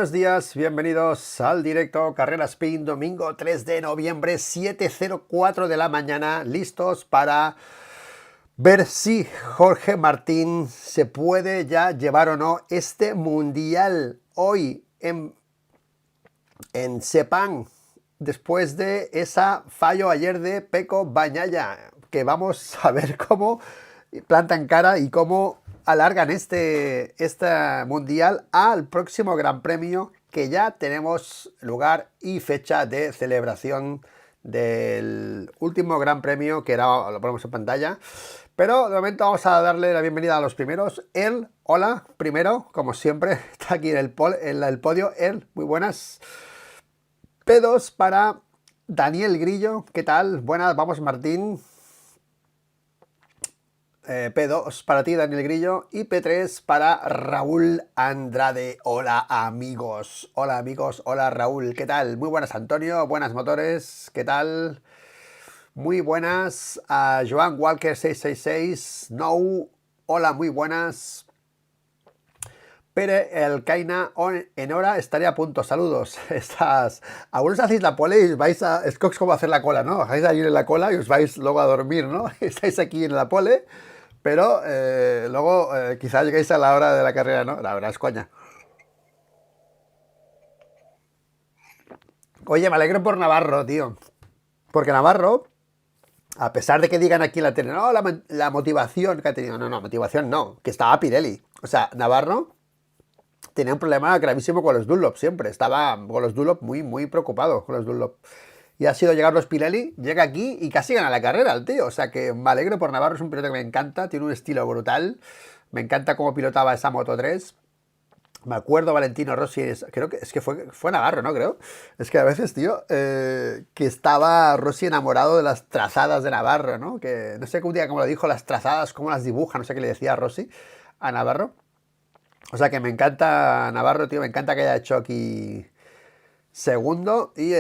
Buenos días, bienvenidos al directo Carrera Spin, domingo 3 de noviembre, 7:04 de la mañana, listos para ver si Jorge Martín se puede ya llevar o no este mundial hoy en Sepang, después de esa fallo ayer de Pecco Bagnaia, que vamos a ver cómo plantan cara y cómo alargan este mundial al próximo Gran Premio, que ya tenemos lugar y fecha de celebración del último Gran Premio, que era, lo ponemos en pantalla. Pero de momento vamos a darle la bienvenida a los primeros. Hola, primero, como siempre, está aquí en el podio. Muy buenas. P2 para Daniel Grillo, ¿qué tal? Buenas, vamos Martín. P2 para ti, Daniel Grillo, y P3 para Raúl Andrade. Hola amigos, hola Raúl, ¿qué tal? Muy buenas Antonio, buenas motores, ¿qué tal? Muy buenas a Joan Walker 666, no, hola, muy buenas. Pere el Caina en hora estaré a punto, saludos. Algunos hacéis la pole y os vais a... Es como hacer la cola, ¿no? Os vais a ir en la cola y os vais luego a dormir, ¿no? Estáis aquí en la pole, pero luego quizás lleguéis a la hora de la carrera, ¿no? La verdad es coña. Oye, me alegro por Navarro, tío. Porque Navarro, a pesar de que digan aquí en la tele, no, la motivación que ha tenido, no, motivación no, que estaba Pirelli. O sea, Navarro tenía un problema gravísimo con los Dunlop siempre. Estaba con los Dunlop muy preocupado con los Dunlop. Y ha sido llegar los Pirelli, llega aquí y casi gana la carrera el tío. O sea que me alegro por Navarro, es un piloto que me encanta, tiene un estilo brutal. Me encanta cómo pilotaba esa Moto 3. Me acuerdo Valentino Rossi, creo que es que fue Navarro, ¿no? Creo. Es que a veces, tío, que estaba Rossi enamorado de las trazadas de Navarro, ¿no? Que no sé qué un día cómo lo dijo, las trazadas, cómo las dibuja, no sé qué le decía a Rossi a Navarro. O sea que me encanta Navarro, tío, me encanta que haya hecho aquí segundo y,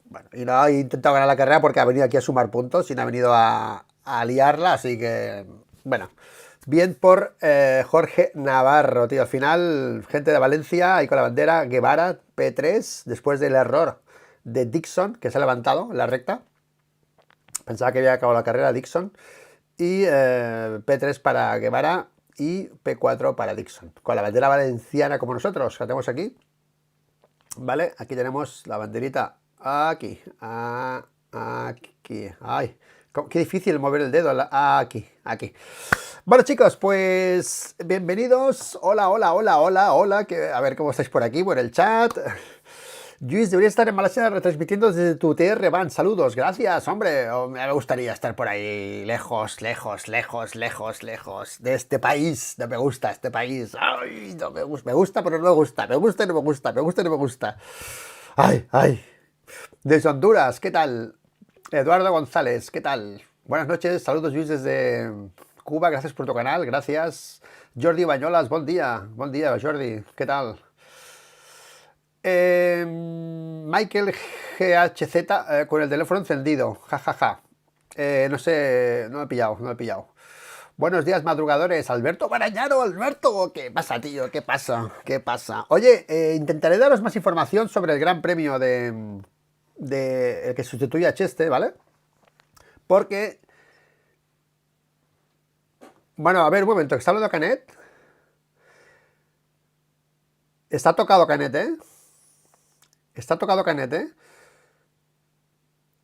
bueno, y no ha intentado ganar la carrera porque ha venido aquí a sumar puntos y no ha venido a liarla, así que, bueno, bien por Jorge Navarro, tío. Al final, gente de Valencia y con la bandera Guevara P3, después del error de Dixon, que se ha levantado en la recta. Pensaba que había acabado la carrera Dixon. Y P3 para Guevara y P4 para Dixon. Con la bandera valenciana como nosotros, que la tenemos aquí. Vale, aquí tenemos la banderita. Aquí. Aquí. Ay, qué difícil mover el dedo. Aquí. Bueno, chicos, pues bienvenidos. Hola. A ver cómo estáis por aquí, por el chat. Luis, debería estar en Malasia retransmitiendo desde tu TR Van. Saludos, gracias, hombre. Me gustaría estar por ahí, lejos de este país. No me gusta este país. Ay, no me gusta. Me gusta, pero no me gusta. Me gusta y no me gusta. Me gusta y no me gusta. Ay. Desde Honduras, ¿qué tal? Eduardo González, ¿qué tal? Buenas noches, saludos Luis desde Cuba, gracias por tu canal, gracias. Jordi Bañolas, buen día Jordi, ¿qué tal? Michael GHZ con el teléfono encendido, jajaja. No sé, no he pillado. Buenos días, madrugadores. Alberto Barañaro, Alberto. ¿Qué pasa, tío? ¿Qué pasa? Oye, intentaré daros más información sobre el Gran Premio de el que sustituye a Cheste, ¿vale? Porque... Bueno, a ver, un momento, que está hablando Canet. Está tocado Canet, ¿eh?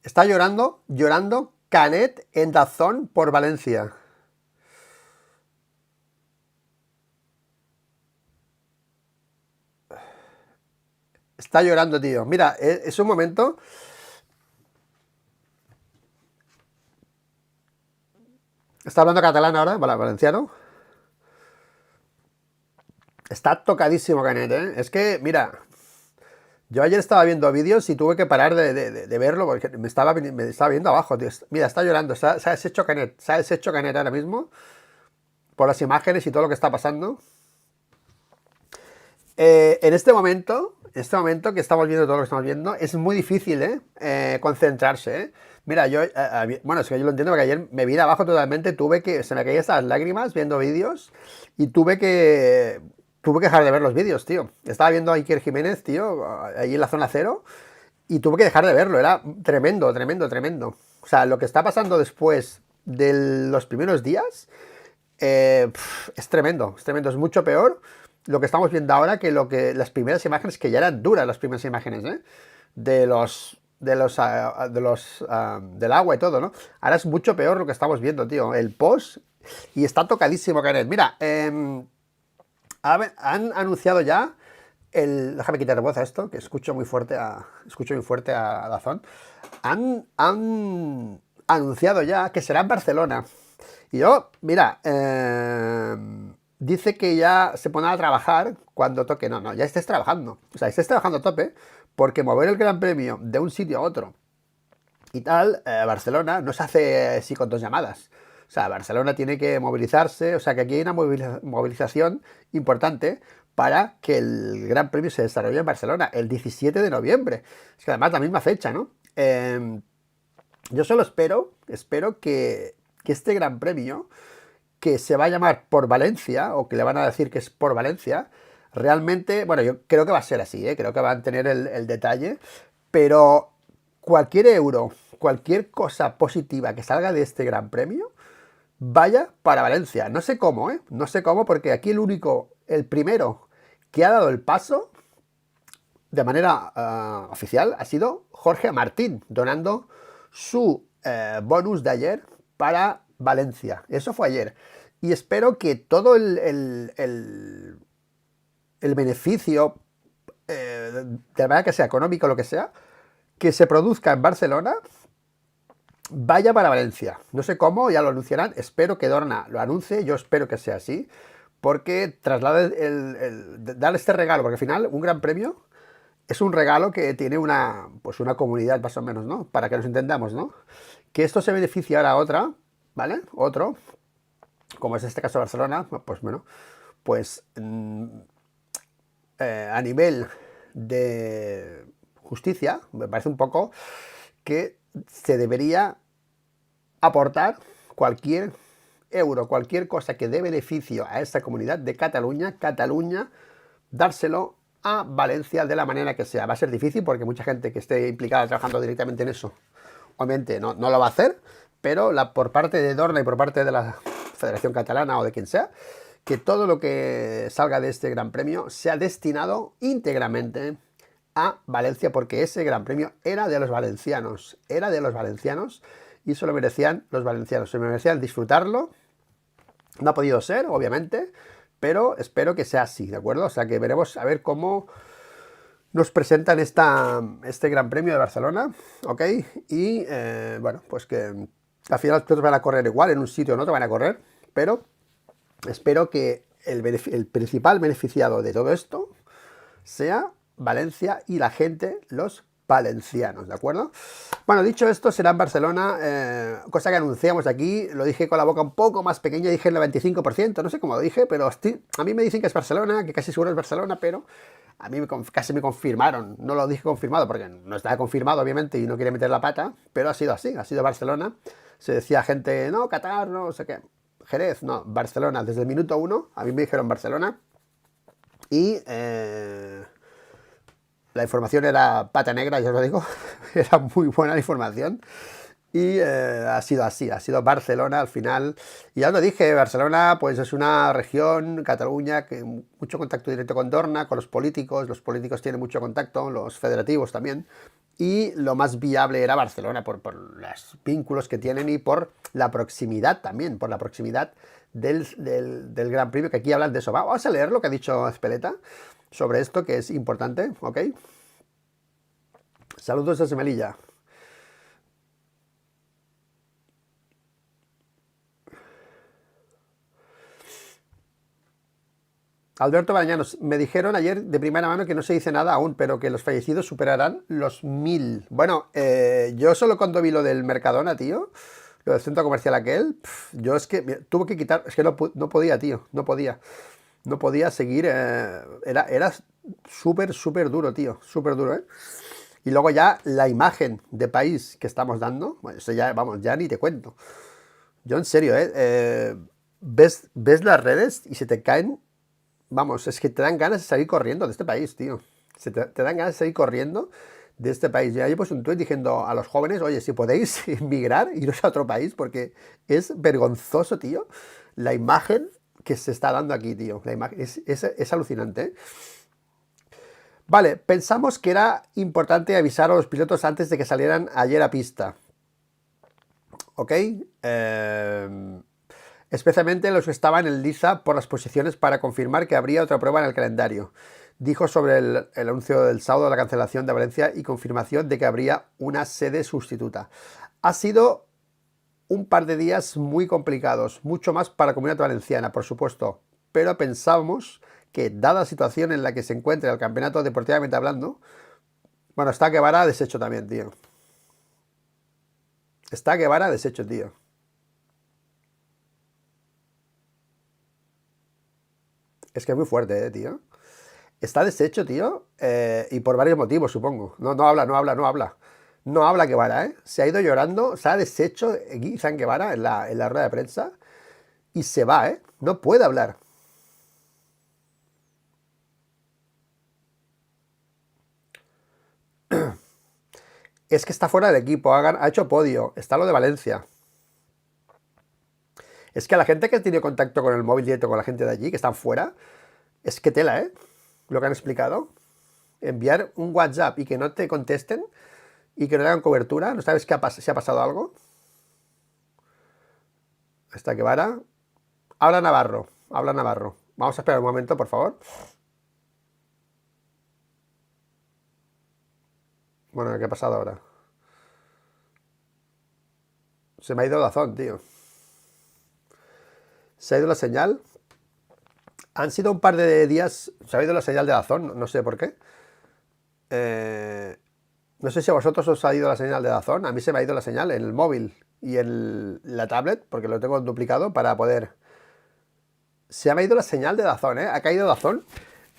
Está llorando Canet en Dazón por Valencia. Está llorando, tío. Mira, es un momento... Está hablando catalán ahora, valenciano. Está tocadísimo Canet, ¿eh? Es que, mira... Yo ayer estaba viendo vídeos y tuve que parar de verlo porque me estaba viendo abajo, tío. Mira, está llorando, se ha deshecho Canet ahora mismo por las imágenes y todo lo que está pasando. En este momento que estamos viendo todo lo que estamos viendo, es muy difícil concentrarse. Mira, bueno, es que yo lo entiendo porque ayer me vine abajo totalmente, se me caían estas lágrimas viendo vídeos y tuve que tuve que dejar de ver los vídeos, tío. Estaba viendo a Iker Jiménez, tío, ahí en la zona cero, y tuve que dejar de verlo. Era tremendo, tremendo, tremendo. O sea, lo que está pasando después de los primeros días es tremendo, es tremendo. Es mucho peor lo que estamos viendo ahora que las primeras imágenes, que ya eran duras las primeras imágenes, ¿eh? Del agua y todo, ¿no? Ahora es mucho peor lo que estamos viendo, tío. El post, y está tocadísimo, Canet. Mira, han anunciado ya déjame quitar voz a esto, que escucho muy fuerte a Dazón. Han anunciado ya que será en Barcelona. Y yo, mira, dice que ya se pondrá a trabajar cuando toque. No, no, ya estés trabajando. O sea, estés trabajando a tope, porque mover el Gran Premio de un sitio a otro y tal, Barcelona no se hace así con 2 llamadas. O sea, Barcelona tiene que movilizarse, o sea que aquí hay una movilización importante para que el Gran Premio se desarrolle en Barcelona el 17 de noviembre. Es que además la misma fecha, ¿no? Yo solo espero que este Gran Premio, que se va a llamar por Valencia, o que le van a decir que es por Valencia, realmente, bueno, yo creo que va a ser así, creo que van a tener el detalle, pero cualquier euro, cualquier cosa positiva que salga de este Gran Premio, vaya para Valencia. No sé cómo, no sé cómo, porque aquí el primero que ha dado el paso de manera oficial ha sido Jorge Martín, donando su bonus de ayer para Valencia. Eso fue ayer. Y espero que todo el beneficio, de la manera que sea económico o lo que sea, que se produzca en Barcelona, vaya para Valencia. No sé cómo, ya lo anunciarán. Espero que Dorna lo anuncie. Yo espero que sea así. Porque traslade darle este regalo. Porque al final, un gran premio es un regalo que tiene pues una comunidad más o menos, ¿no? Para que nos entendamos, ¿no? Que esto se beneficiará a otra, ¿vale? Otro, como es este caso de Barcelona, pues bueno, pues a nivel de justicia, me parece un poco que se debería aportar cualquier euro, cualquier cosa que dé beneficio a esta comunidad de Cataluña, dárselo a Valencia de la manera que sea. Va a ser difícil porque mucha gente que esté implicada trabajando directamente en eso, obviamente no lo va a hacer, pero por parte de Dorna y por parte de la Federación Catalana o de quien sea, que todo lo que salga de este Gran Premio sea destinado íntegramente a Valencia, porque ese Gran Premio era de los valencianos, y eso lo merecían los valencianos, se merecían disfrutarlo. No ha podido ser, obviamente, pero espero que sea así, ¿de acuerdo? O sea que veremos a ver cómo nos presentan este Gran Premio de Barcelona, ¿ok? Y bueno, pues que al final todos van a correr igual, en un sitio o en otro van a correr, pero espero que el principal beneficiado de todo esto sea Valencia y la gente, los valencianos, ¿de acuerdo? Bueno, dicho esto, será en Barcelona, cosa que anunciamos aquí, lo dije con la boca un poco más pequeña, dije el 95%, no sé cómo lo dije, pero a mí me dicen que es Barcelona, que casi seguro es Barcelona, pero a mí casi me confirmaron, no lo dije confirmado porque no estaba confirmado, obviamente, y no quería meter la pata, pero ha sido así, ha sido Barcelona. Se decía gente, no, Qatar, no sé qué, Jerez, no, Barcelona, desde el minuto 1, a mí me dijeron Barcelona, y la información era pata negra, ya os lo digo, era muy buena la información. Y ha sido así, ha sido Barcelona al final. Y ya os lo dije, Barcelona pues es una región, Cataluña, que mucho contacto directo con Dorna, con los políticos tienen mucho contacto, los federativos también. Y lo más viable era Barcelona por los vínculos que tienen y por la proximidad también, por la proximidad del Gran Premio, que aquí hablan de eso. Vamos a leer lo que ha dicho Espeleta sobre esto, que es importante, ¿ok? Saludos desde Melilla. Alberto Barañanos, me dijeron ayer de primera mano que no se dice nada aún, pero que los fallecidos superarán los 1000. Bueno, yo solo cuando vi lo del Mercadona, tío, lo del centro comercial aquel, yo es que tuve que quitar, es que no podía, tío, no podía seguir, era súper, súper duro, tío, súper duro, ¿eh? Y luego ya la imagen de país que estamos dando, bueno, eso ya, vamos, ya ni te cuento. Yo en serio, ves las redes y se te caen vamos, es que te dan ganas de salir corriendo de este país, tío. Te dan ganas de salir corriendo de este país. Ya yo puse un tuit diciendo a los jóvenes, oye, si podéis emigrar, iros a otro país, porque es vergonzoso, tío, la imagen que se está dando aquí, tío. La imagen es alucinante, ¿eh? Vale, pensamos que era importante avisar a los pilotos antes de que salieran ayer a pista. ¿Ok? Especialmente los que estaban en lisa por las posiciones para confirmar que habría otra prueba en el calendario. Dijo sobre el anuncio del sábado de la cancelación de Valencia y confirmación de que habría una sede sustituta. Ha sido un par de días muy complicados, mucho más para la Comunidad Valenciana, por supuesto, pero pensamos que, dada la situación en la que se encuentra el campeonato deportivamente hablando, bueno, está Guevara deshecho también, tío. Está Guevara deshecho, tío. Es que es muy fuerte, tío. Está deshecho, tío, y por varios motivos, supongo. No habla, no habla, no habla. No habla Guevara, ¿eh? Se ha ido llorando, se ha deshecho Guizán Guevara en la rueda de prensa y se va, ¿eh? No puede hablar. Es que está fuera del equipo, ha hecho podio, está lo de Valencia. Es que a la gente que tiene contacto con el móvil directo con la gente de allí, que están fuera, es que tela, ¿eh? Lo que han explicado. Enviar un WhatsApp y que no te contesten y que no le hagan cobertura, ¿no sabes si ha pasado algo? Está Guevara. Habla Navarro, habla Navarro. Vamos a esperar un momento, por favor. Bueno, ¿qué ha pasado ahora? Se me ha ido Dazón, tío. Se ha ido la señal. Han sido un par de días. Se ha ido la señal de Dazón, no sé por qué. No sé si a vosotros os ha ido la señal de Dazón. A mí se me ha ido la señal en el móvil y en la tablet, porque lo tengo duplicado para poder. Se me ha ido la señal de Dazón, ¿eh? Ha caído Dazón.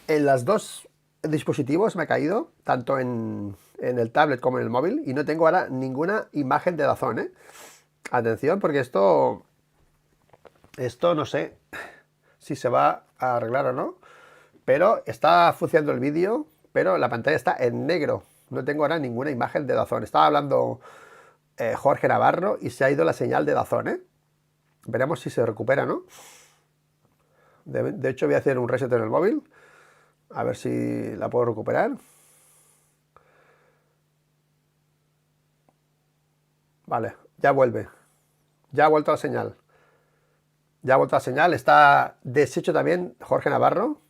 En los dos dispositivos me ha caído, tanto en el tablet como en el móvil, y no tengo ahora ninguna imagen de Dazón, ¿eh? Atención, porque esto no sé si se va a arreglar o no, pero está funcionando el vídeo, pero la pantalla está en negro. No tengo ahora ninguna imagen de Dazón. Estaba hablando Jorge Navarro y se ha ido la señal de Dazón, ¿eh? Veremos si se recupera, ¿no? De hecho, voy a hacer un reset en el móvil, a ver si la puedo recuperar. Vale, ya vuelve. Ya ha vuelto la señal. Ya ha vuelto la señal. Está deshecho también Jorge Navarro.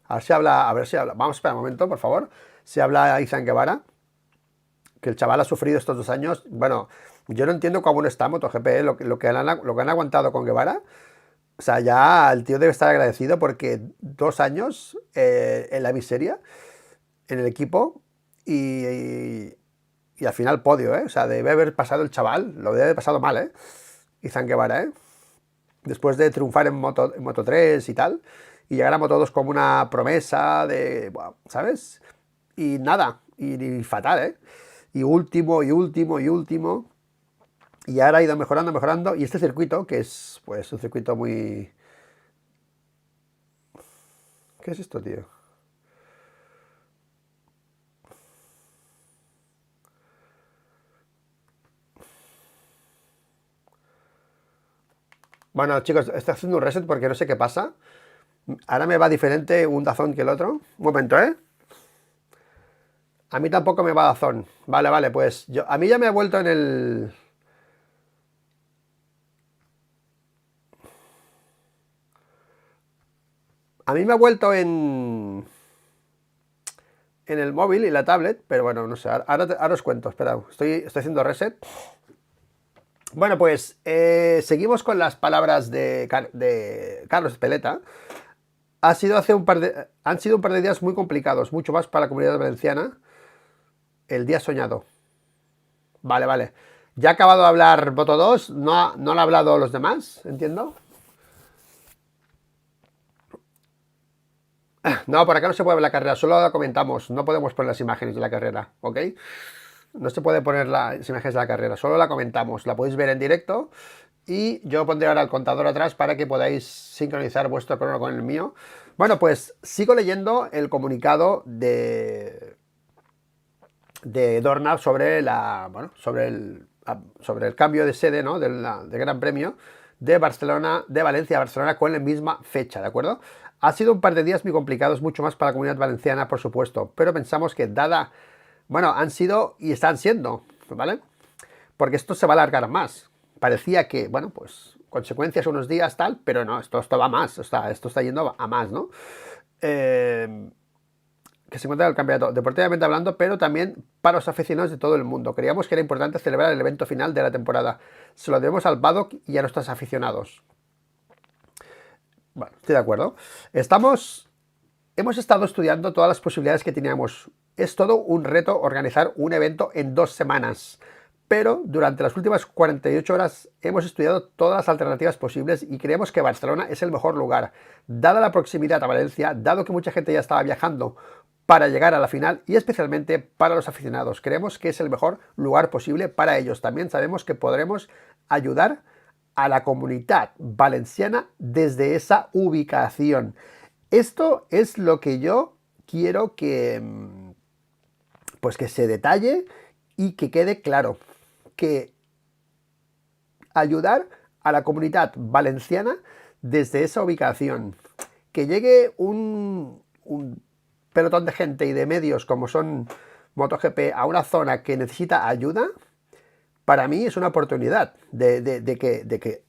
A ver si habla. A ver si habla. Vamos a esperar un momento, por favor. Si habla Izan Guevara. Que el chaval ha sufrido estos 2 años. Bueno, yo no entiendo cómo no está MotoGP, lo que han aguantado con Guevara. O sea, ya el tío debe estar agradecido porque 2 años en la miseria, en el equipo, y al final podio, ¿eh? O sea, debe haber pasado el chaval, lo debe haber pasado mal, ¿eh? Izan Guevara, ¿eh? Después de triunfar en Moto 3 y tal, y llegar a Moto 2 como una promesa de, bueno, ¿sabes? Y nada, y fatal, ¿eh? Y último, y último, y último. Y ahora ha ido mejorando, mejorando. Y este circuito, que es pues un circuito muy... ¿Qué es esto, tío? Bueno, chicos, estoy haciendo un reset porque no sé qué pasa. Ahora me va diferente un Dazón que el otro. Un momento, ¿eh? A mí tampoco me va Dazón. Vale, vale, pues a mí ya me ha vuelto en el... A mí me ha vuelto en el móvil y la tablet, pero bueno, no sé, ahora os cuento, espera, estoy haciendo reset. Bueno, pues seguimos con las palabras de Carlos Espeleta. Han sido un par de días muy complicados, mucho más para la Comunidad Valenciana. El día soñado. Vale, vale. Ya ha acabado de hablar Voto 2, no han hablado los demás, entiendo. No, por acá no se puede ver la carrera, solo la comentamos, no podemos poner las imágenes de la carrera, ¿ok? no se puede poner las imágenes de la carrera, solo la comentamos, la podéis ver en directo y yo pondré ahora el contador atrás para que podáis sincronizar vuestro crono con el mío. Bueno, pues sigo leyendo el comunicado de Dorna sobre sobre el cambio de sede, ¿no? del Gran Premio de Valencia a Barcelona con la misma fecha, ¿de acuerdo? Ha sido un par de días muy complicados, mucho más para la comunidad valenciana, por supuesto, pero pensamos que han sido y están siendo, ¿vale? Porque esto se va a alargar más. Parecía que, bueno, pues consecuencias unos días tal, pero no, esto va más, esto está yendo a más, ¿no? Que se encuentra en el campeonato, deportivamente hablando, pero también para los aficionados de todo el mundo. Creíamos que era importante celebrar el evento final de la temporada. Se lo debemos al paddock y a nuestros aficionados. Bueno, estoy de acuerdo. Hemos estado estudiando todas las posibilidades que teníamos. Es todo un reto organizar un evento en 2 semanas. Pero durante las últimas 48 horas hemos estudiado todas las alternativas posibles y creemos que Barcelona es el mejor lugar. Dada la proximidad a Valencia, dado que mucha gente ya estaba viajando para llegar a la final y especialmente para los aficionados, creemos que es el mejor lugar posible para ellos. También sabemos que podremos ayudar a la comunidad valenciana desde esa ubicación. Esto es lo que yo quiero que se detalle y que quede claro, que ayudar a la comunidad valenciana desde esa ubicación, que llegue un pelotón de gente y de medios como son MotoGP a una zona que necesita ayuda. Para mí es una oportunidad de que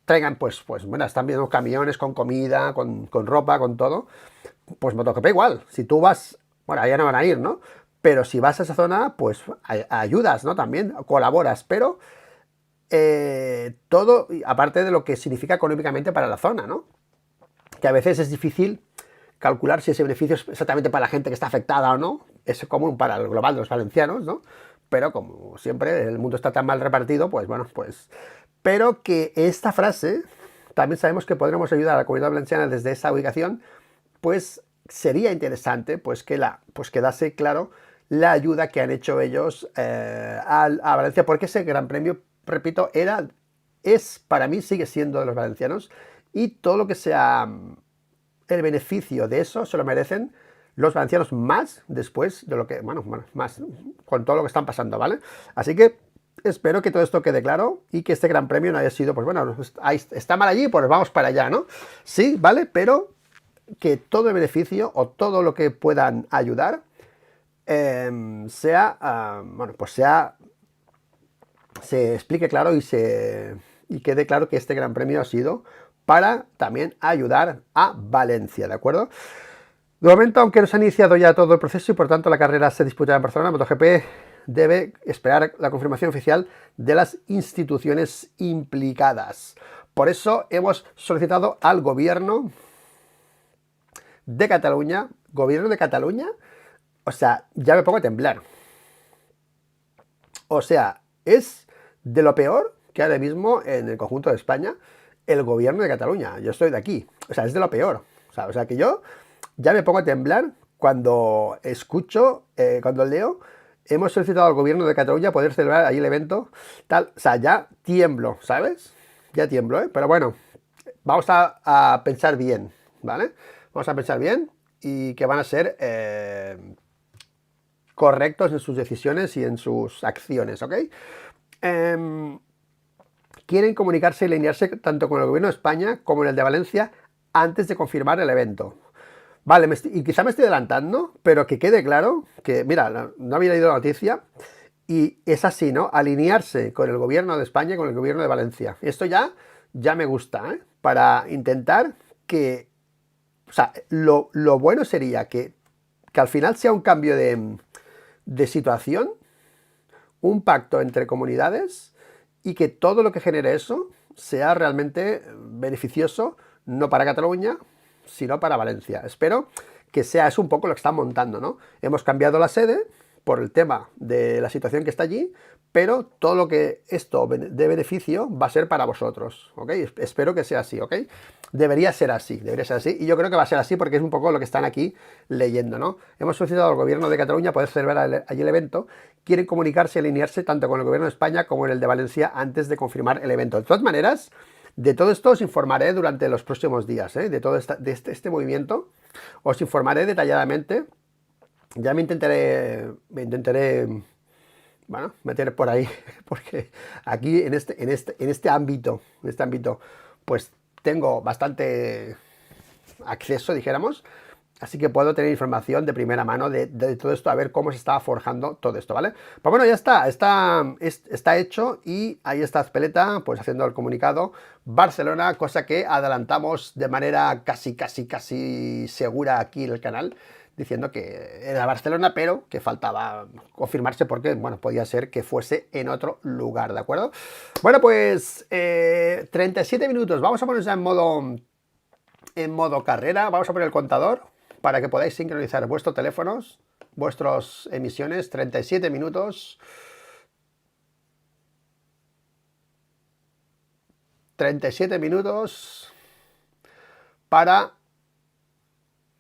traigan, bueno, están viendo camiones con comida, con ropa, con todo. Pues MotoGP igual, si tú vas, bueno, allá no van a ir, ¿no? Pero si vas a esa zona, pues ayudas, ¿no? También colaboras, pero todo, aparte de lo que significa económicamente para la zona, ¿no? Que a veces es difícil calcular si ese beneficio es exactamente para la gente que está afectada o no. Es común para el global de los valencianos, ¿no? Pero como siempre el mundo está tan mal repartido, pues bueno, pues... Pero que esta frase, también sabemos que podremos ayudar a la comunidad valenciana desde esa ubicación, pues sería interesante pues quedase claro la ayuda que han hecho ellos a Valencia, porque ese Gran Premio, repito, para mí sigue siendo de los valencianos, y todo lo que sea el beneficio de eso se lo merecen los valencianos, más después de lo que, más con todo lo que están pasando, ¿vale? Así que espero que todo esto quede claro y que este Gran Premio no haya sido, pues bueno, está mal allí, pues vamos para allá, ¿no? Sí, ¿vale? Pero que todo el beneficio o todo lo que puedan ayudar se explique claro y quede claro que este Gran Premio ha sido para también ayudar a Valencia, ¿de acuerdo? De momento, aunque no se ha iniciado ya todo el proceso y por tanto la carrera se disputará en Barcelona, MotoGP debe esperar la confirmación oficial de las instituciones implicadas. Por eso hemos solicitado al gobierno de Cataluña, o sea, ya me pongo a temblar. O sea, es de lo peor que ahora mismo en el conjunto de España el gobierno de Cataluña. Yo estoy de aquí. O sea, es de lo peor. O sea que yo ya me pongo a temblar cuando escucho, cuando leo, hemos solicitado al gobierno de Cataluña poder celebrar ahí el evento, tal. O sea, ya tiemblo, ¿sabes? Ya tiemblo, ¿eh? Pero bueno, vamos a pensar bien, ¿vale? Vamos a pensar bien y que van a ser correctos en sus decisiones y en sus acciones, ¿ok? Quieren comunicarse y alinearse tanto con el gobierno de España como en el de Valencia antes de confirmar el evento. Vale, y quizá me estoy adelantando, pero que quede claro que, mira, no había leído la noticia y es así, ¿no? Alinearse con el gobierno de España y con el gobierno de Valencia. Esto ya me gusta, ¿eh? Para intentar que... O sea, lo bueno sería que al final sea un cambio de situación, un pacto entre comunidades y que todo lo que genere eso sea realmente beneficioso, no para Cataluña, sino para Valencia. Espero que es un poco lo que están montando, ¿no? Hemos cambiado la sede, por el tema de la situación que está allí, pero todo lo que esto de beneficio va a ser para vosotros, ¿ok? Espero que sea así, ¿ok? Debería ser así, y yo creo que va a ser así porque es un poco lo que están aquí leyendo, ¿no? Hemos solicitado al gobierno de Cataluña poder celebrar allí el evento, quieren comunicarse y alinearse tanto con el gobierno de España como en el de Valencia antes de confirmar el evento. De todas maneras, de todo esto os informaré durante los próximos días, ¿eh? De todo este movimiento, os informaré detalladamente. Ya me intentaré, bueno, meter por ahí, porque aquí en este ámbito, pues tengo bastante acceso, dijéramos, así que puedo tener información de primera mano de todo esto, a ver cómo se estaba forjando todo esto, ¿vale? Pues bueno, ya está hecho y ahí está Azpeleta, pues haciendo el comunicado. Barcelona, cosa que adelantamos de manera casi segura aquí en el canal, diciendo que era Barcelona, pero que faltaba confirmarse porque, bueno, podía ser que fuese en otro lugar, ¿de acuerdo? Bueno, pues 37 minutos, vamos a ponernos en modo carrera, vamos a poner el contador para que podáis sincronizar vuestros teléfonos, vuestras emisiones, 37 minutos. 37 minutos para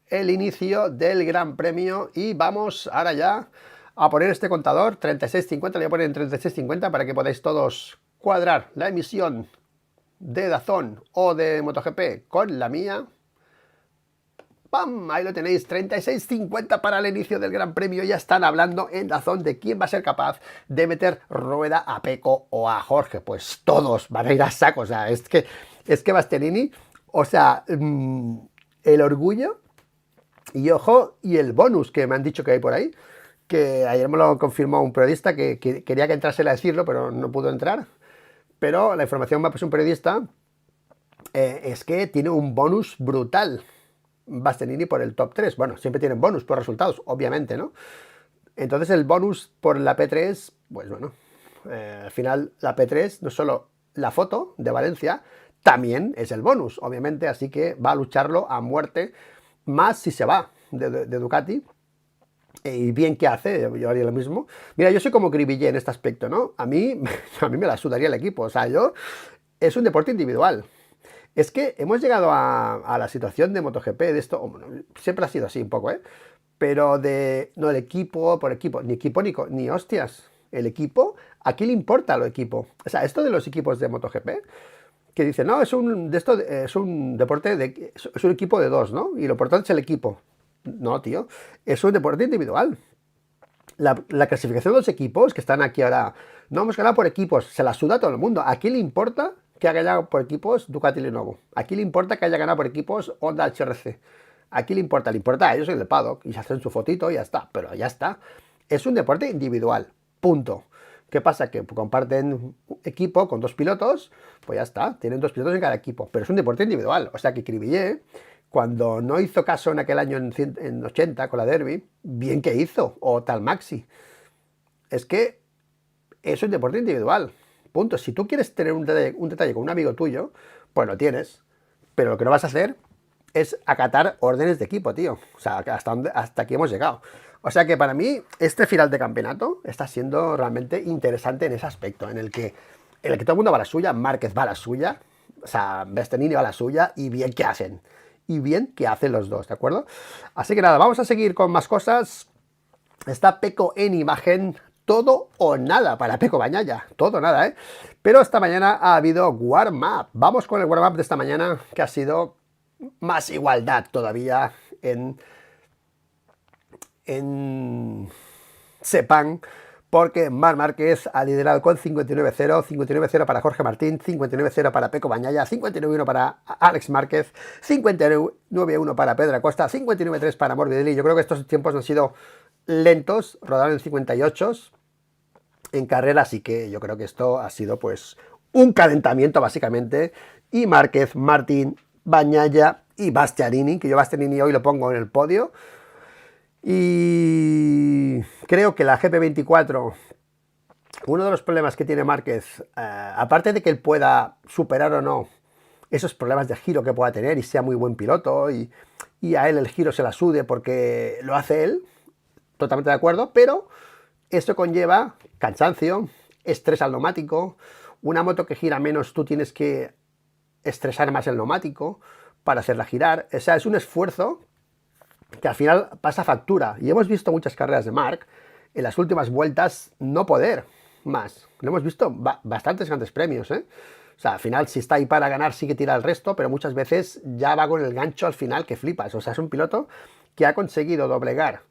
el inicio del Gran Premio y vamos ahora ya a poner este contador 36.50, le voy a poner en 36.50 para que podáis todos cuadrar la emisión de DAZN o de MotoGP con la mía. ¡Pam! Ahí lo tenéis, 36.50 para el inicio del Gran Premio. Ya están hablando en DAZN de quién va a ser capaz de meter rueda a Pecco o a Jorge. Pues todos van a ir a saco. O sea, es que Bastianini, o sea, el orgullo y ojo, y el bonus que me han dicho que hay por ahí, que ayer me lo confirmó un periodista que quería que entrase a decirlo, pero no pudo entrar. Pero la información me ha puesto un periodista, es que tiene un bonus brutal Bastianini por el top 3. Bueno, siempre tienen bonus por resultados, obviamente, ¿no? Entonces el bonus por la P3, pues bueno, al final la P3 no es solo la foto de Valencia, también es el bonus, obviamente, así que va a lucharlo a muerte, más si se va de Ducati. Y bien que hace, yo haría lo mismo. Mira, yo soy como Cribillé en este aspecto, ¿no? A mí me la sudaría el equipo, o sea, es un deporte individual. Es que hemos llegado a la situación de MotoGP, de esto, bueno, siempre ha sido así un poco, ¿eh? Pero no el equipo por equipo, ni equipo ni hostias. El equipo, ¿a quién le importa lo equipo? O sea, esto de los equipos de MotoGP, que dicen, no, es un deporte, es un equipo de dos, ¿no? Y lo importante es el equipo. No, tío, es un deporte individual. La clasificación de los equipos que están aquí ahora, no hemos ganado por equipos, se la suda a todo el mundo. ¿A quién le importa que haya ganado por equipos Ducati Lenovo? ¿A quién le importa que haya ganado por equipos Honda HRC? ¿A quién le importa? Le importa a ellos en el paddock y se hacen su fotito y ya está, pero ya está. Es un deporte individual, punto. ¿Qué pasa? Que comparten equipo con dos pilotos, pues ya está, tienen dos pilotos en cada equipo, pero es un deporte individual. O sea que Cribillé, cuando no hizo caso en aquel año en 80 con la Derby, bien que hizo, o tal Maxi. Es que es un deporte individual, punto. Si tú quieres tener un detalle con un amigo tuyo, pues lo tienes, pero lo que no vas a hacer es acatar órdenes de equipo, tío. O sea, hasta aquí hemos llegado. O sea que para mí, este final de campeonato está siendo realmente interesante en ese aspecto, en el que todo el mundo va a la suya, Márquez va a la suya, o sea, Bastianini va a la suya, y bien que hacen. Y bien que hacen los dos, ¿de acuerdo? Así que nada, vamos a seguir con más cosas. Está Pecco en imagen, todo o nada para Pecco Bagnaia, todo o nada, ¿eh? Pero esta mañana ha habido warm-up. Vamos con el warm-up de esta mañana, que ha sido más igualdad todavía en Sepang, porque Marc Márquez ha liderado con 59-0, 59-0 para Jorge Martín, 59-0 para Pecco Bagnaia, 59-1 para Alex Márquez, 59-1 para Pedro Acosta, 59-3 para Morbidelli. Yo creo que estos tiempos han sido lentos, rodaron en 58 en carrera, así que yo creo que esto ha sido pues un calentamiento básicamente, y Márquez, Martín, Bagnaia y Bastianini, que yo Bastianini hoy lo pongo en el podio. Y creo que la GP24, uno de los problemas que tiene Márquez, aparte de que él pueda superar o no esos problemas de giro que pueda tener y sea muy buen piloto y a él el giro se la sude porque lo hace él, totalmente de acuerdo, pero Esto conlleva cansancio, estrés al neumático. Una moto que gira menos, tú tienes que estresar más el neumático para hacerla girar. O sea, es un esfuerzo que al final pasa factura. Y hemos visto muchas carreras de Marc en las últimas vueltas no poder más. Lo hemos visto bastantes grandes premios, ¿eh? O sea, al final, si está ahí para ganar, sí que tira el resto, pero muchas veces ya va con el gancho al final que flipas. O sea, es un piloto que ha conseguido doblegar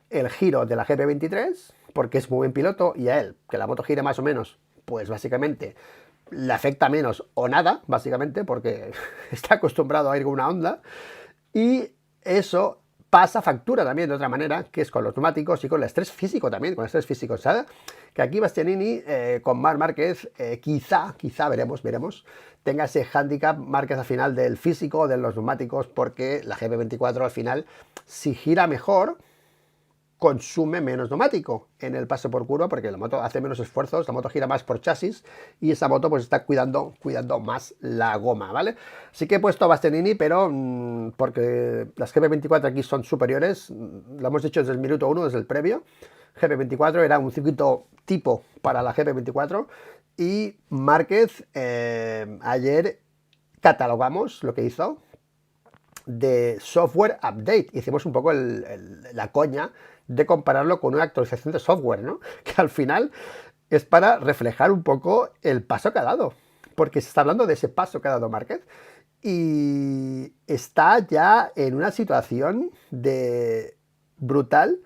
el giro de la GP23, porque es muy buen piloto, y a él, que la moto gire más o menos, pues básicamente le afecta menos o nada, básicamente, porque está acostumbrado a ir con una Honda, y eso pasa factura también de otra manera, que es con los neumáticos y con el estrés físico también, con el estrés físico, ¿sabes? Que aquí Bastianini, con Marc Márquez, quizá, veremos, tenga ese hándicap Márquez al final del físico, de los neumáticos, porque la GP24 al final, si gira mejor, consume menos neumático en el paso por curva, porque la moto hace menos esfuerzos, la moto gira más por chasis y esa moto pues está cuidando más la goma, ¿vale? Así que he puesto a Bastianini, pero porque las GP24 aquí son superiores, lo hemos dicho desde el minuto 1, desde el previo. GP24 era un circuito tipo para la GP24 y Márquez ayer catalogamos lo que hizo de software update. Hicimos un poco la coña de compararlo con una actualización de software, ¿no? Que al final es para reflejar un poco el paso que ha dado. Porque se está hablando de ese paso que ha dado Márquez. Y está ya en una situación de brutal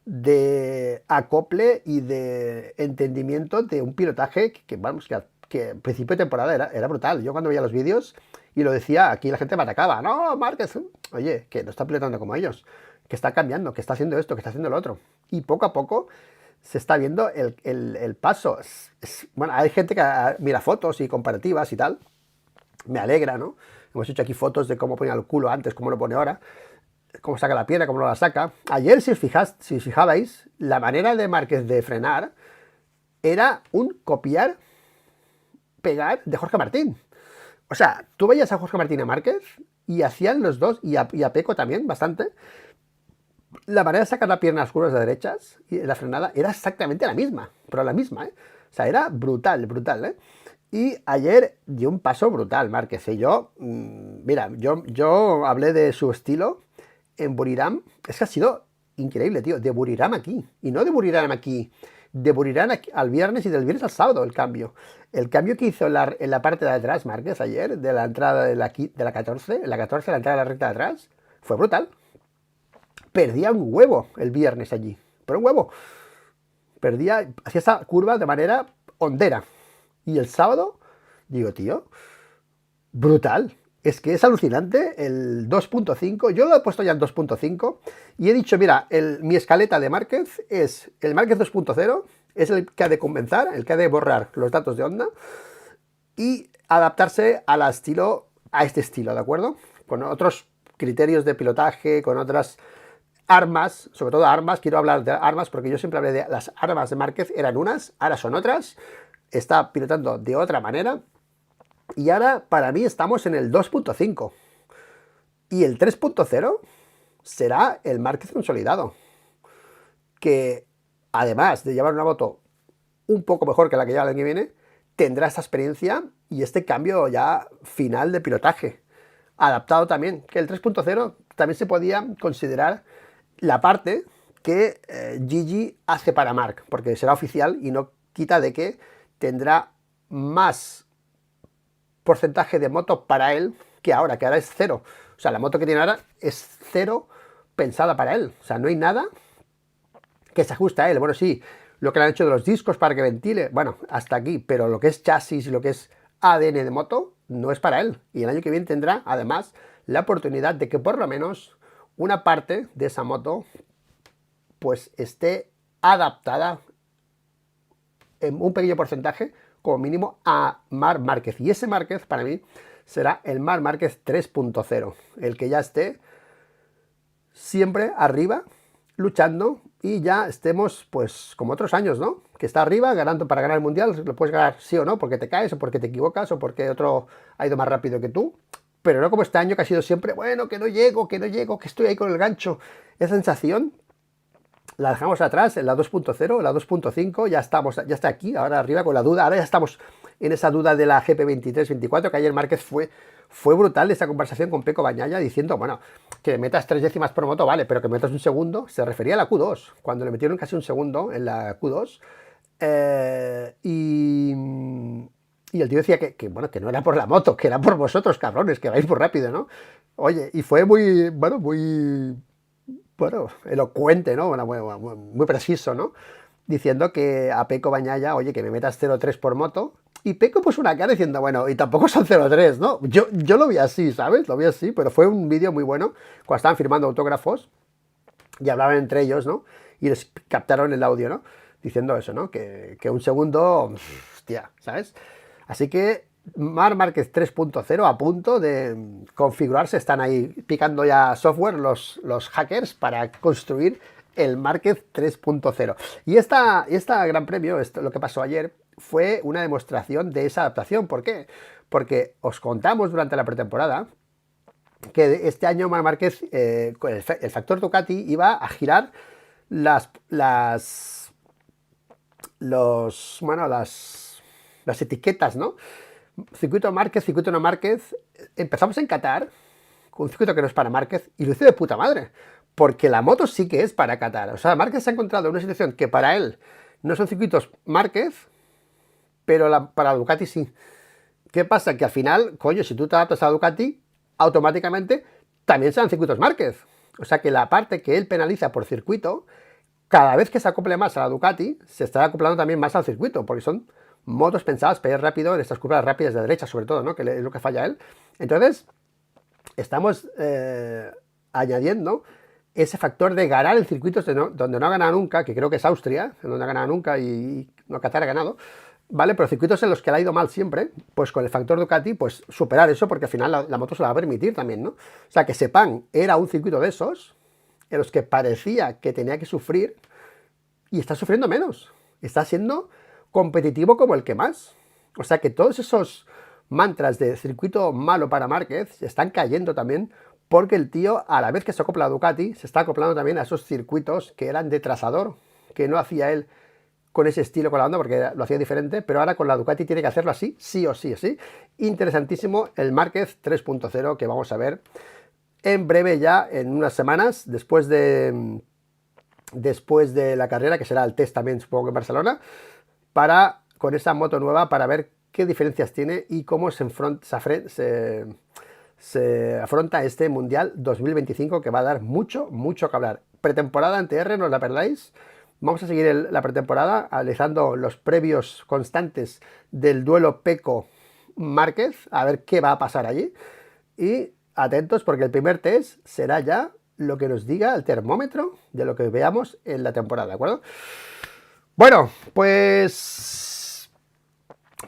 de acople y de entendimiento de un pilotaje vamos, que en principio de temporada era brutal. Yo cuando veía los vídeos y lo decía, aquí la gente me atacaba. No, Márquez, oye, que no está pilotando como ellos, que está cambiando, que está haciendo esto, que está haciendo lo otro. Y poco a poco se está viendo el paso. Bueno, hay gente que mira fotos y comparativas y tal. Me alegra, ¿no? Hemos hecho aquí fotos de cómo ponía el culo antes, cómo lo pone ahora, cómo saca la piedra, cómo no la saca. Ayer, si os fijabais, la manera de Márquez de frenar era un copiar, pegar de Jorge Martín. O sea, tú veías a Jorge Martín y a Márquez y hacían los dos, y a Pecco también, bastante. La manera de sacar la pierna a las curvas de derechas y la frenada era exactamente la misma, pero la misma, ¿eh? O sea, era brutal, ¿eh? Y ayer dio un paso brutal Márquez. Y yo, mira, yo hablé de su estilo en Buriram. Es que ha sido increíble, tío. De Buriram aquí. Y no de Buriram aquí. De Buriram aquí, al viernes y del viernes al sábado el cambio. El cambio que hizo en la parte de atrás Márquez ayer, de la entrada de la 14, la 14, la entrada de la recta de atrás, fue brutal. Perdía un huevo el viernes allí. Pero un huevo. Hacía esa curva de manera hondera. Y el sábado, digo, tío, brutal. Es que es alucinante el 2.5. Yo lo he puesto ya en 2.5 y he dicho, mira, mi escaleta de Márquez es el Márquez 2.0, es el que ha de comenzar, el que ha de borrar los datos de Honda y adaptarse a este estilo, ¿de acuerdo? Con otros criterios de pilotaje, con otras armas, sobre todo armas. Quiero hablar de armas porque yo siempre hablé de las armas de Márquez, eran unas, ahora son otras. Está pilotando de otra manera y ahora para mí estamos en el 2.5 y el 3.0 será el Márquez consolidado, que además de llevar una moto un poco mejor que la que lleva el año que viene, tendrá esta experiencia y este cambio ya final de pilotaje adaptado también, que el 3.0 también se podía considerar la parte que Gigi hace para Marc, porque será oficial y no quita de que tendrá más porcentaje de moto para él que ahora es cero. O sea, la moto que tiene ahora es cero pensada para él. O sea, no hay nada que se ajuste a él. Bueno, sí, lo que le han hecho de los discos para que ventile, bueno, hasta aquí, pero lo que es chasis y lo que es ADN de moto no es para él. Y el año que viene tendrá, además, la oportunidad de que por lo menos una parte de esa moto pues esté adaptada en un pequeño porcentaje, como mínimo, a Marc Márquez. Y ese Márquez, para mí, será el Marc Márquez 3.0. El que ya esté siempre arriba, luchando, y ya estemos, pues, como otros años, ¿no? Que está arriba, ganando para ganar el Mundial. Lo puedes ganar sí o no, porque te caes, o porque te equivocas, o porque otro ha ido más rápido que tú. Pero no como este año, que ha sido siempre, bueno, que no llego, que estoy ahí con el gancho. Esa sensación la dejamos atrás, en la 2.0, la 2.5, ya está aquí, ahora arriba con la duda, ahora ya estamos en esa duda de la GP23-24, que ayer Márquez fue brutal esa conversación con Peco Bagnaia diciendo, bueno, que metas 3 décimas por moto, vale, pero que metas un segundo, se refería a la Q2, cuando le metieron casi un segundo en la Q2, y el tío decía bueno, que no era por la moto, que era por vosotros, cabrones, que vais muy rápido, ¿no? Oye, y fue bueno, elocuente, ¿no? Bueno, muy preciso, ¿no? Diciendo que a Peco Bagnaia, oye, que me metas 0,3 por moto. Y Peco puso una cara diciendo, bueno, y tampoco son 0,3, ¿no? Yo lo vi así, ¿sabes? Lo vi así, pero fue un vídeo muy bueno cuando estaban firmando autógrafos y hablaban entre ellos, ¿no? Y les captaron el audio, ¿no? Diciendo eso, ¿no? Que un segundo, hostia, ¿sabes? Así que Marc Márquez 3.0 a punto de configurarse, están ahí picando ya software los hackers para construir el Márquez 3.0. Y esta Gran Premio, lo que pasó ayer, fue una demostración de esa adaptación. ¿Por qué? Porque os contamos durante la pretemporada que este año Marc Márquez, con el factor Ducati, iba a girar las etiquetas, ¿no? Circuito Márquez, circuito no Márquez. Empezamos en Qatar, con un circuito que no es para Márquez, y lo hizo de puta madre, porque la moto sí que es para Qatar. O sea, Márquez se ha encontrado en una situación que para él no son circuitos Márquez, pero para Ducati sí. ¿Qué pasa? Que al final, coño, si tú te adaptas a Ducati, automáticamente también serán circuitos Márquez. O sea que la parte que él penaliza por circuito, cada vez que se acople más a la Ducati, se está acoplando también más al circuito, porque son motos pensadas para ir rápido en estas curvas rápidas de derecha, sobre todo, ¿no? Que es lo que falla él. Entonces, estamos añadiendo ese factor de ganar en circuitos donde no ha ganado nunca, que creo que es Austria, donde no ha ganado nunca y no, Qatar ha ganado, ¿vale? Pero circuitos en los que le ha ido mal siempre, pues con el factor Ducati, pues superar eso, porque al final la moto se la va a permitir también, ¿no? O sea, que Sepang era un circuito de esos, en los que parecía que tenía que sufrir, y está sufriendo menos. Está siendo competitivo como el que más. O sea que todos esos mantras de circuito malo para Márquez están cayendo también, porque el tío, a la vez que se acopla a Ducati, se está acoplando también a esos circuitos que eran de trazador, que no hacía él con ese estilo con la Honda, porque lo hacía diferente, pero ahora con la Ducati tiene que hacerlo así, sí o sí, así. Interesantísimo el Márquez 3.0 que vamos a ver en breve, ya en unas semanas, después de la carrera, que será el test también, supongo que en Barcelona, con esa moto nueva, para ver qué diferencias tiene y cómo se afronta este Mundial 2025, que va a dar mucho que hablar. Pretemporada en TR, no os la perdáis. Vamos a seguir la pretemporada analizando los previos constantes del duelo Peco-Márquez, a ver qué va a pasar allí. Y atentos, porque el primer test será ya lo que nos diga el termómetro de lo que veamos en la temporada, ¿de acuerdo? Bueno, pues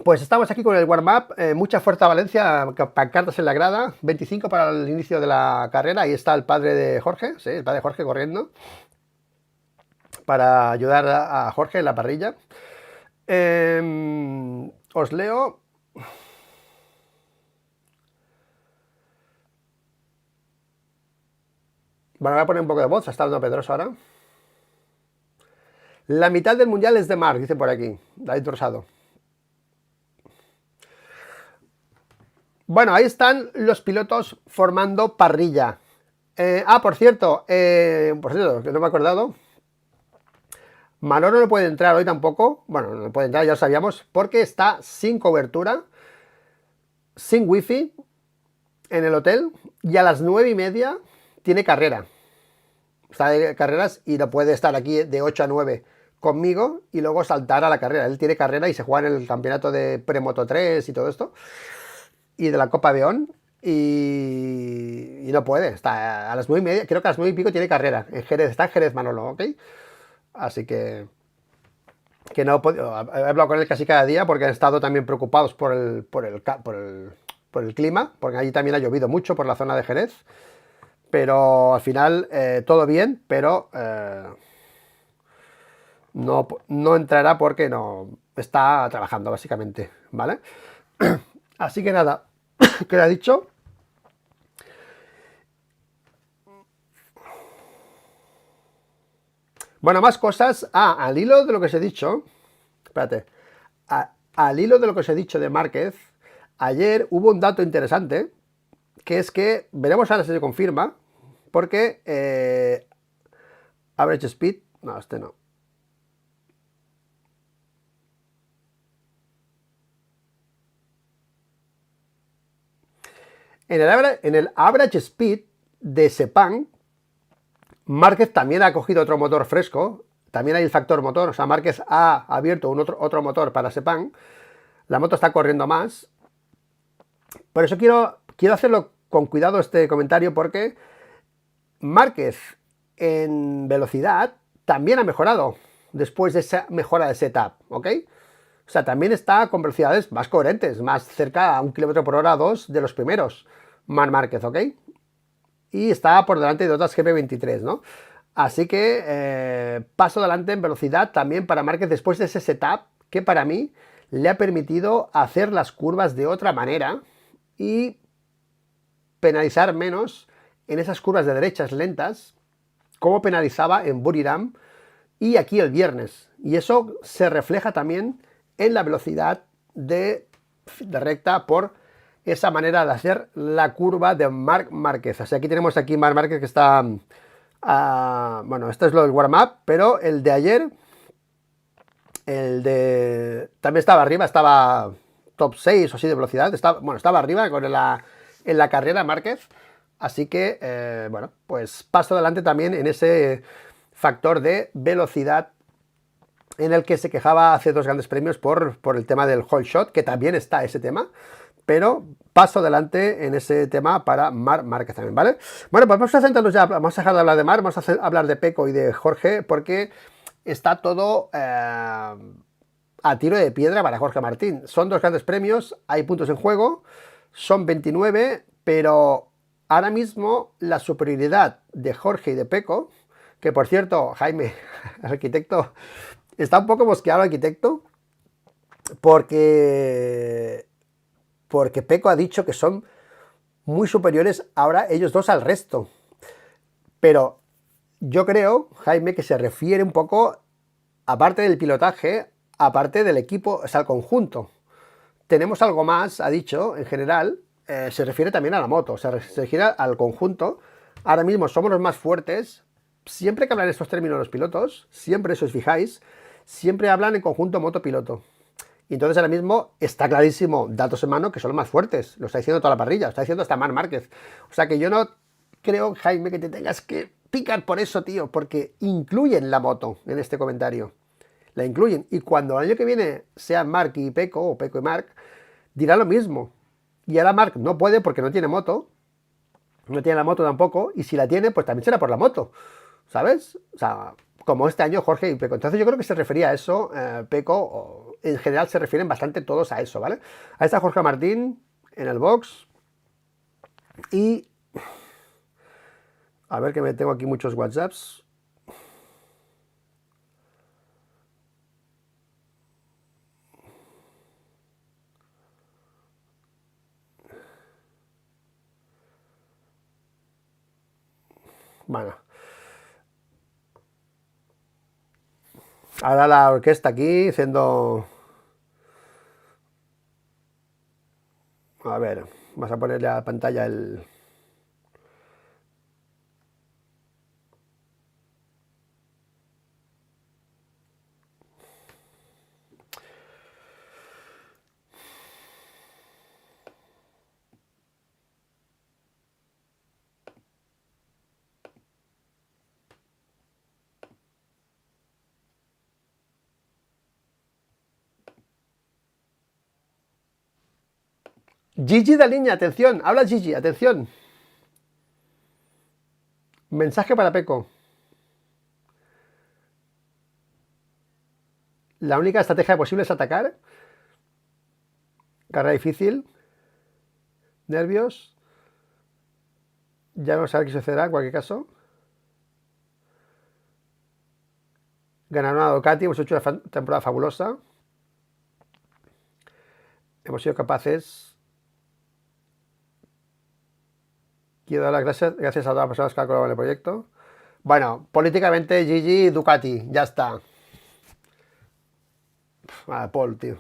estamos aquí con el warm-up, mucha fuerza Valencia, pancartas en la grada, 25 para el inicio de la carrera, ahí está el padre de Jorge, sí, el padre de Jorge corriendo, para ayudar a Jorge en la parrilla. Os leo. Bueno, voy a poner un poco de voz, está dando Pedroso ahora. La mitad del mundial es de Marc, dice por aquí, David Rosado. Bueno, ahí están los pilotos formando parrilla. Por cierto, que no me he acordado. Manolo no puede entrar hoy tampoco. Bueno, no puede entrar, ya lo sabíamos, porque está sin cobertura, sin wifi en el hotel, y a las 9:30 tiene carrera. Está de carreras y no puede estar aquí de 8 a 9 conmigo y luego saltar a la carrera. Él tiene carrera y se juega en el campeonato de Premoto 3 y todo esto, y de la Copa Beón, y no puede. Está a las 9:30, creo que a las 9:00 y pico tiene carrera. En Jerez, está en Jerez Manolo, ¿ok? Así que no he hablado con él casi cada día, porque han estado también preocupados por el clima, porque allí también ha llovido mucho por la zona de Jerez, pero al final todo bien, pero no entrará porque no está trabajando, básicamente, ¿vale? Así que nada, queda dicho. Bueno, más cosas. Al hilo de lo que os he dicho, espérate, al hilo de lo que os he dicho de Márquez, ayer hubo un dato interesante, que es que, veremos ahora si se confirma, porque average speed, no, este no. En el average speed de Sepang, Márquez también ha cogido otro motor fresco, también hay el factor motor, o sea, Márquez ha abierto otro motor para Sepang, la moto está corriendo más. Por eso quiero hacerlo con cuidado este comentario, porque Márquez en velocidad también ha mejorado después de esa mejora de setup, ¿ok? O sea, también está con velocidades más coherentes, más cerca a 1 km/h, 2 de los primeros Márquez, ¿ok? Y está por delante de otras GP23, ¿no? Así que paso adelante en velocidad también para Márquez después de ese setup que para mí le ha permitido hacer las curvas de otra manera y penalizar menos en esas curvas de derechas lentas, como penalizaba en Buriram y aquí el viernes. Y eso se refleja también en la velocidad de recta por esa manera de hacer la curva de Marc Márquez. O sea, aquí tenemos Marc Márquez que está... bueno, esto es lo del warm-up, pero el de ayer, también estaba arriba, estaba top 6 o así de velocidad. Estaba arriba en la carrera Márquez. Así que, bueno, pues paso adelante también en ese factor de velocidad en el que se quejaba hace 2 grandes premios por el tema del whole shot, que también está ese tema, pero paso adelante en ese tema para Marc Márquez también, ¿vale? Bueno, pues vamos a centrarnos ya, vamos a dejar de hablar de Marc, vamos a hablar de Pecco y de Jorge, porque está todo a tiro de piedra para Jorge Martín. Son 2 grandes premios, hay puntos en juego, son 29, pero ahora mismo la superioridad de Jorge y de Pecco, que por cierto, Jaime, arquitecto, está un poco mosqueado el arquitecto, porque Pecco ha dicho que son muy superiores ahora ellos dos al resto. Pero yo creo, Jaime, que se refiere un poco, aparte del pilotaje, aparte del equipo, o sea, al conjunto. Tenemos algo más, ha dicho, en general, se refiere también a la moto, o sea, se refiere al conjunto. Ahora mismo somos los más fuertes. Siempre que hablan estos términos los pilotos, siempre, si os fijáis, siempre hablan en conjunto moto-piloto. Y entonces ahora mismo está clarísimo, datos en mano, que son los más fuertes. Lo está diciendo toda la parrilla, lo está diciendo hasta Marc Márquez. O sea que yo no creo, Jaime, que te tengas que picar por eso, tío, porque incluyen la moto en este comentario. La incluyen. Y cuando el año que viene sean Marc y Pecco, o Pecco y Marc, dirá lo mismo. Y ahora Marc no puede porque no tiene moto. No tiene la moto tampoco. Y si la tiene, pues también será por la moto. ¿Sabes? O sea, como este año Jorge y Pecco. Entonces yo creo que se refería a eso, Pecco, o en general se refieren bastante todos a eso, ¿vale? Ahí está Jorge Martín en el box. Y a ver que me tengo aquí muchos WhatsApps. Bueno. Ahora la orquesta aquí haciendo... A ver, vamos a ponerle a la pantalla el... Gigi de línea, atención, habla Gigi, atención. Mensaje para Pecco. La única estrategia posible es atacar. Carrera difícil. Nervios. Ya no sabe qué sucederá en cualquier caso. Ganaron a Ducati, hemos hecho una temporada fabulosa. Hemos sido capaces. Quiero dar las gracias a todas las personas que han colaborado en el proyecto. Bueno, políticamente Gigi Ducati, ya está. Paul, tío.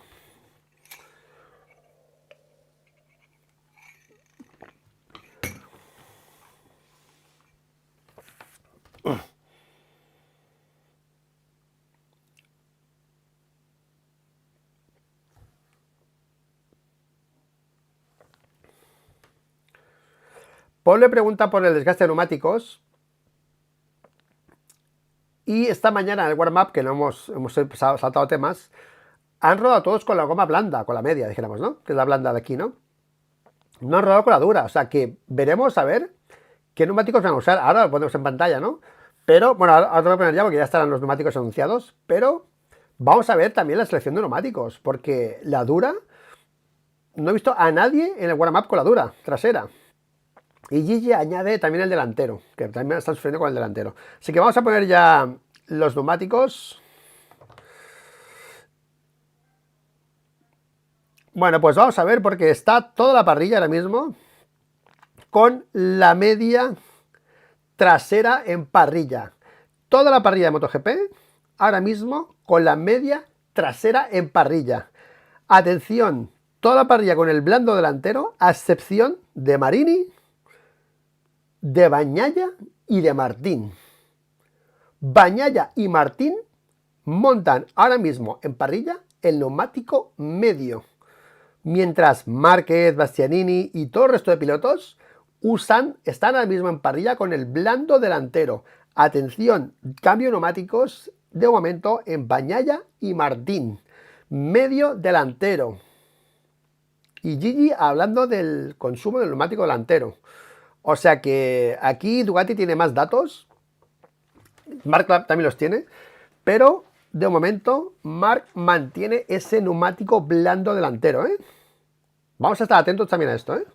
Paul le pregunta por el desgaste de neumáticos. Y esta mañana en el warm-up, que no hemos saltado temas, han rodado todos con la goma blanda, con la media, dijéramos, ¿no? Que es la blanda de aquí, ¿no? No han rodado con la dura. O sea que veremos a ver qué neumáticos van a usar. Ahora lo ponemos en pantalla, ¿no? Pero, bueno, ahora lo voy a poner ya porque ya estarán los neumáticos anunciados. Pero vamos a ver también la selección de neumáticos. Porque la dura, no he visto a nadie en el warm-up con la dura trasera. Y Gigi añade también el delantero, que también están sufriendo con el delantero. Así que vamos a poner ya los neumáticos. Bueno, pues vamos a ver, porque está toda la parrilla ahora mismo con la media trasera en parrilla. Toda la parrilla de MotoGP ahora mismo con la media trasera en parrilla. Atención, toda la parrilla con el blando delantero, a excepción de Marini, de Bagnaia y de Martín. Bagnaia y Martín montan ahora mismo en parrilla el neumático medio, mientras Márquez, Bastianini y todo el resto de pilotos están ahora mismo en parrilla con el blando delantero. Atención, cambio de neumáticos de momento en Bagnaia y Martín, medio delantero. Y Gigi hablando del consumo del neumático delantero. O sea que aquí Ducati tiene más datos. Marc también los tiene. Pero de momento Marc mantiene ese neumático blando delantero, ¿eh? Vamos a estar atentos también a esto, ¿eh?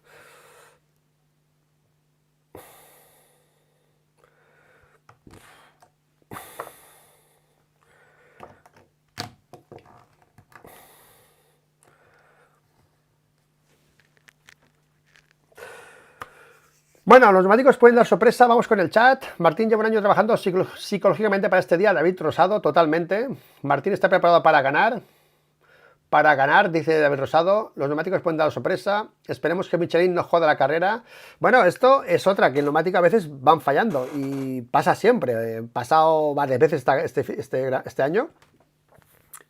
Bueno, los neumáticos pueden dar sorpresa, vamos con el chat. Martín lleva un año trabajando psicológicamente para este día. David Rosado, totalmente. Martín está preparado para ganar. Para ganar, dice David Rosado. Los neumáticos pueden dar sorpresa. Esperemos que Michelin no joda la carrera. Bueno, esto es otra, que el neumático a veces van fallando. Y pasa siempre. He pasado varias veces este año.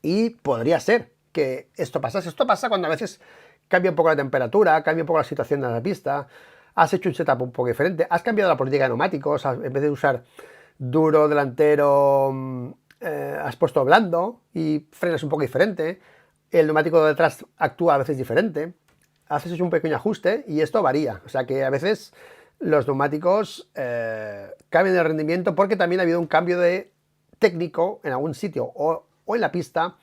Y podría ser que esto pasase. Esto pasa cuando a veces cambia un poco la temperatura, cambia un poco la situación de la pista. Has hecho un setup un poco diferente, has cambiado la política de neumáticos, en vez de usar duro, delantero, has puesto blando y frenas un poco diferente, el neumático de detrás actúa a veces diferente, haces un pequeño ajuste y esto varía. O sea que a veces los neumáticos cambian de rendimiento porque también ha habido un cambio de técnico en algún sitio o en la pista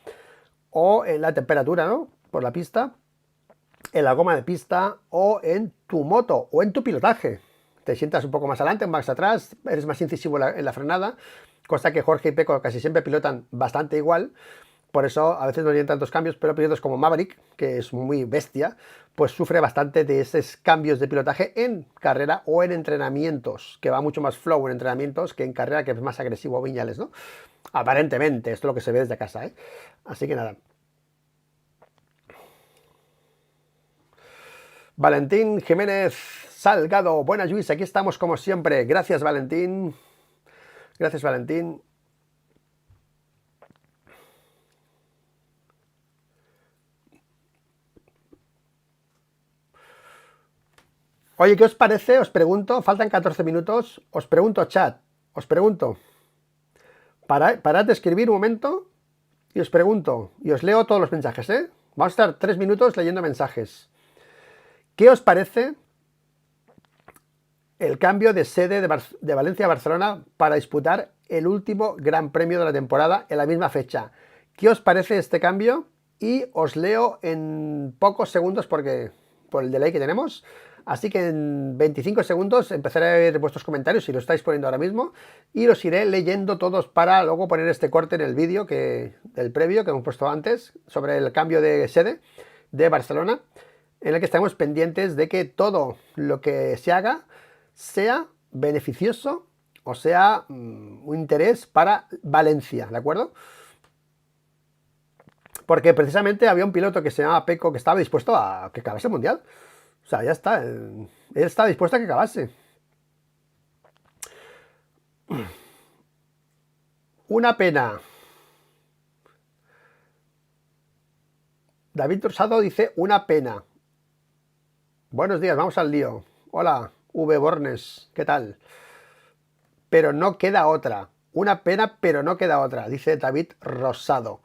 o en la temperatura, ¿no? Por la pista, en la goma de pista o en tu moto o en tu pilotaje. Te sientas un poco más adelante, más atrás, eres más incisivo en la frenada, cosa que Jorge y Pecco casi siempre pilotan bastante igual. Por eso a veces no tienen tantos cambios, pero pilotos como Maverick, que es muy bestia, pues sufre bastante de esos cambios de pilotaje en carrera o en entrenamientos, que va mucho más flow en entrenamientos que en carrera, que es más agresivo Viñales, ¿no? Aparentemente, esto es lo que se ve desde casa, ¿eh? Así que nada. Valentín Jiménez Salgado, buenas Luis, aquí estamos como siempre. Gracias Valentín. Gracias Valentín. Oye, ¿qué os parece? Os pregunto, faltan 14 minutos. Os pregunto, chat, os pregunto. Parad de escribir un momento y os pregunto. Y os leo todos los mensajes, ¿eh? Vamos a estar 3 minutos leyendo mensajes. ¿Qué os parece el cambio de sede de Valencia a Barcelona para disputar el último Gran Premio de la temporada en la misma fecha? ¿Qué os parece este cambio? Y os leo en pocos segundos por el delay que tenemos. Así que en 25 segundos empezaré a ver vuestros comentarios si lo estáis poniendo ahora mismo y los iré leyendo todos para luego poner este corte en el vídeo del previo que hemos puesto antes sobre el cambio de sede de Barcelona, en el que estamos pendientes de que todo lo que se haga sea beneficioso o sea, un interés para Valencia, ¿de acuerdo? Porque precisamente había un piloto que se llamaba Peco que estaba dispuesto a que acabase el Mundial. O sea, ya está. Él está dispuesto a que acabase. Una pena. David Rosado dice una pena. Buenos días, vamos al lío. Hola, V. Bornes, ¿qué tal? Pero no queda otra. Una pena, pero no queda otra, dice David Rosado.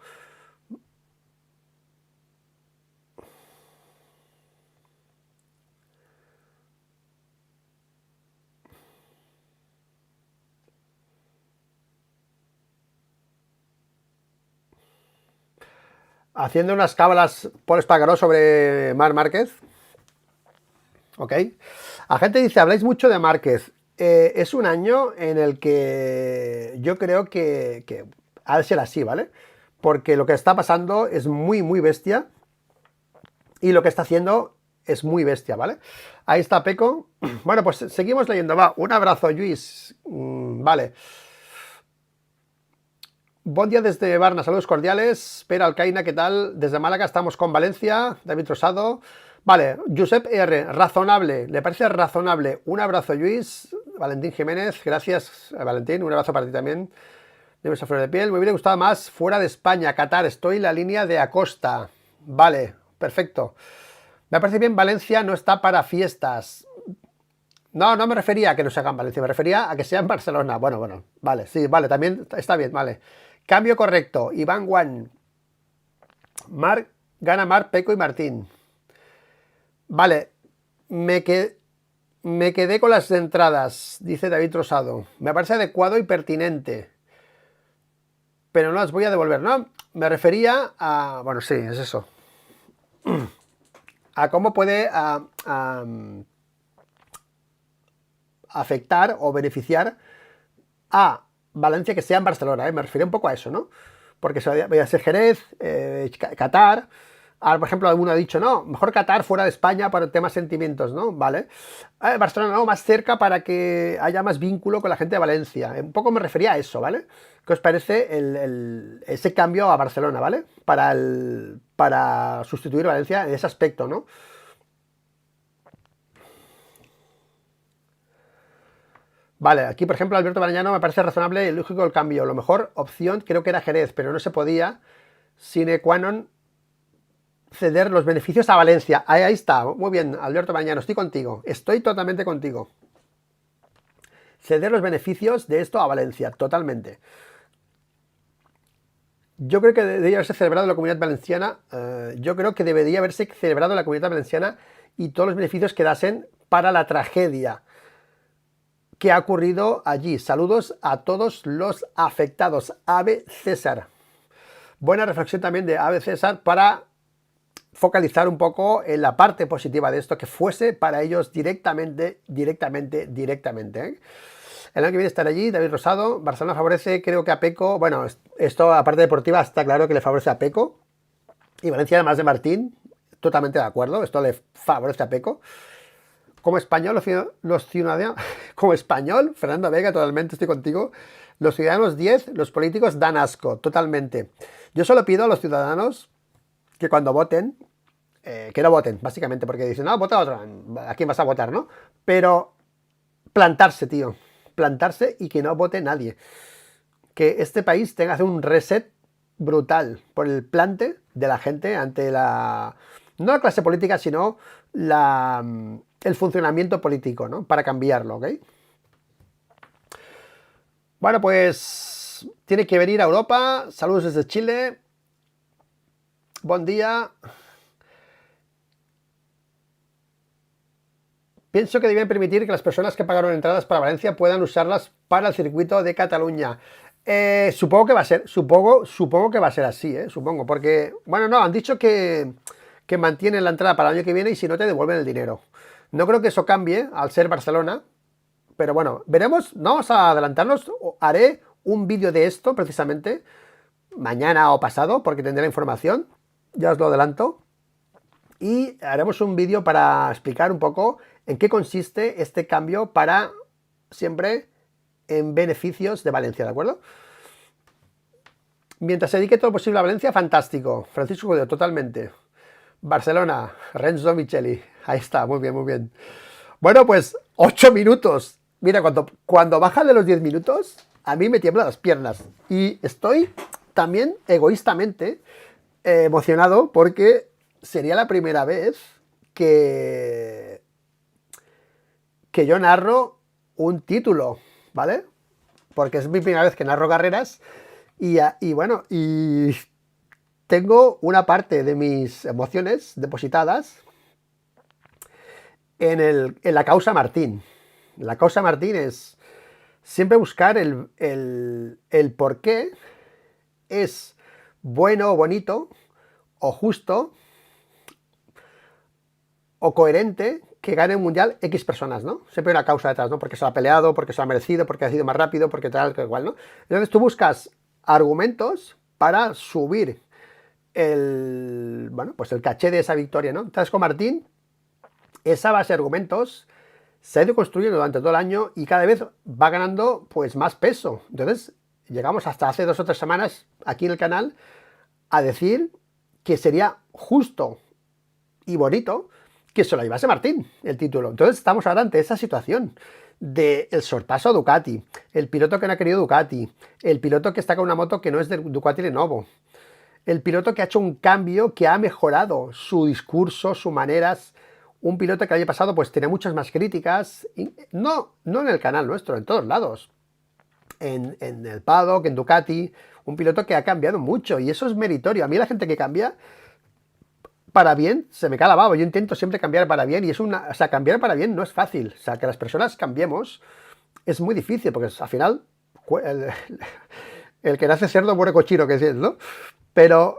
Haciendo unas cábalas por Espargaró sobre Marc Márquez. ¿Ok? La gente dice, habláis mucho de Márquez. Es un año en el que yo creo que ha de ser así, ¿vale? Porque lo que está pasando es muy, muy bestia. Y lo que está haciendo es muy bestia, ¿vale? Ahí está Peco. Bueno, pues seguimos leyendo. Va, un abrazo, Luis. Vale. Buen día desde Barna, saludos cordiales. Pera Alcaina, ¿qué tal? Desde Málaga estamos con Valencia, David Rosado. Vale, Josep R, razonable, ¿le parece razonable? Un abrazo, Luis. Valentín Jiménez, gracias, Valentín, un abrazo para ti también. Dime esa flor de piel. Me hubiera gustado más fuera de España, Qatar, estoy en la línea de Acosta. Vale, perfecto. Me parece bien, Valencia no está para fiestas. No, no me refería a que no se hagan Valencia, me refería a que sea en Barcelona. Bueno, vale, sí, vale, también está bien, vale. Cambio correcto, Iván Juan. Gana Marc, Peco y Martín. Vale, me quedé con las entradas, dice David Rosado. Me parece adecuado y pertinente, pero no las voy a devolver, ¿no? Me refería a... Bueno, sí, es eso. A cómo puede afectar o beneficiar a Valencia que sea en Barcelona, ¿eh? Me refiero un poco a eso, ¿no? Porque se vaya a ser Jerez, Qatar. Ahora, por ejemplo, alguno ha dicho, no, mejor Qatar fuera de España para temas sentimientos, ¿no? Vale. Barcelona, no, más cerca para que haya más vínculo con la gente de Valencia. Un poco me refería a eso, ¿vale? ¿Qué os parece ese cambio a Barcelona, ¿vale? Para sustituir a Valencia en ese aspecto, ¿no? Vale, aquí por ejemplo Alberto Barañano me parece razonable y lógico el cambio. Lo mejor opción creo que era Jerez, pero no se podía sine qua non ceder los beneficios a Valencia. Ahí está, muy bien, Alberto Barañano, estoy contigo, estoy totalmente contigo. Ceder los beneficios de esto a Valencia, totalmente. Yo creo que debería haberse celebrado la Comunidad Valenciana, yo creo que debería haberse celebrado la Comunidad Valenciana y todos los beneficios quedasen para la tragedia que ha ocurrido allí. Saludos a todos los afectados. Ave César. Buena reflexión también de Ave César para focalizar un poco en la parte positiva de esto, que fuese para ellos directamente. El año que viene estar allí, David Rosado. Barcelona favorece, creo que a Peco. Bueno, esto, aparte deportiva, está claro que le favorece a Peco. Y Valencia, además de Martín, totalmente de acuerdo. Esto le favorece a Peco. Como español, los ciudadanos, como español, Fernando Vega, totalmente estoy contigo. Los ciudadanos 10, los políticos dan asco, totalmente. Yo solo pido a los ciudadanos que cuando voten, que no voten, básicamente, porque dicen, no, vota a otro, ¿a quién vas a votar, no? Pero plantarse, tío, plantarse y que no vote nadie. Que este país tenga que hacer un reset brutal por el plante de la gente ante la... no la clase política, sino el funcionamiento político, ¿no? Para cambiarlo, ¿ok? Bueno, pues tiene que venir a Europa. Saludos desde Chile. Buen día. Pienso que deben permitir que las personas que pagaron entradas para Valencia puedan usarlas para el circuito de Cataluña. Supongo que va a ser, supongo que va a ser así, supongo, porque, bueno, no, han dicho que mantienen la entrada para el año que viene y si no te devuelven el dinero. No creo que eso cambie al ser Barcelona, pero bueno, veremos, no vamos a adelantarnos, haré un vídeo de esto precisamente mañana o pasado, porque tendré la información, ya os lo adelanto, y haremos un vídeo para explicar un poco en qué consiste este cambio para siempre en beneficios de Valencia, ¿de acuerdo? Mientras se dedique todo lo posible a Valencia, fantástico. Francisco Godeo, totalmente. Barcelona, Renzo Micheli. Ahí está, muy bien, muy bien. Bueno, pues 8 minutos. Mira, cuando baja de los 10 minutos, a mí me tiemblan las piernas. Y estoy también egoístamente emocionado porque sería la primera vez que yo narro un título, ¿vale? Porque es mi primera vez que narro carreras y bueno, y tengo una parte de mis emociones depositadas en la causa Martín. La causa Martín es siempre buscar el por qué es bueno o bonito o justo o coherente que gane un mundial X personas, ¿no? Siempre hay una causa detrás, ¿no? Porque se lo ha peleado, porque se lo ha merecido, porque ha sido más rápido, porque tal, que igual, ¿no? Entonces tú buscas argumentos para subir bueno, pues el caché de esa victoria, ¿no? Entonces con Martín, esa base de argumentos se ha ido construyendo durante todo el año y cada vez va ganando pues más peso. Entonces llegamos hasta hace 2 o 3 semanas aquí en el canal a decir que sería justo y bonito que se lo llevase Martín el título. Entonces estamos ahora ante esa situación del sorpaso a Ducati, el piloto que no ha querido Ducati, el piloto que está con una moto que no es de Ducati Lenovo, el piloto que ha hecho un cambio, que ha mejorado su discurso, sus maneras, un piloto que el año pasado pues tenía muchas más críticas, no en el canal nuestro, en todos lados, en el paddock, en Ducati, un piloto que ha cambiado mucho y eso es meritorio. A mí la gente que cambia para bien se me cae la baba. Yo intento siempre cambiar para bien y o sea, cambiar para bien no es fácil. O sea, que las personas cambiemos es muy difícil porque al final el que nace cerdo muere cochino, que es, ¿no? Pero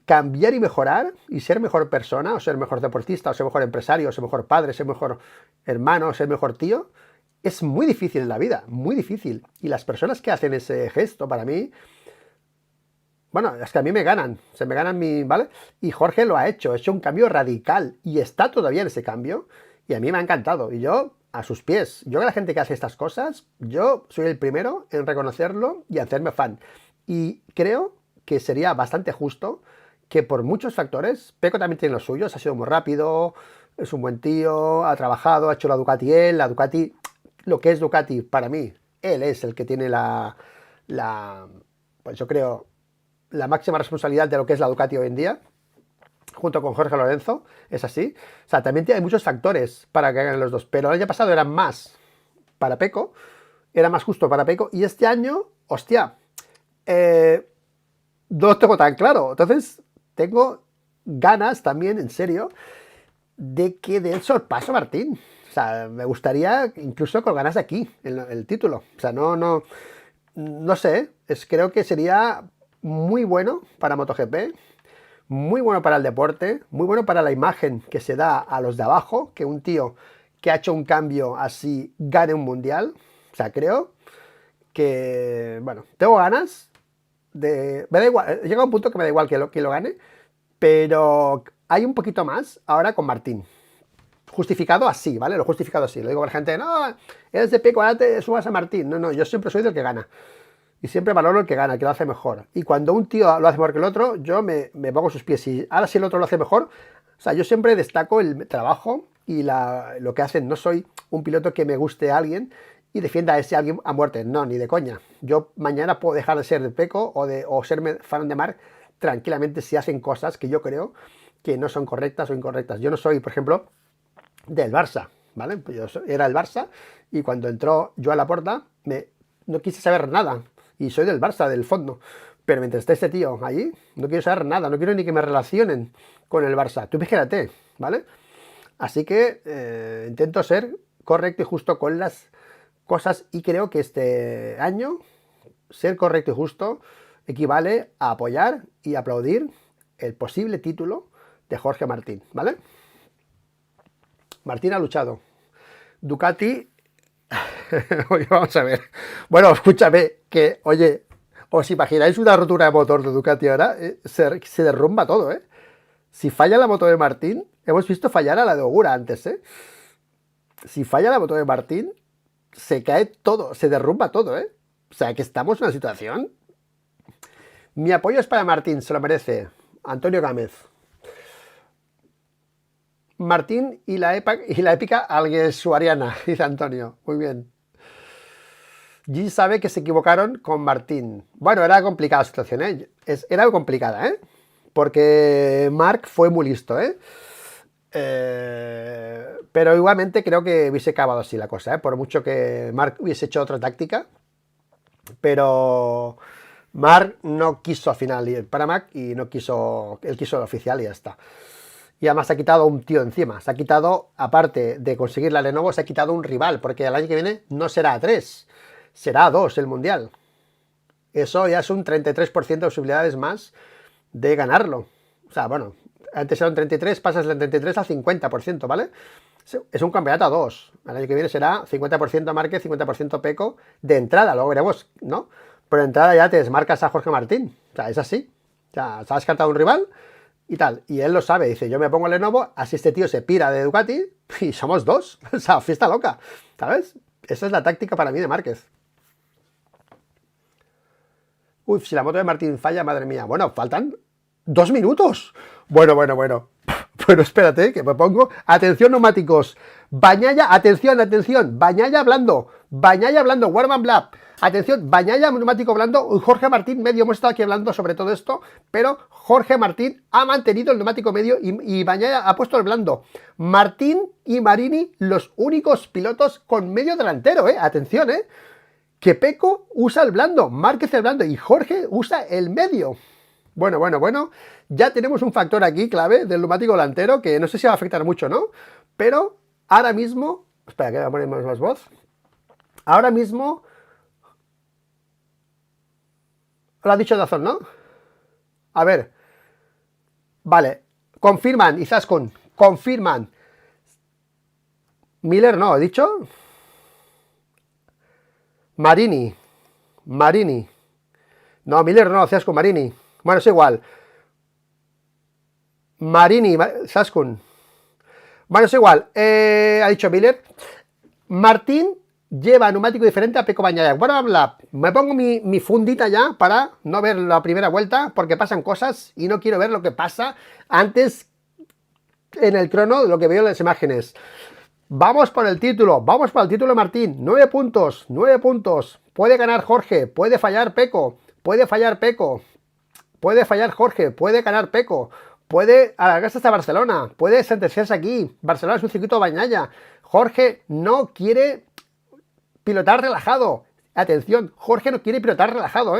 cambiar y mejorar y ser mejor persona, o ser mejor deportista, o ser mejor empresario, o ser mejor padre, ser mejor hermano, ser mejor tío, es muy difícil en la vida, muy difícil. Y las personas que hacen ese gesto, para mí, bueno, es que a mí se me ganan ¿vale? Y Jorge lo ha hecho un cambio radical y está todavía en ese cambio y a mí me ha encantado. Y yo, a sus pies, yo que la gente que hace estas cosas, yo soy el primero en reconocerlo y hacerme fan. Y creo que sería bastante justo que por muchos factores, Pecco también tiene los suyos, ha sido muy rápido, es un buen tío, ha trabajado, ha hecho la Ducati, lo que es Ducati para mí, él es el que tiene pues yo creo, la máxima responsabilidad de lo que es la Ducati hoy en día, junto con Jorge Lorenzo, es así. O sea, también hay muchos factores para que hagan los dos, pero el año pasado eran más para Pecco, era más justo para Pecco, y este año, hostia, no lo tengo tan claro. Entonces, tengo ganas también, en serio, de que dé el sorpaso a Martín. O sea, me gustaría incluso con ganas de aquí, el título. O sea, no sé, creo que sería muy bueno para MotoGP, muy bueno para el deporte, muy bueno para la imagen que se da a los de abajo, que un tío que ha hecho un cambio así gane un mundial. O sea, creo que, bueno, tengo ganas me da igual, llega un punto que me da igual que lo gane, pero hay un poquito más ahora con Martín. Justificado así, ¿vale? Lo he justificado así. Lo digo a la gente, no, eres de Pecco, ahora te subas a Martín. No, yo siempre soy del que gana. Y siempre valoro el que gana, el que lo hace mejor. Y cuando un tío lo hace mejor que el otro, yo me pongo a sus pies. Y ahora si el otro lo hace mejor, o sea, yo siempre destaco el trabajo y lo que hacen. No soy un piloto que me guste a alguien y defienda a ese alguien a muerte. No, ni de coña. Yo mañana puedo dejar de ser de Pecco o serme fan de Marc tranquilamente si hacen cosas que yo creo que no son correctas o incorrectas. Yo no soy, por ejemplo, del Barça, ¿vale? Pues yo era el Barça y cuando entró Joan Laporta no quise saber nada. Y soy del Barça, del fondo. Pero mientras esté este tío allí, no quiero saber nada, no quiero ni que me relacionen con el Barça. Tú fíjate, ¿vale? Así que intento ser correcto y justo con las cosas y creo que este año ser correcto y justo equivale a apoyar y aplaudir el posible título de Jorge Martín, ¿vale? Martín ha luchado. Ducati oye, vamos a ver. Bueno, escúchame, que, oye, ¿os imagináis una rotura de motor de Ducati ahora? Se derrumba todo, ¿eh? Si falla la moto de Martín, hemos visto fallar a la de Ogura antes, ¿eh? Si falla la moto de Martín, se cae todo, se derrumba todo, ¿eh? O sea, que estamos en una situación... Mi apoyo es para Martín, se lo merece. Antonio Gámez. Martín y la épica alguesuariana, dice Antonio. Muy bien. G sabe que se equivocaron con Martín. Bueno, era complicada la situación, ¿eh? Era complicada, ¿eh? Porque Mark fue muy listo, ¿eh? Pero igualmente creo que hubiese acabado así la cosa, ¿eh? Por mucho que Mark hubiese hecho otra táctica. Pero Mark no quiso al final ir para Mac y no quiso... Él quiso el oficial y ya está. Y además se ha quitado un tío encima. Se ha quitado, aparte de conseguir la Lenovo, se ha quitado un rival. Porque el año que viene no será A3, será A2 el Mundial. Eso ya es un 33% de posibilidades más de ganarlo. O sea, bueno, antes era un 33, pasas del 33 al 50%, ¿vale? Es un campeonato a 2. El año que viene será 50% Márquez, 50% Peco de entrada. Luego veremos, ¿no? Pero de entrada ya te desmarcas a Jorge Martín. O sea, es así. O sea, se ha descartado un rival y tal. Y él lo sabe. Dice, yo me pongo Lenovo, así este tío se pira de Ducati y somos dos. O sea, fiesta loca. ¿Sabes? Esa es la táctica para mí de Márquez. Uf, si la moto de Martín falla, madre mía. Bueno, faltan 2 minutos. Bueno. Bueno, espérate, que me pongo. Atención, neumáticos. Bañaya, atención. Bañaya blando, Warman Blab. Atención, Bañaya, neumático blando. Jorge Martín medio. Hemos estado aquí hablando sobre todo esto, pero Jorge Martín ha mantenido el neumático medio y Bañaya ha puesto el blando. Martín y Marini, los únicos pilotos con medio delantero, atención, que Peco usa el blando, Márquez el blando y Jorge usa el medio. Bueno, ya tenemos un factor aquí clave del neumático delantero que no sé si va a afectar mucho, ¿no? Pero ahora mismo, espera, que voy a poner más voz. Ahora mismo, lo ha dicho Dazón, ¿no? A ver, vale, confirman, Izaskun, confirman. Miller no, he dicho... Marini. No, Miller no, Zaskun, Marini. Bueno, es igual. Marini, Zaskun. Bueno, es igual. Ha dicho Miller. Martín lleva neumático diferente a Peco Bañaya. Bueno, me pongo mi fundita ya para no ver la primera vuelta, porque pasan cosas y no quiero ver lo que pasa antes en el crono de lo que veo en las imágenes. Vamos por el título Martín, 9 puntos, puede ganar Jorge, puede fallar Peco, puede fallar Jorge, puede ganar Peco, puede alargarse hasta Barcelona, puede sentenciarse aquí, Barcelona es un circuito Bañaya, Jorge no quiere pilotar relajado, atención, Jorge no quiere pilotar relajado,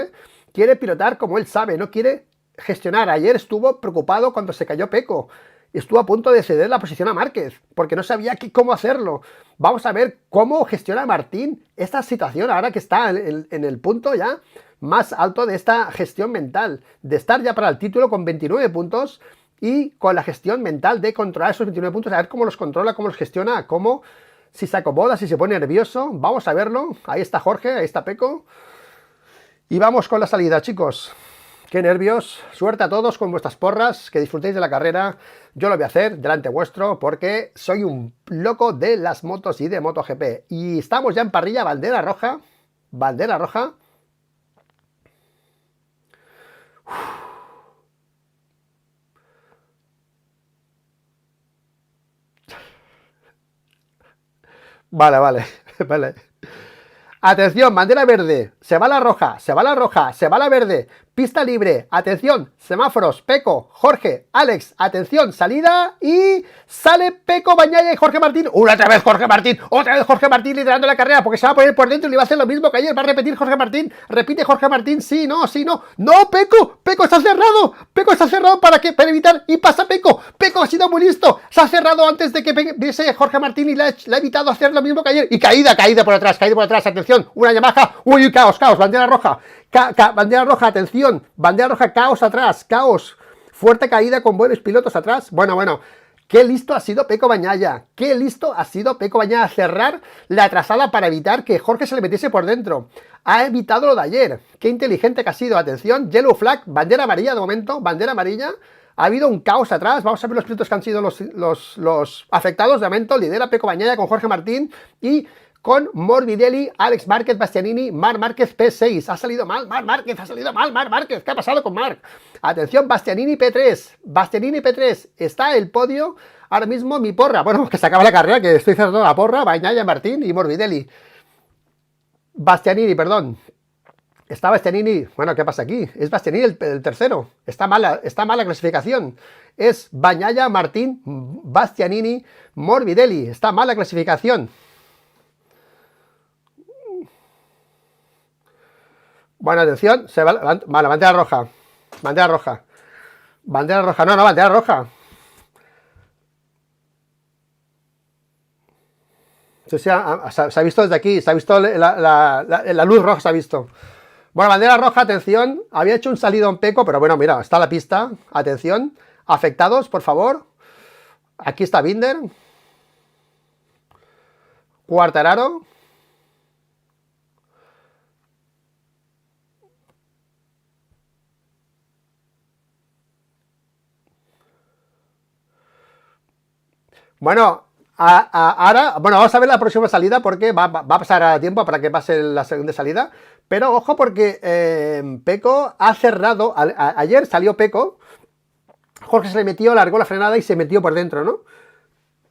quiere pilotar como él sabe, no quiere gestionar. Ayer estuvo preocupado cuando se cayó Peco, estuvo a punto de ceder la posición a Márquez, porque no sabía cómo hacerlo. Vamos a ver cómo gestiona Martín esta situación, ahora que está en el punto ya más alto de esta gestión mental, de estar ya para el título con 29 puntos y con la gestión mental de controlar esos 29 puntos, a ver cómo los controla, cómo los gestiona, cómo, si se acomoda, si se pone nervioso. Vamos a verlo. Ahí está Jorge, ahí está Peco. Y vamos con la salida, chicos. Qué nervios, suerte a todos con vuestras porras, que disfrutéis de la carrera. Yo lo voy a hacer delante vuestro porque soy un loco de las motos y de MotoGP. Y estamos ya en parrilla, bandera roja. Vale. Atención, bandera verde, se va la roja, se va la verde, pista libre, atención, semáforos, Peco, Jorge, Alex, atención, salida y sale Peco, Bañaya y Jorge Martín, otra vez Jorge Martín liderando la carrera porque se va a poner por dentro y le va a hacer lo mismo que ayer, va a repetir Jorge Martín, repite Jorge Martín, sí, no, Peco está cerrado para evitar y pasa Peco ha sido muy listo, se ha cerrado antes de que viese Jorge Martín y le ha evitado hacer lo mismo que ayer y caída por atrás, atención, una Yamaha, uy, caos, bandera roja, bandera roja, atención, bandera roja, caos atrás, fuerte caída con buenos pilotos atrás. Bueno, qué listo ha sido Peco Bañaya, a cerrar la trazada para evitar que Jorge se le metiese por dentro, ha evitado lo de ayer, qué inteligente que ha sido, atención, yellow flag, bandera amarilla de momento, bandera amarilla. Ha habido un caos atrás, vamos a ver los pilotos que han sido los afectados. De momento lidera Peco Bañaya con Jorge Martín y con Morbidelli, Alex Márquez, Bastianini, Marc Márquez P6. Ha salido mal, Marc Márquez, ha salido mal, Marc Márquez. ¿Qué ha pasado con Marc? Atención, Bastianini P3. Bastianini P3. Está el podio. Ahora mismo mi porra. Bueno, que se acaba la carrera, que estoy cerrando la porra. Bagnaia, Martín y Morbidelli. Bastianini, perdón. Está Bastianini. Bueno, ¿qué pasa aquí? Es Bastianini el tercero. Está mala clasificación. Es Bagnaia, Martín, Bastianini, Morbidelli. Está mala clasificación. Bueno, atención. Se va, vale, bandera roja. Bandera roja. Bandera roja. No, bandera roja. Se ha visto desde aquí. Se ha visto la luz roja. Se ha visto. Bueno, bandera roja, atención. Había hecho un salido en Pecco, pero bueno, mira, está la pista. Atención. Afectados, por favor. Aquí está Binder. Quartararo. Bueno, ahora, vamos a ver la próxima salida porque va a pasar a tiempo para que pase la segunda salida. Pero ojo porque Pecco ha cerrado. Ayer salió Pecco. Jorge se le metió, largó la frenada y se metió por dentro, ¿no?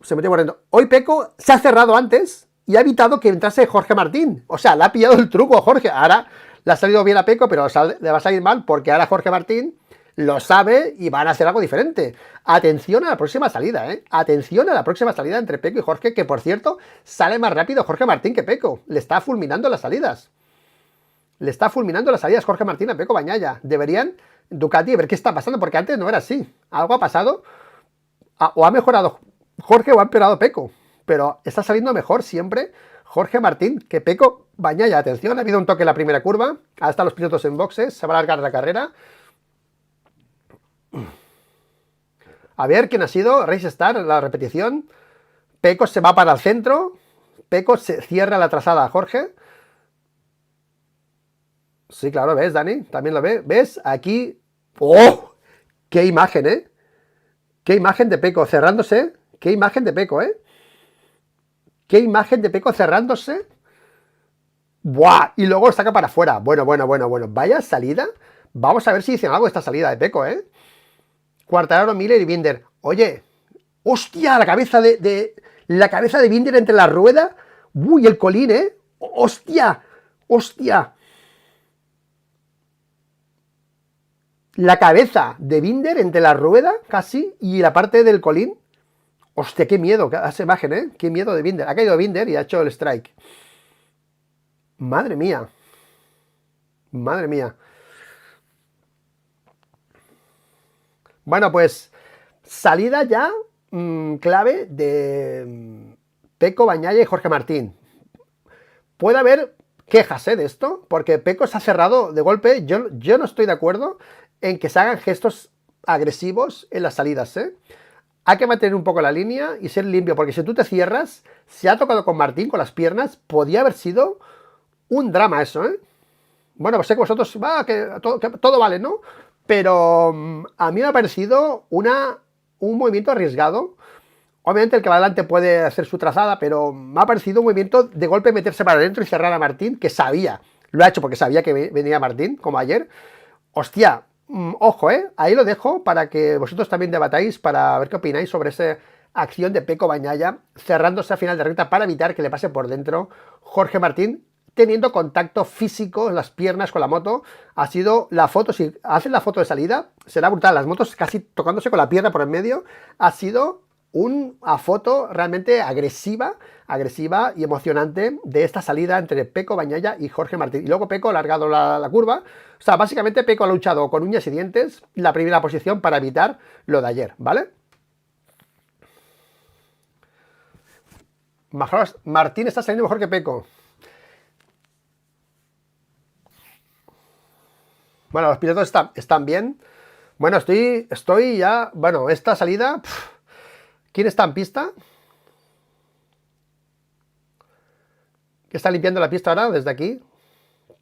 Se metió por dentro. Hoy Pecco se ha cerrado antes y ha evitado que entrase Jorge Martín. O sea, le ha pillado el truco a Jorge. Ahora le ha salido bien a Pecco, pero le va a salir mal porque ahora Jorge Martín lo sabe y van a hacer algo diferente. Atención a la próxima salida, ¿eh? Atención a la próxima salida entre Pecco y Jorge, que por cierto, sale más rápido Jorge Martín que Pecco. Le está fulminando las salidas. Le está fulminando las salidas Jorge Martín a Pecco Bagnaia. Deberían Ducati ver qué está pasando, porque antes no era así. Algo ha pasado, o ha mejorado Jorge o ha empeorado Pecco. Pero está saliendo mejor siempre Jorge Martín que Pecco Bagnaia. Atención, ha habido un toque en la primera curva. Ahora están los pilotos en boxes, se va a alargar la carrera. A ver quién ha sido. Race Star, la repetición. Pecco se va para el centro. Pecco se cierra la trazada a Jorge. Sí, claro, ¿ves, Dani? También lo ves. ¿Ves? Aquí. ¡Oh! ¡Qué imagen, eh! ¡Qué imagen de Pecco cerrándose! ¡Qué imagen de Pecco, eh! ¡Qué imagen de Pecco cerrándose! ¡Buah! Y luego lo saca para afuera. Bueno. Vaya salida. Vamos a ver si dicen algo esta salida de Pecco, eh. Quartararo, Miller y Binder. Oye, hostia, la cabeza de Binder entre la rueda. Uy, el colín, hostia. La cabeza de Binder entre la rueda, casi, y la parte del colín. Hostia, qué miedo, esa imagen, qué miedo de Binder. Ha caído Binder y ha hecho el strike. Madre mía. Bueno, pues salida ya clave de Pecco Bagnaia y Jorge Martín. Puede haber quejas de esto, porque Pecco se ha cerrado de golpe. Yo no estoy de acuerdo en que se hagan gestos agresivos en las salidas. Hay que mantener un poco la línea y ser limpio, porque si tú te cierras, se ha tocado con Martín con las piernas, podía haber sido un drama eso, Bueno, pues sé que vosotros, que todo vale, ¿no? Pero a mí me ha parecido un movimiento arriesgado. Obviamente el que va adelante puede hacer su trazada, pero me ha parecido un movimiento de golpe meterse para adentro y cerrar a Martín, que sabía, lo ha hecho porque sabía que venía Martín, como ayer. Hostia, ojo, ahí lo dejo para que vosotros también debatáis, para ver qué opináis sobre esa acción de Pecco Bagnaia, cerrándose a final de recta para evitar que le pase por dentro Jorge Martín, teniendo contacto físico en las piernas con la moto. Ha sido la foto, si hacen la foto de salida, será brutal, las motos casi tocándose con la pierna por el medio. Ha sido una foto realmente agresiva y emocionante de esta salida entre Pecco Bagnaia y Jorge Martín. Y luego Pecco ha alargado la curva. O sea, básicamente Pecco ha luchado con uñas y dientes la primera posición para evitar lo de ayer, ¿vale? Martín está saliendo mejor que Pecco. Bueno, los pilotos están bien. Bueno, estoy ya... Bueno, esta salida... ¿Quién está en pista? ¿Qué está limpiando la pista ahora desde aquí?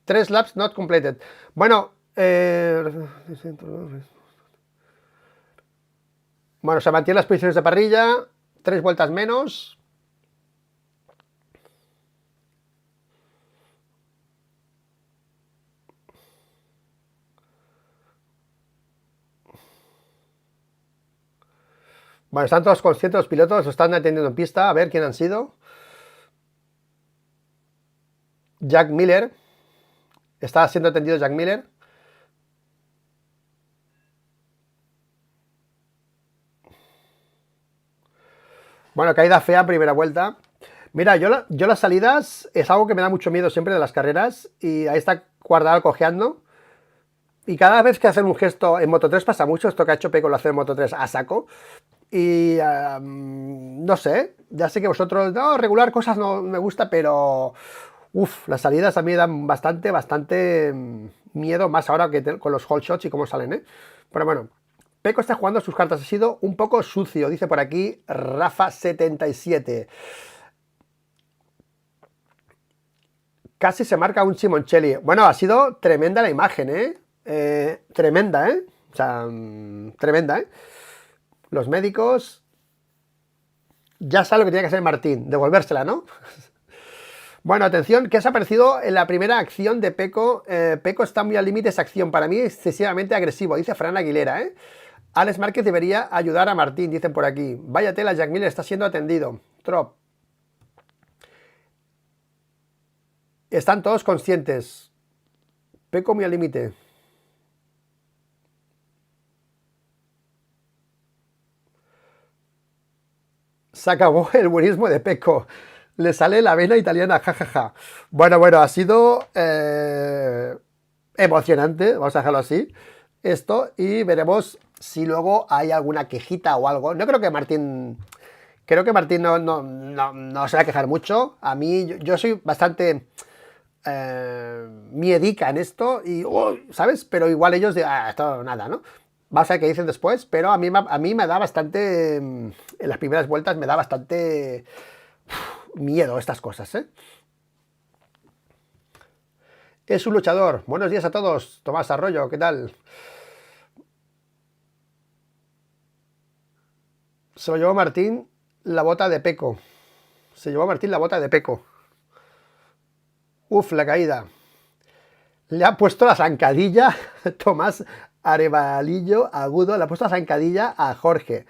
3 laps not completed. Bueno, bueno, se mantienen las posiciones de parrilla. 3 vueltas menos. Bueno, están todos conscientes los pilotos, lo están atendiendo en pista, a ver quién han sido. Jack Miller. Está siendo atendido Jack Miller. Bueno, caída fea, primera vuelta. Mira, yo las salidas es algo que me da mucho miedo siempre de las carreras. Y ahí está Guardado cojeando. Y cada vez que hacen un gesto, en Moto3 pasa mucho, esto que ha hecho Peco lo hace en Moto3 a saco. Y no sé, ya sé que vosotros, no, regular cosas no me gusta, pero uff, las salidas a mí me dan bastante miedo, más ahora que con los hold shots y cómo salen, ¿eh? Pero bueno, Peco está jugando sus cartas, ha sido un poco sucio, dice por aquí Rafa77. Casi se marca un Simoncelli. Bueno, ha sido tremenda la imagen, ¿eh? Tremenda, ¿eh? O sea, tremenda, ¿eh? Los médicos ya saben lo que tiene que hacer Martín, devolvérsela, ¿no? Bueno, atención, ¿qué os ha parecido en la primera acción de Peco? Peco está muy al límite esa acción, para mí excesivamente agresivo, dice Fran Aguilera, ¿eh? Alex Márquez debería ayudar a Martín, dicen por aquí. Vaya tela, Jack Miller está siendo atendido. Trop. Están todos conscientes. Peco muy al límite. Se acabó el buenismo de Peco. Le sale la vena italiana, jajaja. Bueno, ha sido emocionante, vamos a dejarlo así, esto, y veremos si luego hay alguna quejita o algo. No creo que Martín, no se va a quejar mucho. A mí, yo soy bastante miedica en esto, y, ¿sabes? Pero igual ellos de, esto nada, ¿no? Vamos a ver qué dicen después, pero a mí me da bastante, en las primeras vueltas me da bastante miedo estas cosas, ¿eh? Es un luchador. Buenos días a todos. Tomás Arroyo, ¿qué tal? Se lo llevó Martín la bota de Peco. Se llevó Martín la bota de Peco. Uf, la caída. Le ha puesto la zancadilla Tomás Arevalillo Agudo, le ha puesto la zancadilla a Jorge.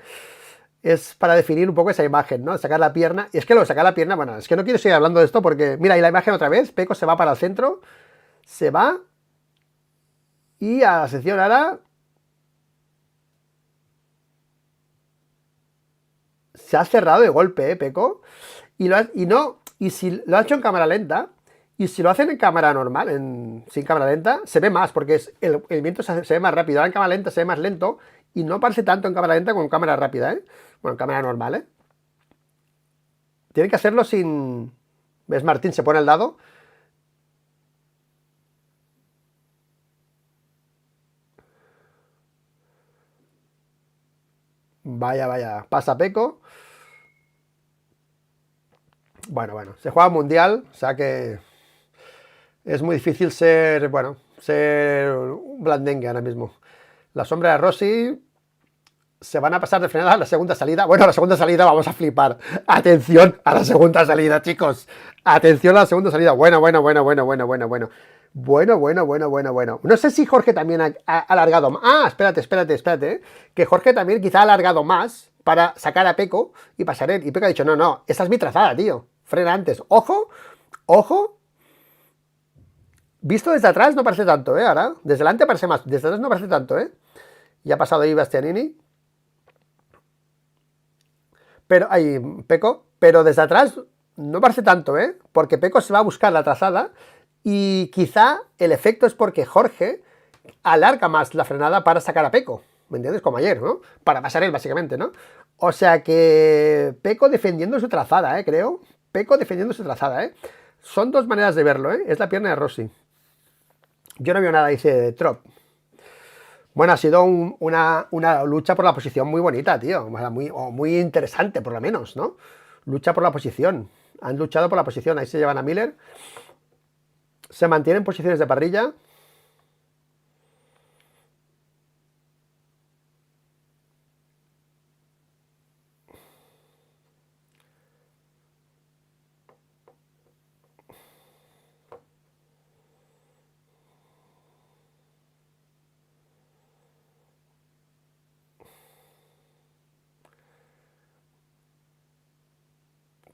Es para definir un poco esa imagen, ¿no? Sacar la pierna. Y es que lo de sacar la pierna, bueno, es que no quiero seguir hablando de esto porque, mira, ahí la imagen otra vez. Peco se va para el centro, se va y a la sección ahora se ha cerrado de golpe, Peco. Y si lo ha hecho en cámara lenta, y si lo hacen en cámara normal, sin cámara lenta, se ve más, porque el viento se ve más rápido. Ahora en cámara lenta se ve más lento, y no parece tanto en cámara lenta como en cámara rápida, ¿eh? Bueno, en cámara normal, ¿eh? Tienen que hacerlo sin... ¿Ves? Martín se pone al lado. Vaya, pasa Peco. Bueno, se juega mundial, o sea que es muy difícil ser un blandengue ahora mismo. La sombra de Rossi se van a pasar de frenada a la segunda salida. Bueno, a la segunda salida vamos a flipar. Atención a la segunda salida, chicos. Atención a la segunda salida. Bueno. No sé si Jorge también ha alargado más. Espérate. Que Jorge también quizá ha alargado más para sacar a Peco y pasar él. Y Peco ha dicho, no, esta es mi trazada, tío. Frena antes. Ojo. Visto desde atrás no parece tanto, Ahora, desde delante parece más. Desde atrás no parece tanto, Ya ha pasado ahí Bastianini. Pero hay Peco, pero desde atrás no parece tanto, porque Peco se va a buscar la trazada y quizá el efecto es porque Jorge alarga más la frenada para sacar a Peco, ¿me entiendes? Como ayer, ¿no? Para pasar él, básicamente, ¿no? O sea que Peco defendiendo su trazada, creo. Peco defendiendo su trazada, Son dos maneras de verlo, Es la pierna de Rossi. Yo no veo nada, dice Trop. Bueno, ha sido una lucha por la posición muy bonita, tío. Muy interesante, por lo menos, ¿no? Lucha por la posición. Han luchado por la posición. Ahí se llevan a Miller. Se mantienen posiciones de parrilla.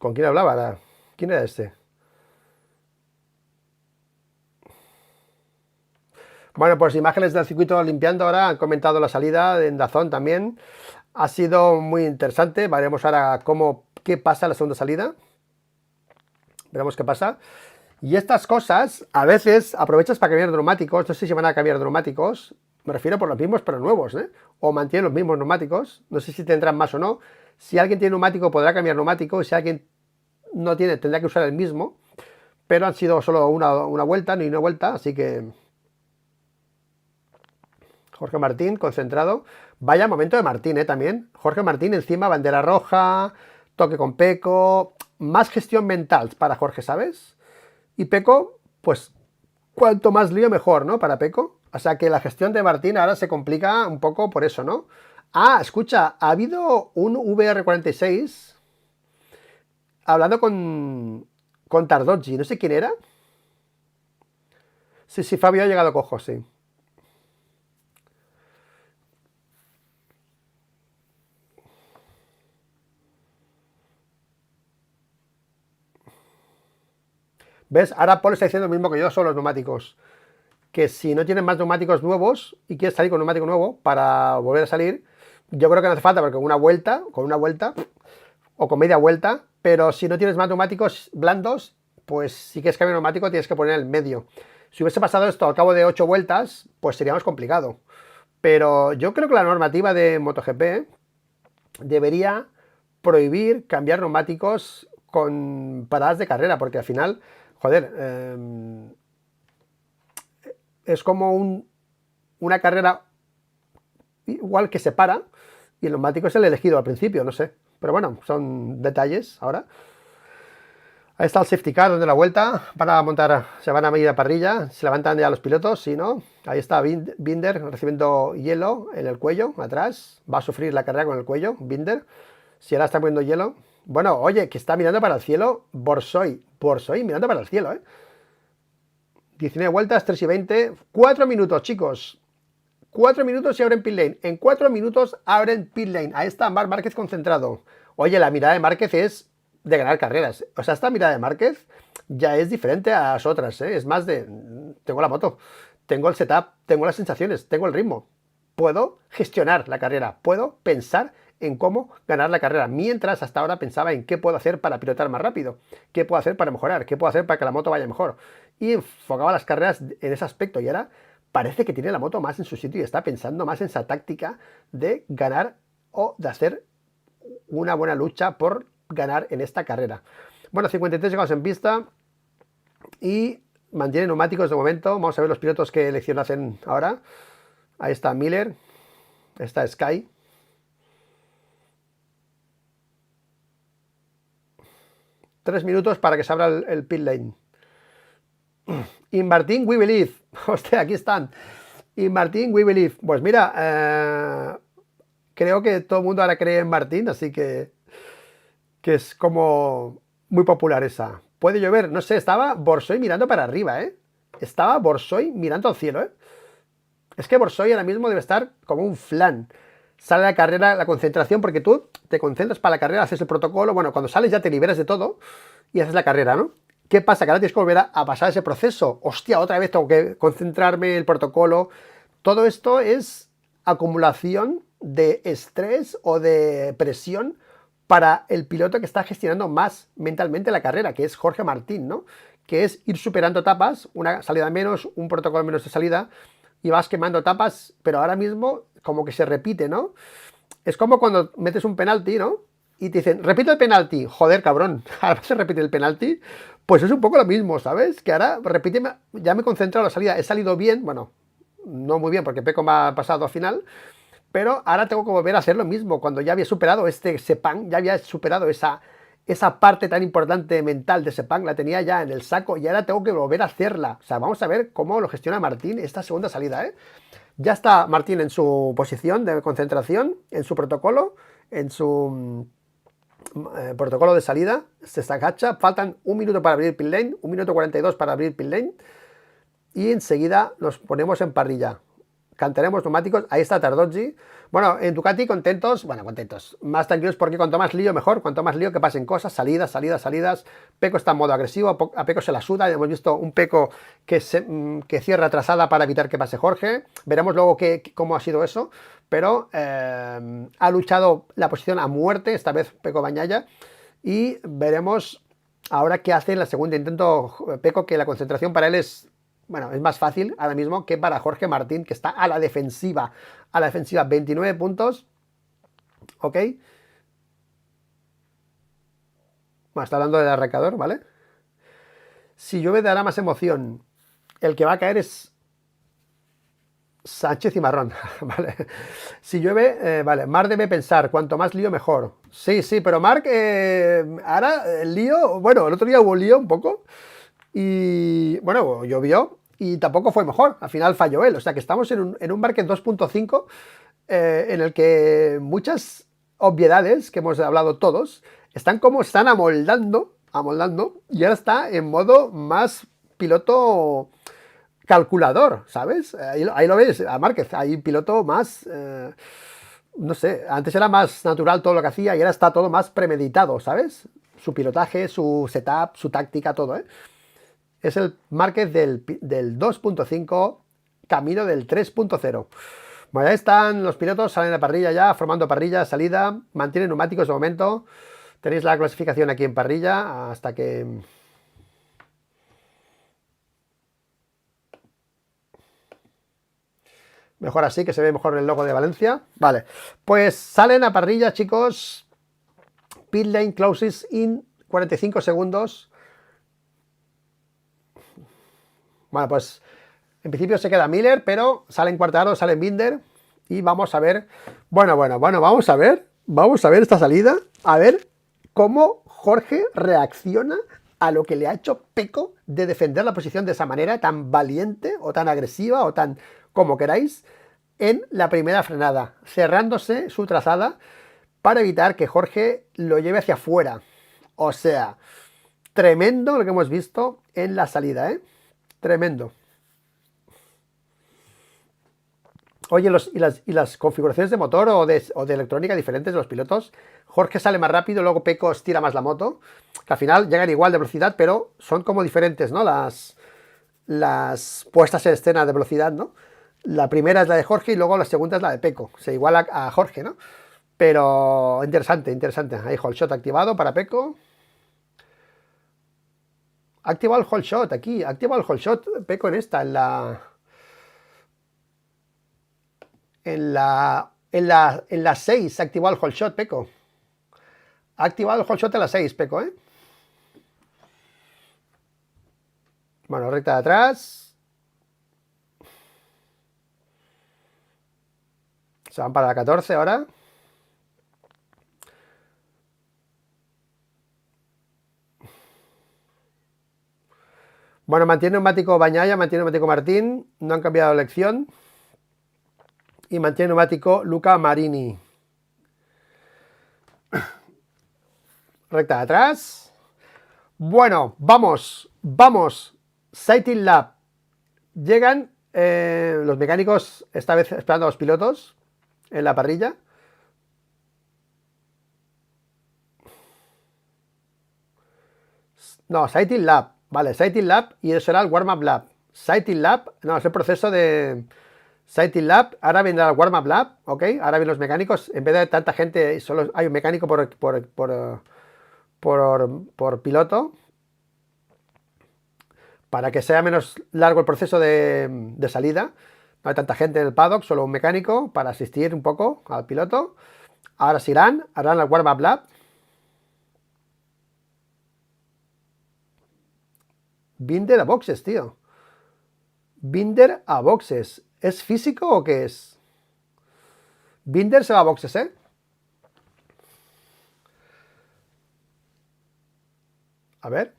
¿Con quién hablaba? ¿Quién era este? Bueno, pues imágenes del circuito limpiando ahora. Han comentado la salida en Dazón también. Ha sido muy interesante. Veremos ahora qué pasa en la segunda salida. Veremos qué pasa. Y estas cosas, a veces aprovechas para cambiar neumáticos. No sé si van a cambiar neumáticos. Me refiero por los mismos, pero nuevos, ¿eh? O mantienen los mismos neumáticos. No sé si tendrán más o no. Si alguien tiene neumático, podrá cambiar neumático. Y si alguien no tiene, tendrá que usar el mismo. Pero han sido solo una vuelta, ni una vuelta. Así que Jorge Martín, concentrado. Vaya momento de Martín, también. Jorge Martín encima, bandera roja, toque con Peco. Más gestión mental para Jorge, ¿sabes? Y Peco, pues, cuanto más lío mejor, ¿no? Para Peco. O sea que la gestión de Martín ahora se complica un poco por eso, ¿no? Ah, escucha, ha habido un VR46 hablando con Tardozzi, no sé quién era. Sí, Fabio ha llegado cojo, sí. ¿Ves? Ahora Paul está diciendo lo mismo que yo sobre los neumáticos. Que si no tienes más neumáticos nuevos y quieres salir con un neumático nuevo para volver a salir, yo creo que no hace falta, porque con una vuelta o con media vuelta, pero si no tienes más neumáticos blandos, pues si quieres cambiar neumático tienes que poner el medio. Si hubiese pasado esto al cabo de 8 vueltas, pues sería más complicado. Pero yo creo que la normativa de MotoGP debería prohibir cambiar neumáticos con paradas de carrera, porque al final, joder, es como una carrera igual que se para y el neumático es el elegido al principio, no sé. Pero bueno, son detalles ahora. Ahí está el safety car donde la vuelta para montar, se van a medir a parrilla, se levantan ya los pilotos, si no. Ahí está Binder recibiendo hielo en el cuello, atrás. Va a sufrir la carrera con el cuello, Binder. Si ahora está poniendo hielo. Bueno, oye, que está mirando para el cielo, Borsoi mirando para el cielo, 19 vueltas, 3 y 20, 4 minutos, chicos. 4 minutos y abren pit lane. En 4 minutos abren pit lane. Ahí está Marc Márquez concentrado. Oye, la mirada de Márquez es de ganar carreras. O sea, esta mirada de Márquez ya es diferente a las otras, Es más de, tengo la moto, tengo el setup, tengo las sensaciones, tengo el ritmo. Puedo gestionar la carrera, puedo pensar en cómo ganar la carrera. Mientras hasta ahora pensaba en qué puedo hacer para pilotar más rápido, qué puedo hacer para mejorar, qué puedo hacer para que la moto vaya mejor. Y enfocaba las carreras en ese aspecto y ahora parece que tiene la moto más en su sitio y está pensando más en esa táctica de ganar o de hacer una buena lucha por ganar en esta carrera. Bueno, 53 segundos en pista y mantiene neumáticos de momento. Vamos a ver los pilotos que elección hacen ahora. Ahí está Miller, está Sky. Tres minutos para que se abra el pit lane. Y Martín, we believe. Hostia, aquí están. Y Martín, we believe. Pues mira, creo que todo el mundo ahora cree en Martín, así que es como muy popular esa. Puede llover, no sé, estaba Borsoi mirando para arriba, Estaba Borsoi mirando al cielo, Es que Borsoi ahora mismo debe estar como un flan. Sale la carrera, la concentración, porque tú te concentras para la carrera, haces el protocolo, bueno, cuando sales ya te liberas de todo y haces la carrera, ¿no? ¿Qué pasa? Que ahora tienes que volver a pasar ese proceso. Hostia, otra vez tengo que concentrarme, el protocolo. Todo esto es acumulación de estrés o de presión para el piloto que está gestionando más mentalmente la carrera, que es Jorge Martín, ¿no? Que es ir superando etapas, una salida menos, un protocolo menos de salida, y vas quemando etapas, pero ahora mismo como que se repite, ¿no? Es como cuando metes un penalti, ¿no? Y te dicen, repite el penalti. Joder, cabrón, ahora se repite el penalti. Pues es un poco lo mismo, ¿sabes? Que ahora, repíteme, ya me he concentrado en la salida, he salido bien, bueno, no muy bien porque Peco me ha pasado al final, pero ahora tengo que volver a hacer lo mismo. Cuando ya había superado este Sepang, ya había superado esa parte tan importante mental de Sepang, la tenía ya en el saco y ahora tengo que volver a hacerla. O sea, vamos a ver cómo lo gestiona Martín esta segunda salida, Ya está Martín en su posición de concentración, en su protocolo, en su protocolo de salida, se agacha, faltan 1 minuto para abrir pit lane, 1 minuto 42 para abrir pit lane y enseguida nos ponemos en parrilla. cantaremos neumáticos. Ahí está Tardozzi. Bueno, en Ducati contentos, bueno, contentos, más tranquilos porque cuanto más lío mejor, cuanto más lío que pasen cosas, salidas. Pecco está en modo agresivo, a Pecco se la suda, hemos visto un Pecco que cierra trazada para evitar que pase Jorge, veremos luego cómo ha sido eso, pero ha luchado la posición a muerte, esta vez Pecco Bagnaia, y veremos ahora qué hace en el segundo intento Pecco, que la concentración para él es... Bueno, es más fácil ahora mismo que para Jorge Martín, que está a la defensiva. 29 puntos. Ok. Bueno, está hablando del arrancador, ¿vale? Si llueve dará más emoción. El que va a caer es Sánchez y Marrón, ¿vale? Si llueve, vale, Marc debe pensar, cuanto más lío mejor. Sí, pero Marc, ahora el lío, bueno, el otro día hubo lío un poco. Y bueno, llovió y tampoco fue mejor. Al final falló él. O sea que estamos en un Marquez 2.5 en el que muchas obviedades que hemos hablado todos están amoldando y ahora está en modo más piloto calculador, ¿sabes? Ahí lo ves, a Márquez, hay piloto más... no sé, antes era más natural todo lo que hacía y ahora está todo más premeditado, ¿sabes? Su pilotaje, su setup, su táctica, todo, ¿eh? Es el Márquez del 2.5, camino del 3.0. Bueno, ya están los pilotos, salen de parrilla ya, formando parrilla, salida, mantienen neumáticos de momento. Tenéis la clasificación aquí en parrilla hasta que... Mejor así, que se ve mejor el logo de Valencia. Vale, pues salen a parrilla, chicos. Pit lane closes in 45 segundos. Bueno, pues en principio se queda Miller, pero salen Quartararo, salen Binder. Y vamos a ver, bueno, vamos a ver esta salida, a ver cómo Jorge reacciona a lo que le ha hecho Pecco de defender la posición de esa manera tan valiente o tan agresiva o tan como queráis en la primera frenada, cerrándose su trazada para evitar que Jorge lo lleve hacia afuera. O sea, tremendo lo que hemos visto en la salida, ¿eh? Tremendo. Oye, y las configuraciones de motor o de electrónica diferentes de los pilotos. Jorge sale más rápido, luego Pecco estira más la moto, que al final llegan igual de velocidad, pero son como diferentes, ¿no? Las puestas en escena de velocidad, ¿no? La primera es la de Jorge y luego la segunda es la de Pecco. Se iguala a Jorge, ¿no? Pero interesante. Ahí Whole Shot activado para Pecco. Ha activado el Whole Shot aquí. Ha activado el Whole Shot Pecco en esta, en la 6 ha activado el Whole Shot, Pecco. Ha activado el Whole Shot en la 6, Pecco, ¿eh? Bueno, recta de atrás. Se van para la 14 ahora. Bueno, mantiene neumático Bagnaia, mantiene neumático Martín. No han cambiado de elección. Y mantiene neumático Luca Marini. Recta de atrás. Bueno, vamos. Sighting Lap. Llegan los mecánicos, esta vez esperando a los pilotos en la parrilla. No, Sighting Lap. Vale, Sighting Lap y eso será el Warm-Up Lap. Sighting Lap, no, es el proceso de Sighting Lap. Ahora vendrá el Warm-Up Lap, ¿ok? Ahora vienen los mecánicos. En vez de tanta gente, solo hay un mecánico por piloto. Para que sea menos largo el proceso de salida. No hay tanta gente en el paddock, solo un mecánico para asistir un poco al piloto. Ahora se harán el Warm-Up Lap. Binder a boxes, tío. Binder a boxes. ¿Es físico o qué es? Binder se va a boxes, ¿eh? A ver.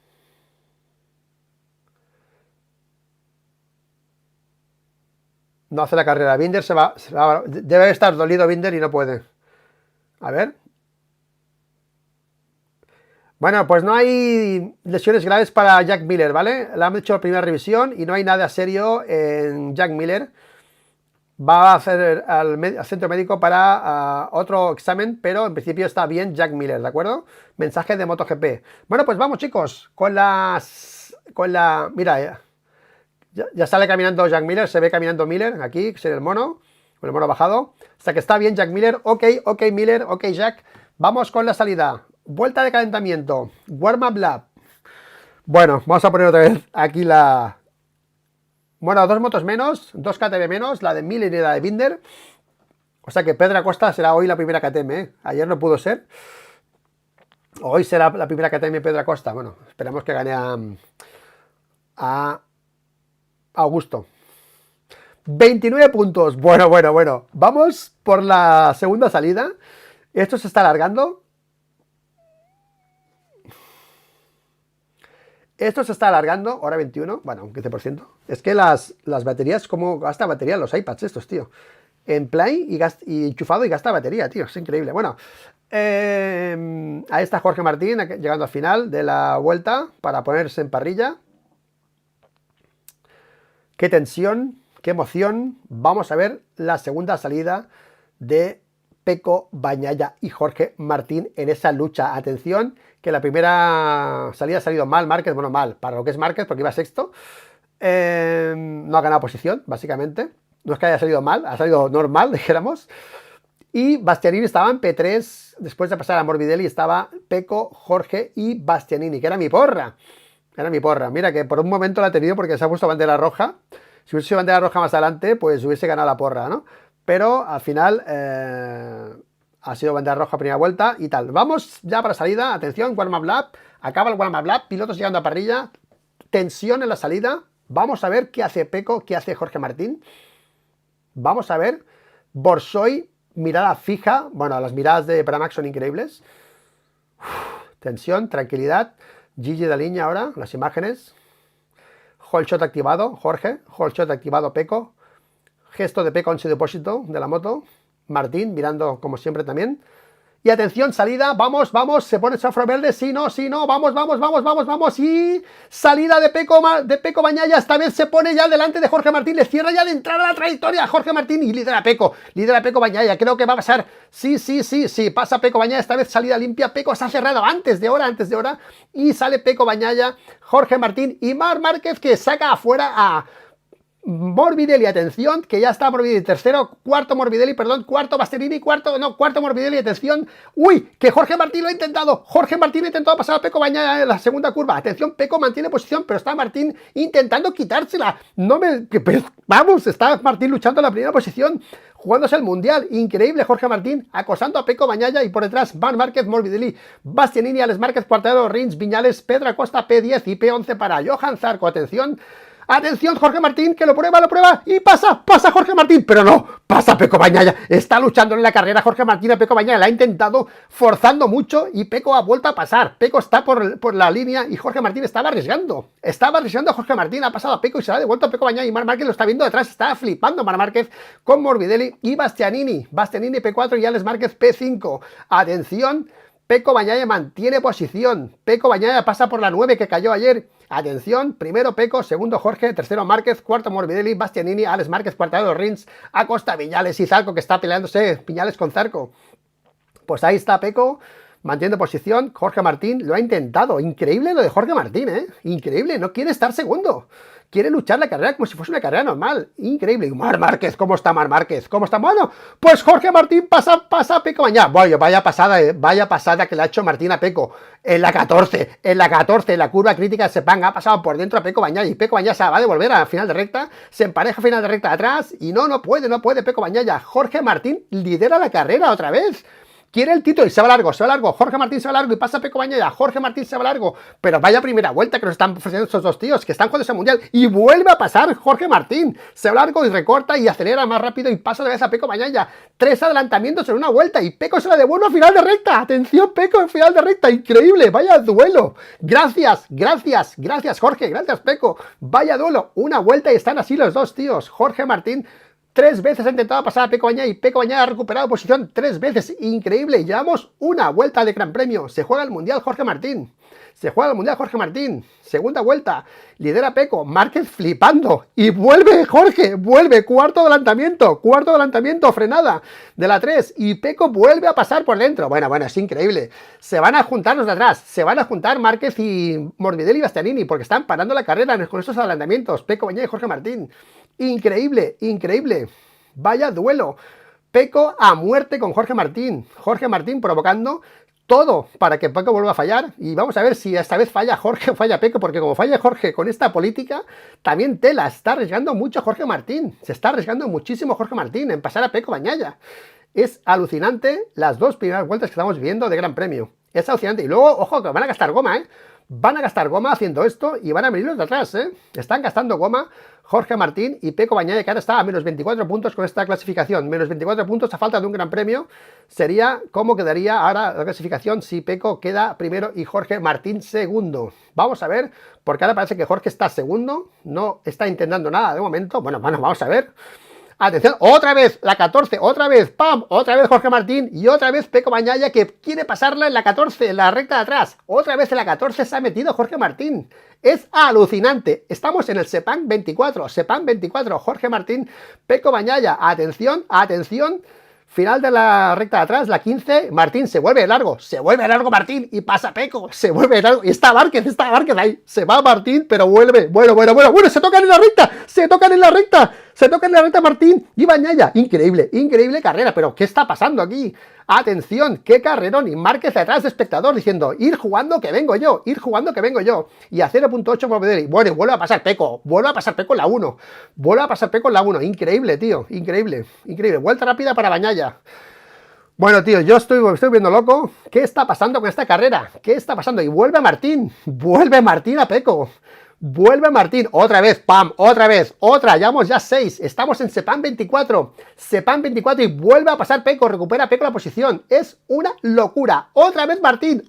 No hace la carrera. Binder se va. Debe estar dolido Binder y no puede. A ver. Bueno, pues no hay lesiones graves para Jack Miller, ¿vale? Le han hecho la primera revisión y no hay nada serio en Jack Miller. Va a hacer al centro médico para otro examen, pero en principio está bien Jack Miller, ¿de acuerdo? Mensaje de MotoGP. Bueno, pues vamos, chicos, mira, ya sale caminando Jack Miller, se ve caminando Miller aquí, que es el mono, con el mono bajado. O sea que está bien Jack Miller, ok Miller, ok Jack. Vamos con la salida. Vuelta de calentamiento, warm-up lap. Bueno, vamos a poner otra vez aquí bueno, 2 motos menos, 2 KTM menos, la de Miller y la de Binder. O sea que Pedro Acosta será hoy la primera KTM, ¿eh? Ayer no pudo ser. Hoy será la primera KTM Pedro Acosta. Bueno, esperemos que gane a Augusto. 29 puntos. Bueno. Vamos por la segunda salida. Esto se está alargando. Hora 21, bueno, un 15%. Es que las baterías, como gasta batería los iPads estos, tío. En play y enchufado y gasta batería, tío. Es increíble. Bueno, ahí está Jorge Martín llegando al final de la vuelta para ponerse en parrilla. Qué tensión, qué emoción. Vamos a ver la segunda salida de Pecco Bagnaia y Jorge Martín en esa lucha. Atención, que la primera salida ha salido mal Márquez, bueno, mal, para lo que es Márquez, porque iba sexto. No ha ganado posición, básicamente. No es que haya salido mal, ha salido normal, dijéramos. Y Bastianini estaba en P3, después de pasar a Morbidelli estaba Pecco, Jorge y Bastianini, que era mi porra. Mira que por un momento la ha tenido porque se ha puesto bandera roja. Si hubiese sido bandera roja más adelante, pues hubiese ganado la porra, ¿no? Pero al final ha sido bandera roja primera vuelta y tal. Vamos ya para salida. Atención, warm-up lap. Acaba el warm-up lap. Pilotos llegando a parrilla. Tensión en la salida. Vamos a ver qué hace Pecco, qué hace Jorge Martín. Vamos a ver. Borsoi, mirada fija. Bueno, las miradas de Pramac son increíbles. Tensión, tranquilidad. Gigi de línea ahora, las imágenes. Hold shot activado, Jorge. Hold shot activado, Pecco. Gesto de Pecco en su depósito de la moto. Martín mirando como siempre también. Y atención, salida, vamos, se pone el semáforo verde, sí, no, vamos, y salida de Pecco Bagnaia, esta vez se pone ya delante de Jorge Martín, le cierra ya de entrada la trayectoria a Jorge Martín y lidera Pecco Bagnaia, creo que va a pasar, sí, pasa Pecco Bagnaia, esta vez salida limpia, Pecco se ha cerrado antes de hora, y sale Pecco Bagnaia, Jorge Martín y Marc Márquez que saca afuera a Morbidelli, atención, que ya está Morbidelli cuarto Morbidelli, cuarto Bastianini, cuarto Morbidelli, atención, uy, que Jorge Martín lo ha intentado, pasar a Pecco Bagnaia en la segunda curva, atención, Pecco mantiene posición, pero está Martín intentando quitársela, vamos, está Martín luchando en la primera posición, jugándose el mundial, increíble Jorge Martín, acosando a Pecco Bagnaia y por detrás Marc Márquez, Morbidelli, Bastianini, Alex Márquez, Quartararo, Rins, Viñales, Pedro Acosta, P10 y P11 para Johan Zarco, atención, Jorge Martín, que lo prueba y pasa Jorge Martín, pero no, pasa Pecco Bagnaia, está luchando en la carrera Jorge Martín a Pecco Bagnaia, la ha intentado forzando mucho y Pecco ha vuelto a pasar, Pecco está por la línea y Jorge Martín estaba arriesgando a Jorge Martín, ha pasado a Pecco y se la ha devuelto a Pecco Bagnaia y Marc Márquez lo está viendo detrás, está flipando Marc Márquez con Morbidelli y Bastianini P4 y Alex Márquez P5, atención, Pecco Bagnaia mantiene posición, Pecco Bagnaia pasa por la 9 que cayó ayer, atención, primero Pecco, segundo Jorge, tercero Márquez, cuarto Morbidelli, Bastianini, Alex Márquez, Quartararo, Rins, Acosta, Viñales y Zarco que está peleándose, Viñales con Zarco, pues ahí está Pecco, mantiene posición, Jorge Martín lo ha intentado, increíble lo de Jorge Martín, increíble, no quiere estar segundo, quiere luchar la carrera como si fuese una carrera normal, increíble, y Marc Márquez, ¿cómo está Marc Márquez? Bueno, pues Jorge Martín pasa a Pecco Bagnaia, bueno, vaya pasada que le ha hecho Martín a Pecco, en la 14, en la curva crítica de Sepang, ha pasado por dentro a Pecco Bagnaia, y Pecco Bagnaia se va a devolver a final de recta, se empareja a final de recta atrás, y no puede Pecco Bagnaia, Jorge Martín lidera la carrera otra vez, quiere el título y se va largo, Jorge Martín se va largo y pasa Pecco Bagnaia, Jorge Martín se va largo, pero vaya primera vuelta que nos están ofreciendo estos dos tíos, que están jugando ese mundial, y vuelve a pasar Jorge Martín, se va largo y recorta y acelera más rápido y pasa otra vez a Pecco Bagnaia, 3 adelantamientos en una vuelta y Pecco se la devuelve a final de recta, atención Pecco en final de recta, increíble, vaya duelo, gracias Jorge, gracias Pecco, vaya duelo, una vuelta y están así los dos tíos, Jorge Martín 3 veces ha intentado pasar a Pecco Bagnaia y Pecco Bagnaia ha recuperado posición 3 veces. Increíble. Llevamos una vuelta de Gran Premio. Se juega el Mundial Jorge Martín. Se juega el Mundial Jorge Martín. Segunda vuelta. Lidera Peco. Márquez flipando. Y vuelve Jorge. Vuelve. Cuarto adelantamiento. Frenada de la 3. Y Peco vuelve a pasar por dentro. Bueno, es increíble. Se van a juntar los de atrás. Se van a juntar Márquez y Morbidelli y Bastianini. Porque están parando la carrera con estos adelantamientos. Peco, Bañaya y Jorge Martín. Increíble. Vaya duelo. Peco a muerte con Jorge Martín. Jorge Martín provocando todo para que Peco vuelva a fallar. Y vamos a ver si esta vez falla Jorge o falla Peco, porque como falla Jorge con esta política, también tela. Está arriesgando mucho Jorge Martín. Se está arriesgando muchísimo Jorge Martín en pasar a Peco Bañaya. Es alucinante las dos primeras vueltas que estamos viendo de Gran Premio. Es alucinante. Y luego, ojo, que van a gastar goma, ¿eh? Van a gastar goma haciendo esto y van a venir los de atrás, ¿eh? Están gastando goma Jorge Martín y Peco Bañaya, que ahora está a menos 24 puntos con esta clasificación. Menos 24 puntos a falta de un Gran Premio. Sería cómo quedaría ahora la clasificación si Peco queda primero y Jorge Martín segundo. Vamos a ver, porque ahora parece que Jorge está segundo. No está intentando nada de momento. Bueno, vamos a ver. Atención, otra vez, la 14, otra vez, ¡pam! Otra vez Jorge Martín y otra vez Peco Bañaya, que quiere pasarla en la 14, en la recta de atrás. Otra vez en la 14 se ha metido Jorge Martín. Es alucinante. Estamos en el Sepang 24, Jorge Martín, Peco Bañaya. Atención. Final de la recta de atrás, la 15, Martín se vuelve largo Martín y pasa Peco, se vuelve largo y está Márquez ahí, se va Martín, pero vuelve, bueno, se tocan en la recta Martín y Bañaya, increíble carrera, pero ¿qué está pasando aquí? Atención, qué carrerón, y Márquez atrás de espectador diciendo, ir jugando que vengo yo, y a 0.8 Morbidelli. Bueno, vuelve a pasar Peco en la 1, increíble, tío, increíble, vuelta rápida para Bañaya. Bueno, tío, yo estoy viendo loco. ¿Qué está pasando con esta carrera? ¿Qué está pasando? Y vuelve Martín a Peco. Vuelve Martín, otra vez, ¡pam! Otra, llevamos ya 6, estamos en Sepang 24 y vuelve a pasar Peco, recupera Peco la posición, es una locura, otra vez Martín,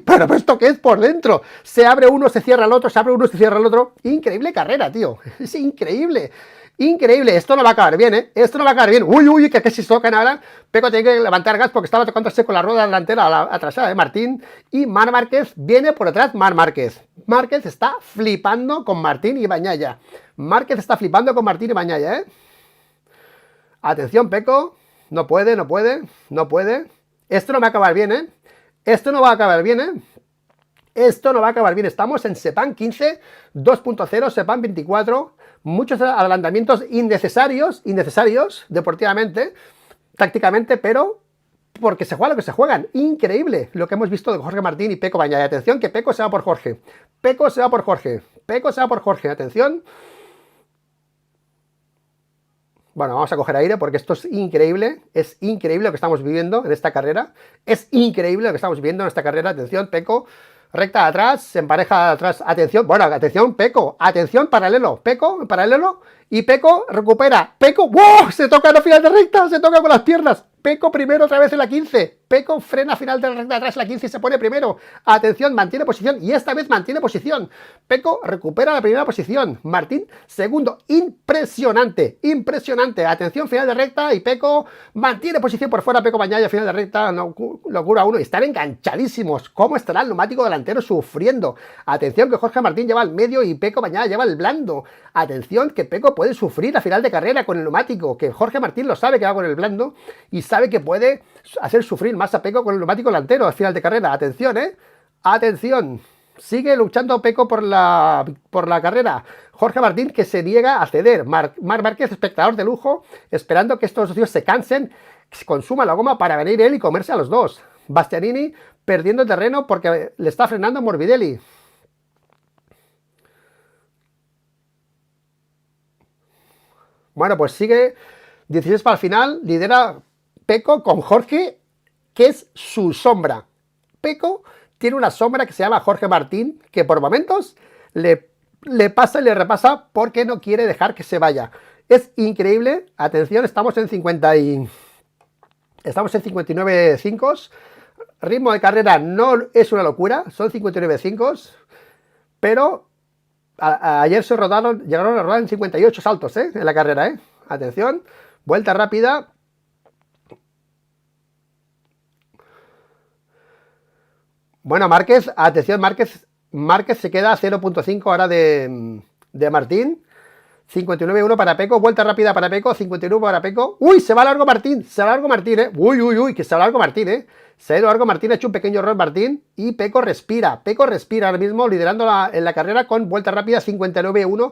pero ¿esto qué es por dentro? Se abre uno, se cierra el otro, increíble carrera, tío, es increíble, esto no va a acabar bien, uy, que si tocan ahora, Peco tiene que levantar gas porque estaba tocándose con la rueda delantera atrasada de Martín, y Marc Márquez viene por detrás, Márquez está flipando con Martín y Bañaya, Atención Peco, no puede, esto no va a acabar bien, estamos en Sepang 15, 2.0, Sepang 24, muchos adelantamientos innecesarios, deportivamente, tácticamente, pero porque se juega lo que se juegan. Increíble lo que hemos visto de Jorge Martín y Peco Bañaya. Atención que Peco se va por Jorge, atención. Bueno, vamos a coger aire porque esto es increíble lo que estamos viviendo en esta carrera, atención Peco, recta de atrás, se empareja atrás, atención Peco, paralelo, y Peco recupera, ¡wow! Se toca en la final de recta, se toca con las piernas, Peco primero otra vez en la 15, Peco frena final de la recta de atrás en la 15 y se pone primero, atención, mantiene posición y esta vez mantiene posición, Peco recupera la primera posición, Martín segundo, impresionante, atención final de recta y Peco mantiene posición por fuera, Peco Bañaya final de recta, locura 1, y están enganchadísimos, ¿cómo estará el neumático delantero sufriendo? Atención que Jorge Martín lleva el medio y Peco Bañaya lleva el blando, atención que Peco puede sufrir a final de carrera con el neumático, que Jorge Martín lo sabe que va con el blando y sabe que puede hacer sufrir más a Peco con el neumático delantero al final de carrera. Atención, sigue luchando Peco por la carrera. Jorge Martín que se niega a ceder. Marc Márquez, espectador de lujo, esperando que estos socios se cansen, consuma la goma para venir él y comerse a los dos. Bastianini perdiendo terreno porque le está frenando Morbidelli. Bueno, pues sigue 16 para el final, lidera Peco con Jorge, que es su sombra. Peco tiene una sombra que se llama Jorge Martín, que por momentos le pasa y le repasa porque no quiere dejar que se vaya. Es increíble, atención, estamos en 59.5, ritmo de carrera no es una locura, son 59.5, pero ayer llegaron a rodar en 58 saltos, en la carrera, atención, vuelta rápida. Bueno, Márquez, atención, Márquez se queda a 0.5 ahora de Martín. 59-1 para Peco, vuelta rápida para Peco, 51 para Peco. ¡Uy! Se va largo Martín, ¡Uy! Que se va largo Martín, Se ha ido largo Martín, ha hecho un pequeño error Martín y Peco respira ahora mismo liderando en la carrera con vuelta rápida 59-1.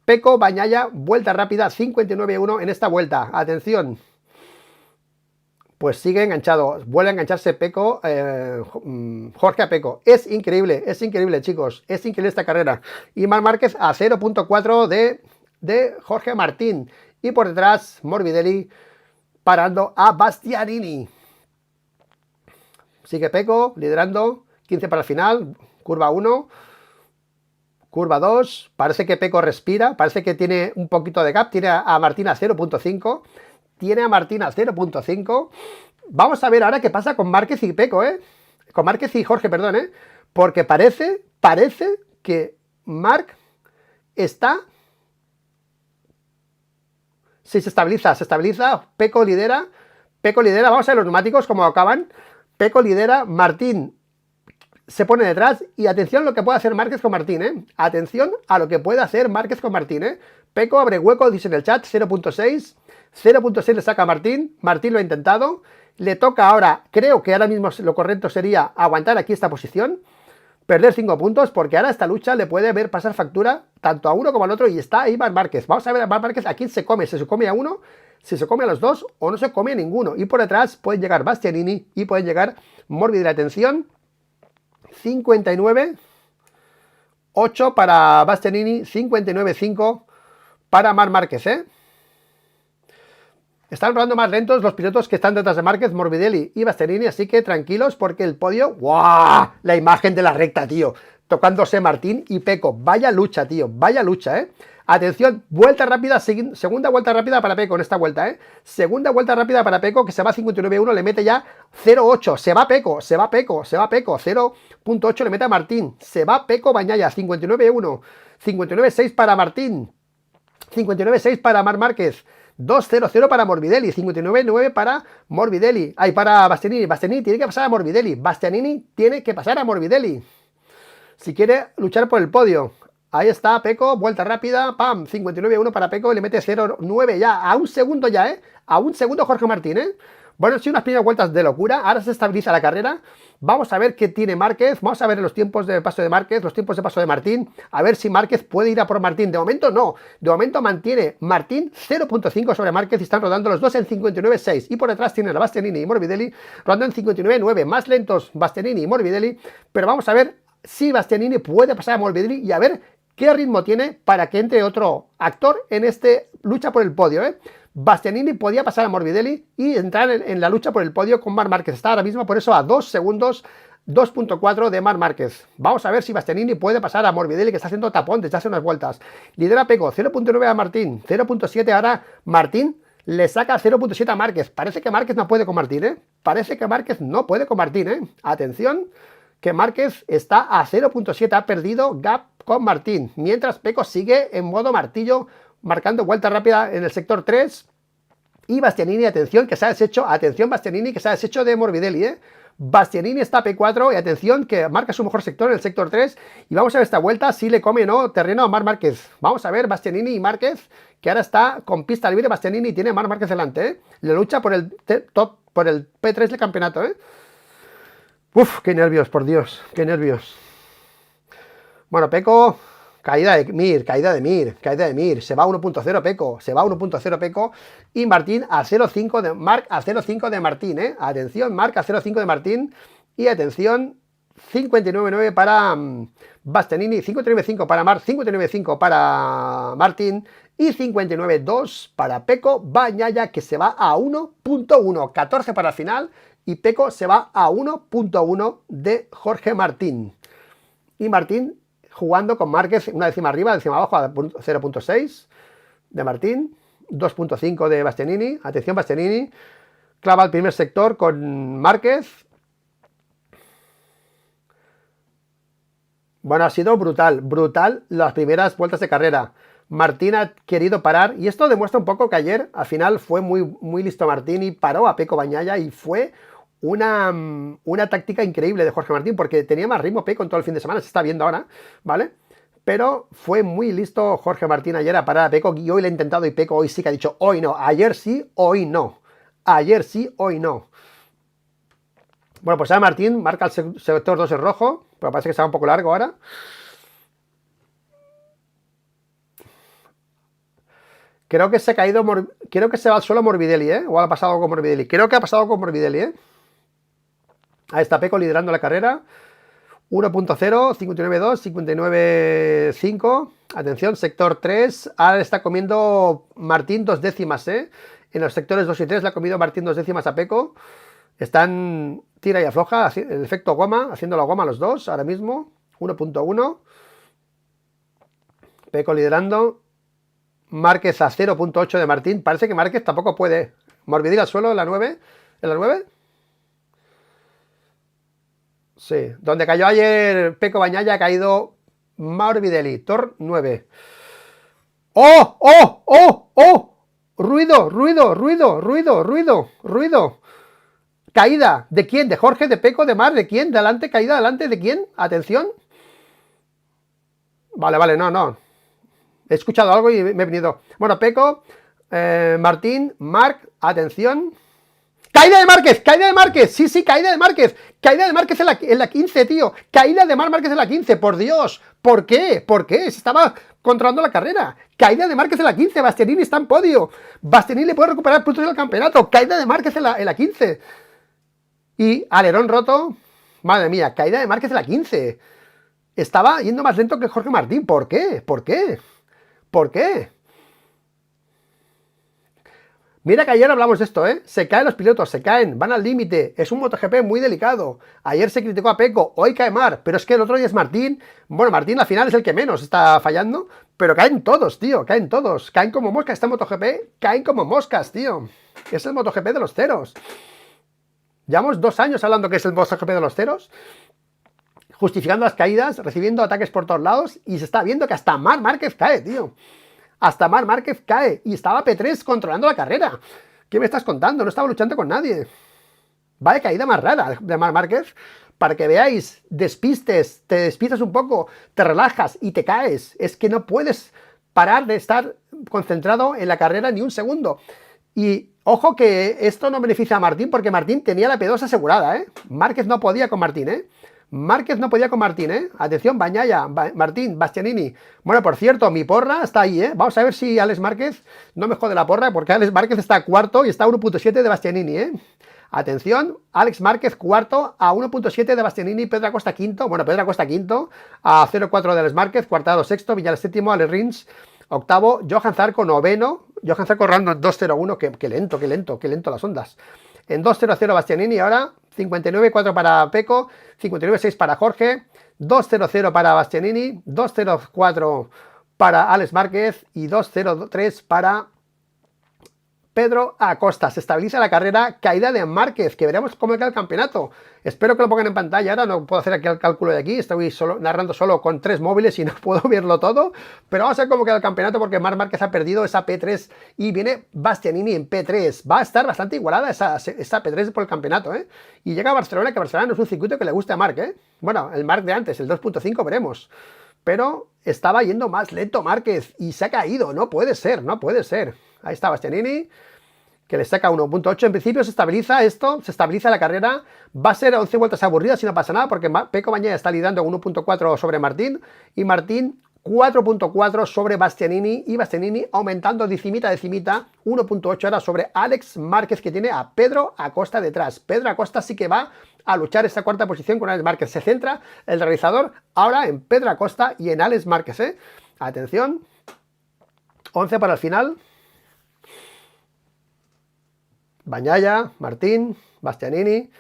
Peco, Bagnaia, vuelta rápida 59-1 en esta vuelta. Atención. Pues sigue enganchado, vuelve a engancharse Peco, Jorge a Peco. Es increíble, chicos, es increíble esta carrera. Y Marc Márquez a 0.4 de Jorge Martín. Y por detrás, Morbidelli parando a Bastianini. Sigue Peco liderando, 15 para el final, curva 1, curva 2. Parece que Peco respira, parece que tiene un poquito de gap, tiene a Martín a 0.5. Tiene a Martín a 0.5. Vamos a ver ahora qué pasa con Márquez y Peco, Con Márquez y Jorge, perdón, Porque parece que Marc está... Sí, se estabiliza. Peco lidera. Vamos a ver los neumáticos cómo acaban. Peco lidera, Martín se pone detrás y atención a lo que puede hacer Márquez con Martín, Atención a lo que puede hacer Márquez con Martín, Peco abre hueco, dice en el chat, 0.6. 0.6 le saca a Martín. Martín lo ha intentado. Le toca ahora, creo que ahora mismo lo correcto sería aguantar aquí esta posición, perder 5 puntos, porque ahora esta lucha le puede ver pasar factura tanto a uno como al otro, y está ahí Marc Márquez. Vamos a ver a Marc Márquez a quién se come, si se come a uno, si se come a los dos o no se come a ninguno. Y por detrás pueden llegar Bastianini y pueden llegar Morbidelli. Atención, 59-8 para Bastianini, 59-5 para Marc Márquez, Están rodando más lentos los pilotos que están detrás de Márquez, Morbidelli y Bastianini, así que tranquilos porque el podio... ¡Guau! La imagen de la recta, tío. Tocándose Martín y Peco. Vaya lucha, tío. Vaya lucha, Atención, vuelta rápida, segunda vuelta rápida para Peco en esta vuelta, Segunda vuelta rápida para Peco, que se va a 59-1, le mete ya 0.8. Se va Peco. 0.8 le mete a Martín. Se va Peco Bagnaia, 59-1. 59-6 para Martín. 59-6 para Marc Márquez. 2-0-0 para Morbidelli, 59-9 para Morbidelli. Para Bastianini. Bastianini tiene que pasar a Morbidelli. Si quiere luchar por el podio. Ahí está Peco, vuelta rápida, pam, 59-1 para Peco, le mete 0-9 ya, a un segundo ya, A un segundo Jorge Martín, Bueno, han sido unas primeras vueltas de locura, ahora se estabiliza la carrera. Vamos a ver qué tiene Márquez, vamos a ver los tiempos de paso de Márquez, los tiempos de paso de Martín, a ver si Márquez puede ir a por Martín. De momento no, de momento mantiene Martín 0.5 sobre Márquez y están rodando los dos en 59.6. Y por detrás tienen a Bastianini y Morbidelli rodando en 59.9, más lentos Bastianini y Morbidelli, pero vamos a ver si Bastianini puede pasar a Morbidelli y a ver qué ritmo tiene para que entre otro actor en este lucha por el podio, Bastianini podía pasar a Morbidelli y entrar en la lucha por el podio con Marc Márquez. Está ahora mismo por eso a 2 segundos, 2.4 de Marc Márquez. Vamos a ver si Bastianini puede pasar a Morbidelli, que está haciendo tapón desde hace unas vueltas. Lidera Peco, 0.9 a Martín, 0.7 ahora Martín. Le saca 0.7 a Márquez. Parece que Márquez no puede con Martín, Atención, que Márquez está a 0.7, ha perdido gap con Martín. Mientras Peco sigue en modo martillo, marcando vuelta rápida en el sector 3. Y Bastianini, atención, que se ha deshecho, de Morbidelli, Bastianini está P4 y atención que marca su mejor sector en el sector 3. Y vamos a ver esta vuelta si le come o no terreno a Marc Márquez. Vamos a ver Bastianini y Márquez, que ahora está con pista libre. Bastianini tiene a Marc Márquez delante, Le lucha por el top, por el P3 del campeonato, Uf, qué nervios, por Dios, qué nervios. Bueno, Peco, caída de Mir. Se va a 1.0 Peco, y Martín a 0.5 de Marc a 0.5 de Martín, Atención, Marc a 0.5 de Martín. Y atención, 59.9 para Bastianini, 59.5 para Marc, 59.5 para Martín y 59.2 para Peco Bagnaia, que se va a 1.1, 14 para el final. Y Peco se va a 1.1 de Jorge Martín. Y Martín jugando con Márquez una décima arriba, décima abajo a 0.6 de Martín, 2.5 de Bastianini. Atención, Bastianini clava el primer sector con Márquez. Bueno, ha sido brutal las primeras vueltas de carrera. Martín ha querido parar y esto demuestra un poco que ayer al final fue muy listo Martín y paró a Peco Bagnaia y fue una táctica increíble de Jorge Martín, porque tenía más ritmo Pecco en todo el fin de semana, se está viendo ahora, ¿vale? Pero fue muy listo Jorge Martín ayer a parar a Pecco, y hoy lo ha intentado, y Pecco hoy sí que ha dicho, hoy no, ayer sí, hoy no. Ayer sí, hoy no. Bueno, pues ahora Martín marca el sector 2 en rojo, pero parece que está un poco largo ahora. Creo que se ha caído, creo que se va al suelo Morbidelli, ¿eh? O ha pasado algo con Morbidelli. Creo que ha pasado algo con Morbidelli, ¿eh? Ahí está Pecco liderando la carrera. 1.0, 59.2, 59.5. Atención, sector 3. Ahora está comiendo Martín 2 décimas, ¿eh? En los sectores 2 y 3 le ha comido Martín 2 décimas a Pecco. Están tira y afloja, el efecto goma, haciendo la goma los dos ahora mismo. 1.1. Pecco liderando. Márquez a 0.8 de Martín. Parece que Márquez tampoco puede. Morbidelli al suelo en la 9. ¿En la 9? Sí. Donde cayó ayer Pecco Bagnaia ha caído Morbidelli. Tor 9. ¡Oh! ¡Oh! ¡Oh! ¡Oh! Ruido, ruido, ruido, ruido, ruido, ruido. Caída. ¿De quién? ¿De Jorge? ¿De Pecco? ¿De Mar? ¿De quién? ¿Delante? ¿Caída delante? ¿De quién? Atención. Vale, vale, no. He escuchado algo y me he venido. Bueno, Pecco, Martín, Marc, atención. ¡Caída de Márquez! ¡Caída de Márquez! Sí, caída de Márquez. Caída de Márquez en la 15, tío. Caída de Márquez en la 15, por Dios. ¿Por qué? ¿Por qué? Se estaba controlando la carrera. Caída de Márquez en la 15. Bastianini está en podio. Bastianini le puede recuperar puntos del campeonato. Caída de Márquez en la 15. Y alerón roto. Madre mía, caída de Márquez en la 15. Estaba yendo más lento que Jorge Martín. ¿Por qué? ¿Por qué? ¿Por qué? Mira que ayer hablamos de esto, ¿eh? Se caen los pilotos, se caen, van al límite. Es un MotoGP muy delicado. Ayer se criticó a Pecco, hoy cae Mar, pero es que el otro día es Martín. Bueno, Martín al final es el que menos está fallando, pero caen todos, tío, caen todos. Caen como moscas. Este MotoGP caen como moscas, tío. Es el MotoGP de los ceros. Llevamos 2 años hablando que es el MotoGP de los ceros, justificando las caídas, recibiendo ataques por todos lados, y se está viendo que hasta Marc Márquez cae, tío. Hasta Marc Márquez cae, y estaba P3 controlando la carrera. ¿Qué me estás contando? No estaba luchando con nadie. Vaya caída más rara de Marc Márquez. Para que veáis, despistes, te despistas un poco, te relajas y te caes. Es que no puedes parar de estar concentrado en la carrera ni un segundo. Y ojo que esto no beneficia a Martín, porque Martín tenía la P2 asegurada, ¿eh? Márquez no podía con Martín, ¿eh? Márquez no podía con Martín, ¿eh? Atención, Bagnaia, Martín, Bastianini. Bueno, por cierto, mi porra está ahí, ¿eh? Vamos a ver si Alex Márquez no me jode la porra, porque Alex Márquez está cuarto y está a 1.7 de Bastianini, ¿eh? Atención, Alex Márquez cuarto a 1.7 de Bastianini, Pedro Acosta quinto, bueno, Pedro Acosta quinto a 0.4 de Alex Márquez, cuartado sexto, Viñales séptimo, Alex Rins octavo, Johan Zarco noveno, Johan Zarco rodando en 2.01, qué lento las ondas. En 2.00 Bastianini, ahora 59.4 para Pecco, 59.6 para Jorge, 2.00 para Bastianini, 2.04 para Alex Márquez y 2.03 para Pedro Acosta. Se estabiliza la carrera, caída de Márquez, que veremos cómo queda el campeonato. Espero que lo pongan en pantalla. Ahora no puedo hacer aquí el cálculo de aquí, estoy narrando solo con 3 móviles y no puedo verlo todo, pero vamos a ver cómo queda el campeonato, porque Marc Márquez ha perdido esa P3 y viene Bastianini en P3. Va a estar bastante igualada esa P3 por el campeonato, ¿eh? Y llega a Barcelona, que Barcelona no es un circuito que le guste a Marc, ¿eh? Bueno, el Marc de antes, el 2.5, veremos. Pero estaba yendo más lento Márquez y se ha caído. No puede ser, no puede ser. Ahí está Bastianini, que le saca 1.8. En principio se estabiliza esto, se estabiliza la carrera. Va a ser 11 vueltas aburridas si no pasa nada, porque Pecco Bagnaia está liderando 1.4 sobre Martín, y Martín 4.4 sobre Bastianini, y Bastianini aumentando decimita a decimita, 1.8 ahora sobre Alex Márquez, que tiene a Pedro Acosta detrás. Pedro Acosta sí que va a luchar esta cuarta posición con Alex Márquez. Se centra el realizador ahora en Pedro Acosta y en Alex Márquez, ¿eh? Atención, 11 para el final. Bagnaia, Martín, Bastianini,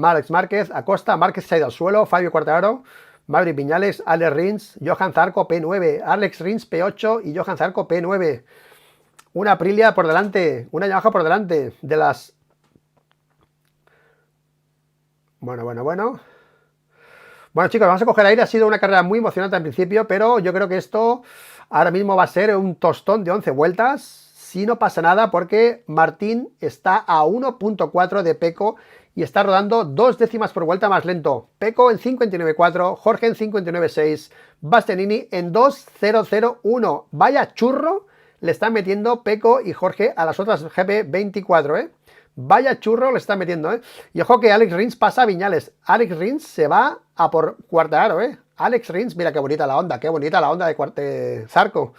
Alex Márquez, Acosta, Márquez se ha ido al suelo, Fabio Quartararo, Maverick Viñales, Alex Rins, Johan Zarco P9, Alex Rins P8 y Johan Zarco P9. Una Aprilia por delante, una Yamaha por delante de las... Bueno, chicos, vamos a coger aire. Ha sido una carrera muy emocionante al principio, pero yo creo que esto ahora mismo va a ser un tostón de 11 vueltas. Si no pasa nada, porque Martín está a 1.4 de Pecco y está rodando 2 décimas por vuelta más lento. Pecco en 59.4, Jorge en 59.6, Bastianini en 2.001. Vaya churro le están metiendo Pecco y Jorge a las otras GP24, ¿eh? Vaya churro le están metiendo, ¿eh? Y ojo que Alex Rins pasa a Viñales. Alex Rins se va a por Quartararo, ¿eh? Alex Rins, mira qué bonita la onda de Zarco.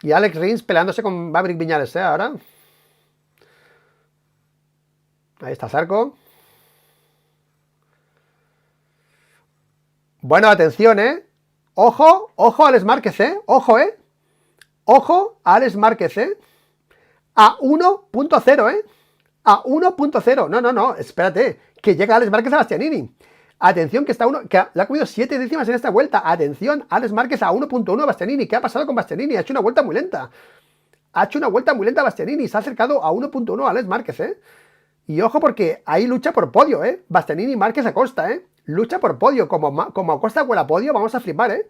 Y Alex Rins peleándose con Maverick Viñales, ¿eh? Ahora. Ahí está Zarco. Bueno, atención, ¿eh? Ojo, ojo a Alex Márquez, ¿eh? Ojo, ¿eh? Ojo a Alex Márquez, ¿eh? A 1.0, ¿eh? A 1.0. No, espérate. Que llega Alex Márquez a Bastianini. Atención que le ha comido 7 décimas en esta vuelta. Atención, Alex Márquez a 1.1 Bastianini. ¿Qué ha pasado con Bastianini? Ha hecho una vuelta muy lenta. Bastianini. Se ha acercado a 1.1 Alex Márquez, ¿eh? Y ojo porque ahí lucha por podio, ¿eh? Bastianini, Márquez, Acosta, ¿eh? Lucha por podio. Como Acosta huele a podio, vamos a flipar, ¿eh?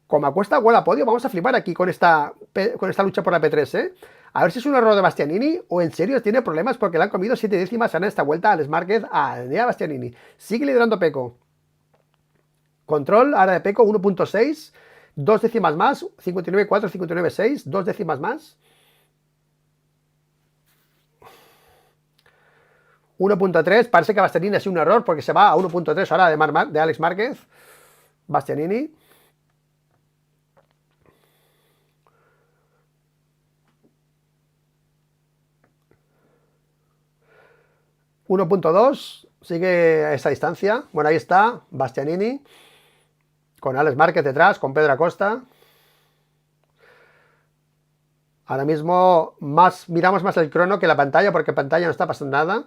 Como Acosta huele a podio, vamos a flipar aquí con esta lucha por la P3, ¿eh? A ver si es un error de Bastianini o en serio tiene problemas porque le han comido 7 décimas en esta vuelta a Alex Márquez a Bastianini. Sigue liderando Pecco. Control ahora de Pecco 1.6, 2 décimas más, 59.4, 59.6, 2 décimas más. 1.3, parece que Bastianini ha sido un error porque se va a 1.3 ahora de Alex Márquez. Bastianini. .2, sigue a esa distancia. Bueno, ahí está Bastianini con Alex Márquez detrás, con Pedro Acosta. Ahora mismo miramos más el crono que la pantalla porque en pantalla no está pasando nada.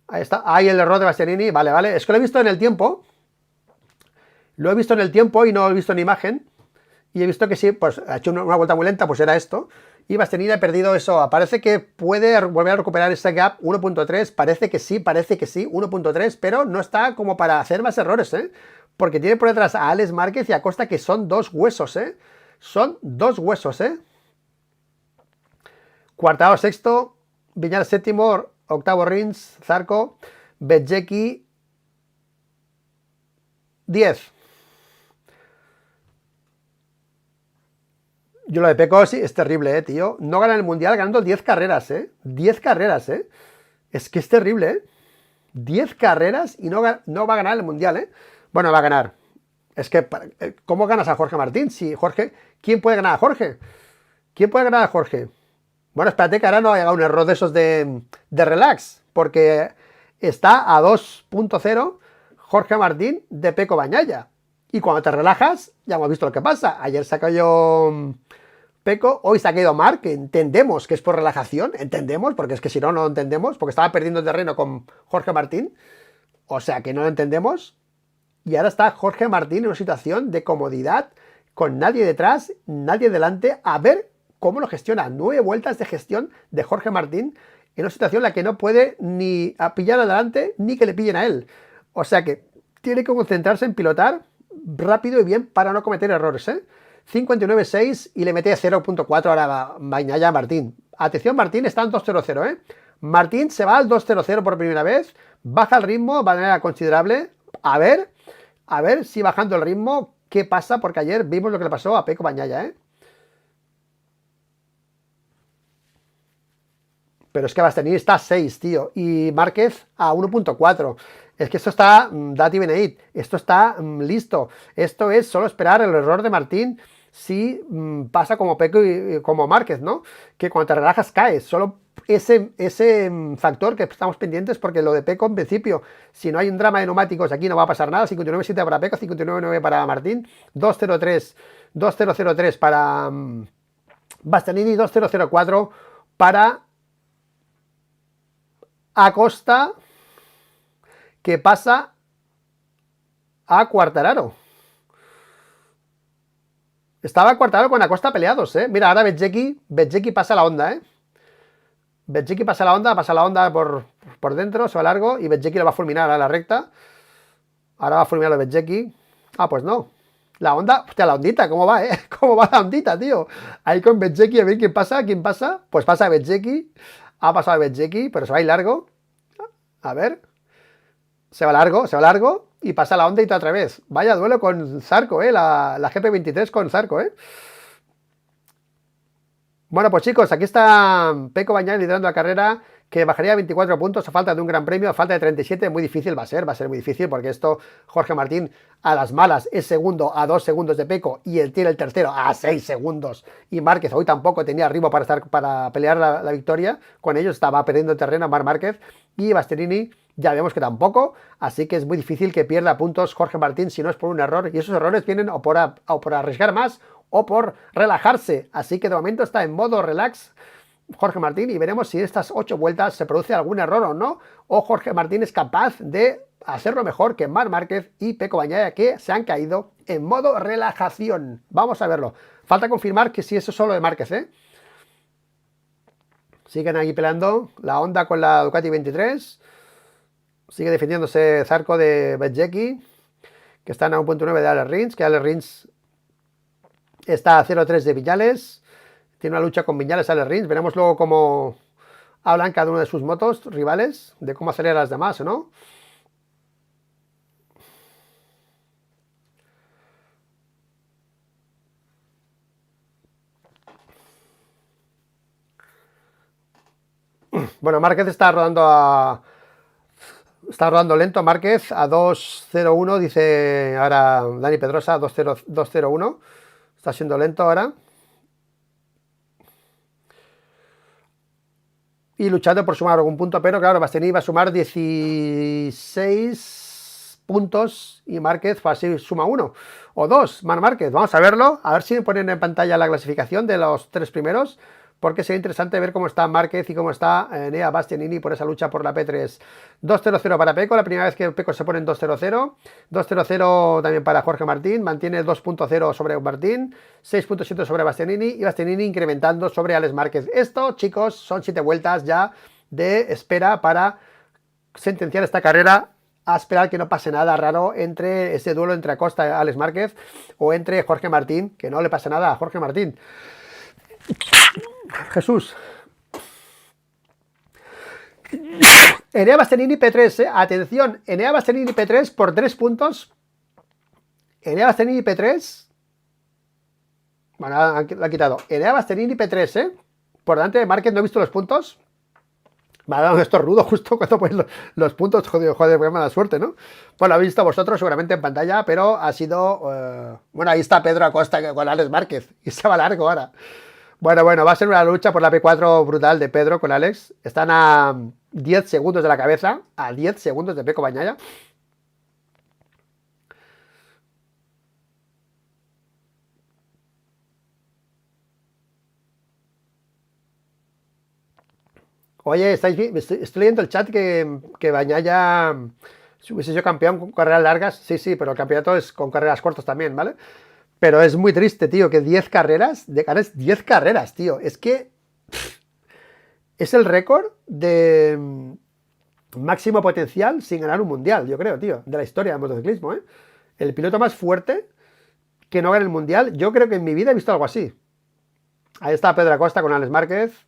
Ahí está, ahí el error de Bastianini, vale. Es que lo he visto en el tiempo. Lo he visto en el tiempo y no lo he visto en imagen. Y he visto que sí, pues ha hecho una vuelta muy lenta, pues era esto. Y Bastianini ha perdido eso. Parece que puede volver a recuperar ese gap 1.3. Parece que sí, 1.3. Pero no está como para hacer más errores, ¿eh? Porque tiene por detrás a Alex Márquez y a Acosta, que son 2 huesos, ¿eh? Son 2 huesos, ¿eh? Quartararo sexto, Viñales séptimo, octavo Rins, Zarco, Bezzecchi 10. Yo lo de Pecco sí es terrible, tío. No gana el Mundial ganando 10 carreras, 10 carreras, Es que es terrible, 10 carreras y no va a ganar el Mundial, Bueno, va a ganar. Es que, ¿cómo ganas a Jorge Martín? Si Jorge... ¿Quién puede ganar a Jorge? ¿Quién puede ganar a Jorge? Bueno, espérate que ahora no haya un error de esos de relax, porque está a 2.0 Jorge Martín de Pecco Bagnaia. Y cuando te relajas, ya hemos visto lo que pasa. Ayer se cayó Pecco, hoy se ha caído Marc, que entendemos que es por relajación, entendemos, porque es que si no, no lo entendemos, porque estaba perdiendo terreno con Jorge Martín, o sea que no lo entendemos. Y ahora está Jorge Martín en una situación de comodidad, con nadie detrás, nadie delante, a ver cómo lo gestiona. 9 vueltas de gestión de Jorge Martín en una situación en la que no puede ni a pillar adelante ni que le pillen a él. O sea que tiene que concentrarse en pilotar rápido y bien para no cometer errores, 59.6 y le mete 0.4 ahora Bagnaia a Martín. Atención, Martín está en 2.00, Martín se va al 2.00 por primera vez, baja el ritmo de manera considerable. A ver si bajando el ritmo, ¿qué pasa? Porque ayer vimos lo que le pasó a Pecco Bagnaia, Pero es que Bastianini está a 6, tío. Y Márquez a 1.4. Es que esto está dati beneit. Esto está listo. Esto es solo esperar el error de Martín si pasa como Pecco y como Márquez, ¿no? Que cuando te relajas caes. Solo ese factor que estamos pendientes, porque lo de Pecco en principio, si no hay un drama de neumáticos aquí no va a pasar nada. 59.7 para Pecco, 59.9 para Martín, 2.003 para Bastianini, 2.004 para Acosta, que pasa a Quartararo. Estaba Quartararo con Acosta peleados, Mira, ahora Bezzecchi pasa la onda, Bezzecchi pasa la onda por dentro, se va largo y Bezzecchi lo va a fulminar a la recta. Ahora va a fulminar a Bezzecchi. Ah, pues no. La onda, hostia, la ondita, ¿cómo va, ¿Cómo va la ondita, tío? Ahí con Bezzecchi, a ver quién pasa. Pues pasa Bezzecchi. Ha pasado Bezzecchi, pero se va a ir largo. A ver. Se va largo y pasa la Honda y otra vez. Vaya duelo con Zarco, la GP23 con Zarco, Bueno, pues chicos, aquí está Pecco Bagnaia liderando la carrera, que bajaría a 24 puntos a falta de un gran premio, a falta de 37, muy difícil va a ser muy difícil, porque esto, Jorge Martín, a las malas, es segundo a 2 segundos de Pecco, y él tiene el tercero a 6 segundos, y Márquez hoy tampoco tenía ritmo para pelear la victoria, con ellos estaba perdiendo terreno Marc Márquez, y Bastianini ya vemos que tampoco, así que es muy difícil que pierda puntos Jorge Martín si no es por un error, y esos errores vienen o por arriesgar más, o por relajarse, así que de momento está en modo relax Jorge Martín y veremos si en estas 8 vueltas se produce algún error o no, o Jorge Martín es capaz de hacerlo mejor que Marc Márquez y Pecco Bagnaia, que se han caído en modo relajación. Vamos a verlo. Falta confirmar que si eso es solo de Márquez, Siguen ahí peleando la Honda con la Ducati 23. Sigue defendiéndose Zarco de Bezzecchi, que están a 1.9 de Alex Rins, que Alex Rins está a 0.3 de Viñales. Tiene una lucha con Viñales, Alex Rins. Veremos luego cómo hablan cada uno de sus motos rivales, de cómo acelera las demás, ¿no? Bueno, Márquez está rodando lento. Márquez a 2.01, dice ahora Dani Pedrosa, 2.01. Está siendo lento ahora. Y luchando por sumar algún punto, pero claro, Bastianini va a sumar 16 puntos y Márquez fácil suma 1 o 2. Marc Márquez, vamos a verlo, a ver si me ponen en pantalla la clasificación de los 3 primeros, porque sería interesante ver cómo está Márquez y cómo está Enea Bastianini por esa lucha por la P3. 2.00 para Pecco, la primera vez que Pecco se pone en 2.00. 2.00 también para Jorge Martín, mantiene 2.0 sobre Martín, 6.7 sobre Bastianini y Bastianini incrementando sobre Alex Márquez. Esto, chicos, son 7 vueltas ya de espera para sentenciar esta carrera, a esperar que no pase nada raro entre ese duelo entre Acosta y Alex Márquez o entre Jorge Martín, que no le pase nada a Jorge Martín. Jesús. Enea Bastianini P3, atención, Enea Bastianini P3 por 3 puntos. Enea Bastianini P3. Bueno, lo ha quitado. Enea Bastianini P3, por delante de Márquez, no he visto los puntos. Me ha dado esto rudo justo cuando ponen los puntos. Joder, qué mala suerte, ¿no? Pues lo habéis visto vosotros seguramente en pantalla, pero ha sido... Bueno, ahí está Pedro Acosta con Alex Márquez. Y se va largo ahora. Bueno, va a ser una lucha por la P4 brutal de Pedro con Alex. Están a 10 segundos de la cabeza, a 10 segundos de Pecco Bagnaia. Oye, estoy leyendo el chat que Bagnaia, si hubiese sido campeón con carreras largas, sí, pero el campeonato es con carreras cortas también, ¿vale? Pero es muy triste, tío, que 10 carreras, de ganes 10 carreras, tío. Es que es el récord de máximo potencial sin ganar un mundial, yo creo, tío, de la historia del motociclismo, ¿eh? El piloto más fuerte que no gana el mundial, yo creo que en mi vida he visto algo así. Ahí está Pedro Acosta con Alex Márquez.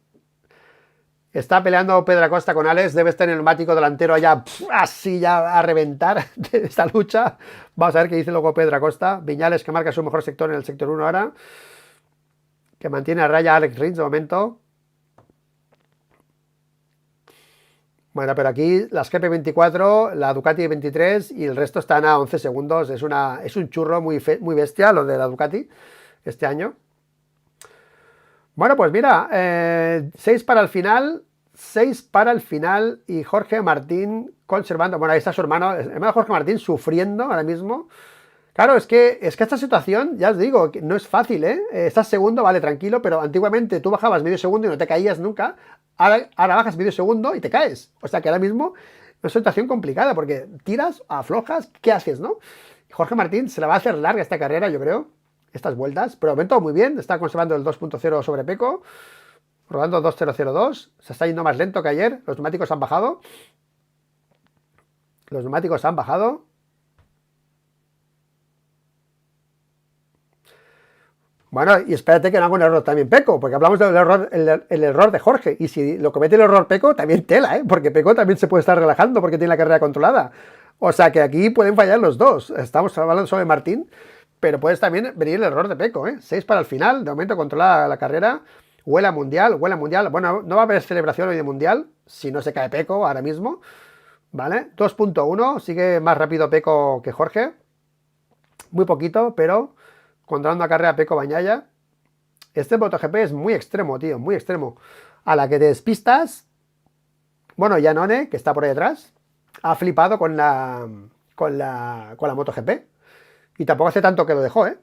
Está peleando Pedro Acosta con Alex, debe estar en el neumático delantero allá, así ya a reventar de esta lucha. Vamos a ver qué dice luego Pedro Acosta. Viñales, que marca su mejor sector en el sector 1 ahora, que mantiene a raya a Alex Rins de momento. Bueno, pero aquí las GP24, la Ducati 23 y el resto están a 11 segundos. Es un churro muy bestia lo de la Ducati este año. Bueno, pues mira, 6 para el final, 6 para el final y Jorge Martín conservando. Bueno, ahí está su hermano, el hermano Jorge Martín sufriendo ahora mismo. Claro, es que esta situación, ya os digo, que no es fácil, ¿eh? Estás segundo, vale, tranquilo, pero antiguamente tú bajabas medio segundo y no te caías nunca. Ahora bajas medio segundo y te caes. O sea que ahora mismo es una situación complicada porque tiras, aflojas, ¿qué haces, no? Jorge Martín se la va a hacer larga esta carrera, yo creo, estas vueltas, pero de momento muy bien, está conservando el 2.0 sobre Pecco, rodando 2.002, se está yendo más lento que ayer, los neumáticos han bajado. Los neumáticos han bajado. Bueno, y espérate que no haga un error también Peco, porque hablamos del error, el error de Jorge, y si lo comete el error Peco, también tela, ¿eh? Porque Peco también se puede estar relajando porque tiene la carrera controlada. O sea que aquí pueden fallar los dos. Estamos hablando solo de Martín, pero puedes también venir el error de Peco, ¿eh? 6 para el final, de momento controlada la carrera, huele a mundial, huele a mundial. Bueno, no va a haber celebración hoy de mundial, si no se cae Peco ahora mismo, ¿vale? 2.1, sigue más rápido Peco que Jorge, muy poquito, pero controlando la carrera Peco Bagnaia. Este MotoGP es muy extremo, tío, muy extremo. A la que te despistas, bueno, Iannone, que está por ahí detrás, ha flipado con la MotoGP. Y tampoco hace tanto que lo dejó, ¿eh?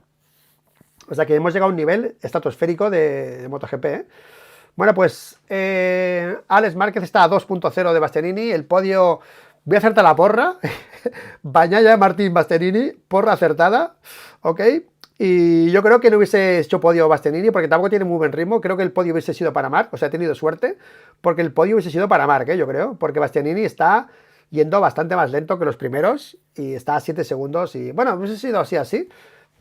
O sea que hemos llegado a un nivel estratosférico de MotoGP, ¿eh? Bueno, pues Alex Márquez está a 2.0 de Bastianini. El podio, voy a hacerte la porra. Bagnaia, Martín, Bastianini, porra acertada, ¿ok? Y yo creo que no hubiese hecho podio Bastianini porque tampoco tiene muy buen ritmo. Creo que el podio hubiese sido para Marc, o sea, ha tenido suerte porque el podio hubiese sido para Marc, yo creo, porque Bastianini está yendo bastante más lento que los primeros y está a 7 segundos y bueno, hubiese sido así,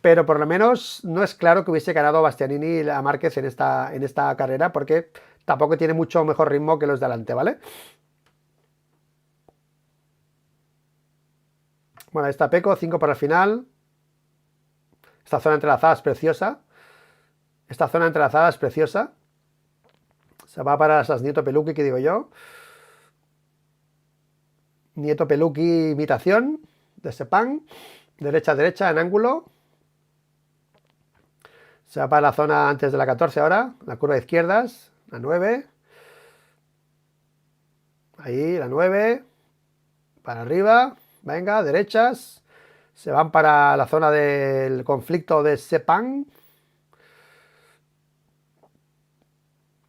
pero por lo menos no es claro que hubiese ganado Bastianini a Márquez en esta carrera porque tampoco tiene mucho mejor ritmo que los de adelante, ¿vale? Bueno, ahí está Peco, 5 para el final. Esta zona entrelazada es preciosa. Esta zona entrelazada es preciosa. Se va para esas Nieto Peluqui, que digo yo. Nieto Peluqui imitación de Sepang. Derecha a derecha en ángulo. Se va para la zona antes de la 14 ahora. La curva de izquierdas. La 9. Ahí, la 9. Para arriba. Venga, derechas. Se van para la zona del conflicto de Sepang.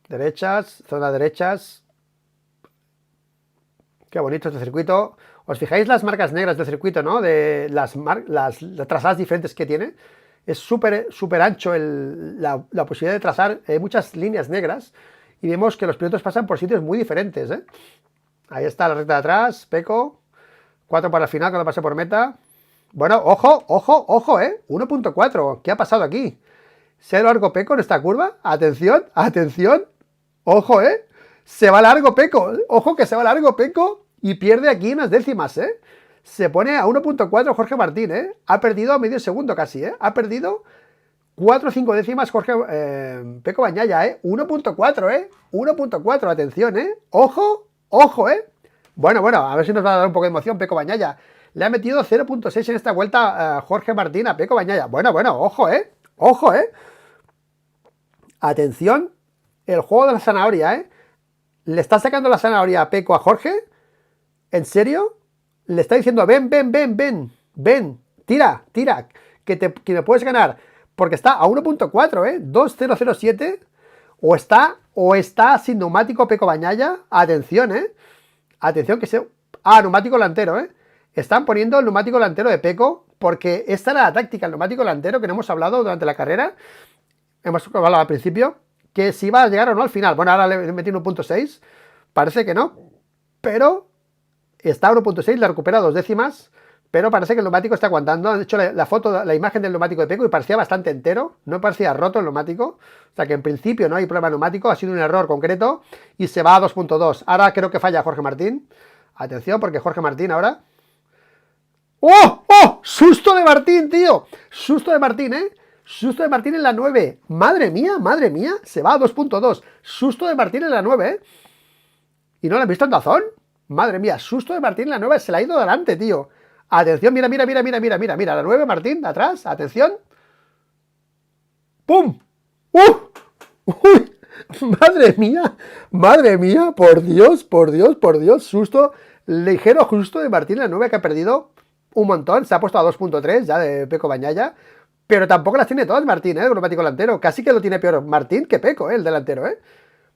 Derechas, zona derechas. Qué bonito este circuito. ¿Os fijáis las marcas negras del circuito, no? De las trazadas diferentes que tiene. Es súper ancho la posibilidad de trazar muchas líneas negras. Y vemos que los pilotos pasan por sitios muy diferentes, ¿eh? Ahí está la recta de atrás, Peco. 4 para el final cuando pase por meta. Bueno, ojo, 1.4. ¿Qué ha pasado aquí? ¿Se ha ido largo Peco en esta curva? Atención. Ojo, se va largo Peco. Ojo que se va largo Peco y pierde aquí unas décimas, Se pone a 1.4 Jorge Martín, Ha perdido medio segundo casi, Ha perdido 4 o 5 décimas Jorge Peco Bagnaia, 1.4, 1.4, atención, Ojo, Bueno, a ver si nos va a dar un poco de emoción Peco Bagnaia. Le ha metido 0.6 en esta vuelta Jorge Martín a Peco Bagnaia. Bueno, ojo, Atención, el juego de la zanahoria, ¿Le está sacando la zanahoria a Peco a Jorge? ¿En serio? Le está diciendo, ven, tira, que me puedes ganar. Porque está a 1.4, 2.007. O está sin neumático Peco Bagnaia. Atención, Atención que se... neumático delantero, Están poniendo el neumático delantero de Peco porque esta era la táctica, el neumático delantero que no hemos hablado durante la carrera. Hemos hablado al principio que si va a llegar o no al final. Bueno, ahora le metí 1.6. Parece que no. Pero está a 1.6, le recupera 2 décimas. Pero parece que el neumático está aguantando. Han hecho la foto, la imagen del neumático de Peco y parecía bastante entero. No parecía roto el neumático. O sea que en principio no hay problema neumático. Ha sido un error concreto. Y se va a 2.2. Ahora creo que falla Jorge Martín. Atención porque Jorge Martín ahora... ¡Oh! ¡Susto de Martín, tío! Susto de Martín, Susto de Martín en la 9. Madre mía. Se va a 2.2. Susto de Martín en la 9, ¿Y no lo han visto en Dazón? Madre mía, susto de Martín en la 9. Se la ha ido delante, tío. Atención, mira. La 9, Martín, de atrás. Atención. ¡Pum! ¡Uy! Madre mía. Por Dios. Susto ligero justo de Martín en la 9 que ha perdido un montón. Se ha puesto a 2.3 ya de Peco Bagnaia. Pero tampoco las tiene todas Martín, el neumático delantero. Casi que lo tiene peor Martín que Peco, el delantero,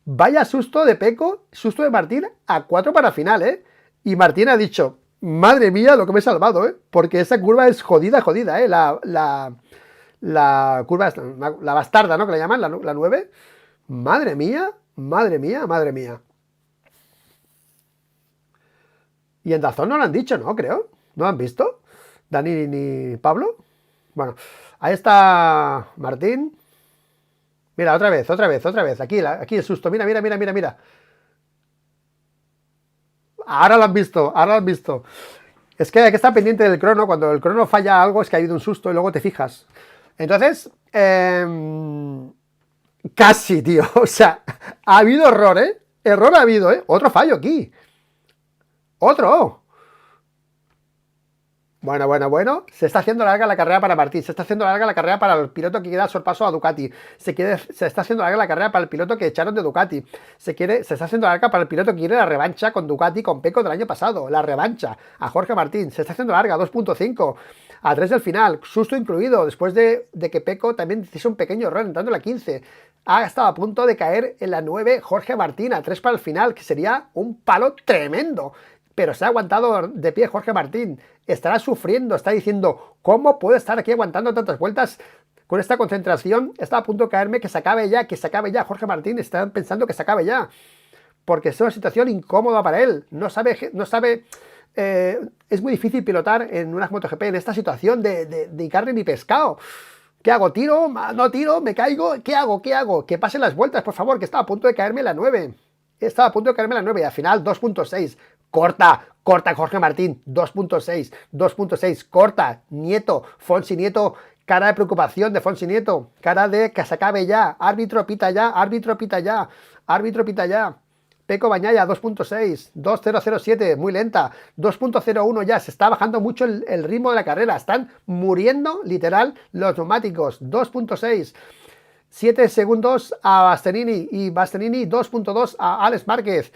Vaya susto de Peco, susto de Martín a 4 para final, Y Martín ha dicho, madre mía, lo que me he salvado, Porque esa curva es jodida, la curva, la bastarda, ¿no? Que le llaman, la 9. Madre mía. Y en Dazón no lo han dicho, ¿no? Creo. ¿No lo han visto? Dani ni Pablo. Bueno, ahí está Martín. Mira, otra vez, otra vez, otra vez. Aquí el susto. Mira, mira, mira, mira, mira. Ahora lo han visto, ahora lo han visto. Es que hay que estar pendiente del crono. Cuando el crono falla algo es que ha habido un susto y luego te fijas. Entonces, casi, tío. O sea, ha habido error, ¿eh? Error ha habido, ¿eh? Otro fallo aquí. Otro. Bueno. Se está haciendo larga la carrera para Martín. Se está haciendo larga la carrera para el piloto que queda al sorpaso a Ducati. Se está haciendo larga la carrera para el piloto que echaron de Ducati. Se está haciendo larga para el piloto que quiere la revancha con Ducati, con Pecco del año pasado. La revancha a Jorge Martín. Se está haciendo larga, 2.5. A 3 del final. Susto incluido. Después de que Pecco también hizo un pequeño error entrando en la 15. Ha estado a punto de caer en la 9 Jorge Martín. A 3 para el final, que sería un palo tremendo. Pero se ha aguantado de pie Jorge Martín. Estará sufriendo, está diciendo, ¿cómo puedo estar aquí aguantando tantas vueltas con esta concentración? Está a punto de caerme, que se acabe ya, que se acabe ya. Jorge Martín está pensando que se acabe ya. Porque es una situación incómoda para él. No sabe, es muy difícil pilotar en unas MotoGP en esta situación de carne ni pescado. ¿Qué hago? ¿Tiro? ¿No tiro? ¿Me caigo? ¿Qué hago? ¿Qué hago? Que pasen las vueltas, por favor, que estaba a punto de caerme en la 9. Estaba a punto de caerme en la 9 y al final 2.6. Corta Jorge Martín, 2.6, corta, Nieto, Fonsi Nieto, cara de preocupación de Fonsi Nieto, cara de que se acabe ya, árbitro pita ya, árbitro pita ya, árbitro pita ya. Pecco Bagnaia, 2.6, 2.007, muy lenta, 2.01 ya, se está bajando mucho el ritmo de la carrera, están muriendo literal los neumáticos, 2.6. 7 segundos a Bastianini y Bastianini 2.2 a Alex Márquez.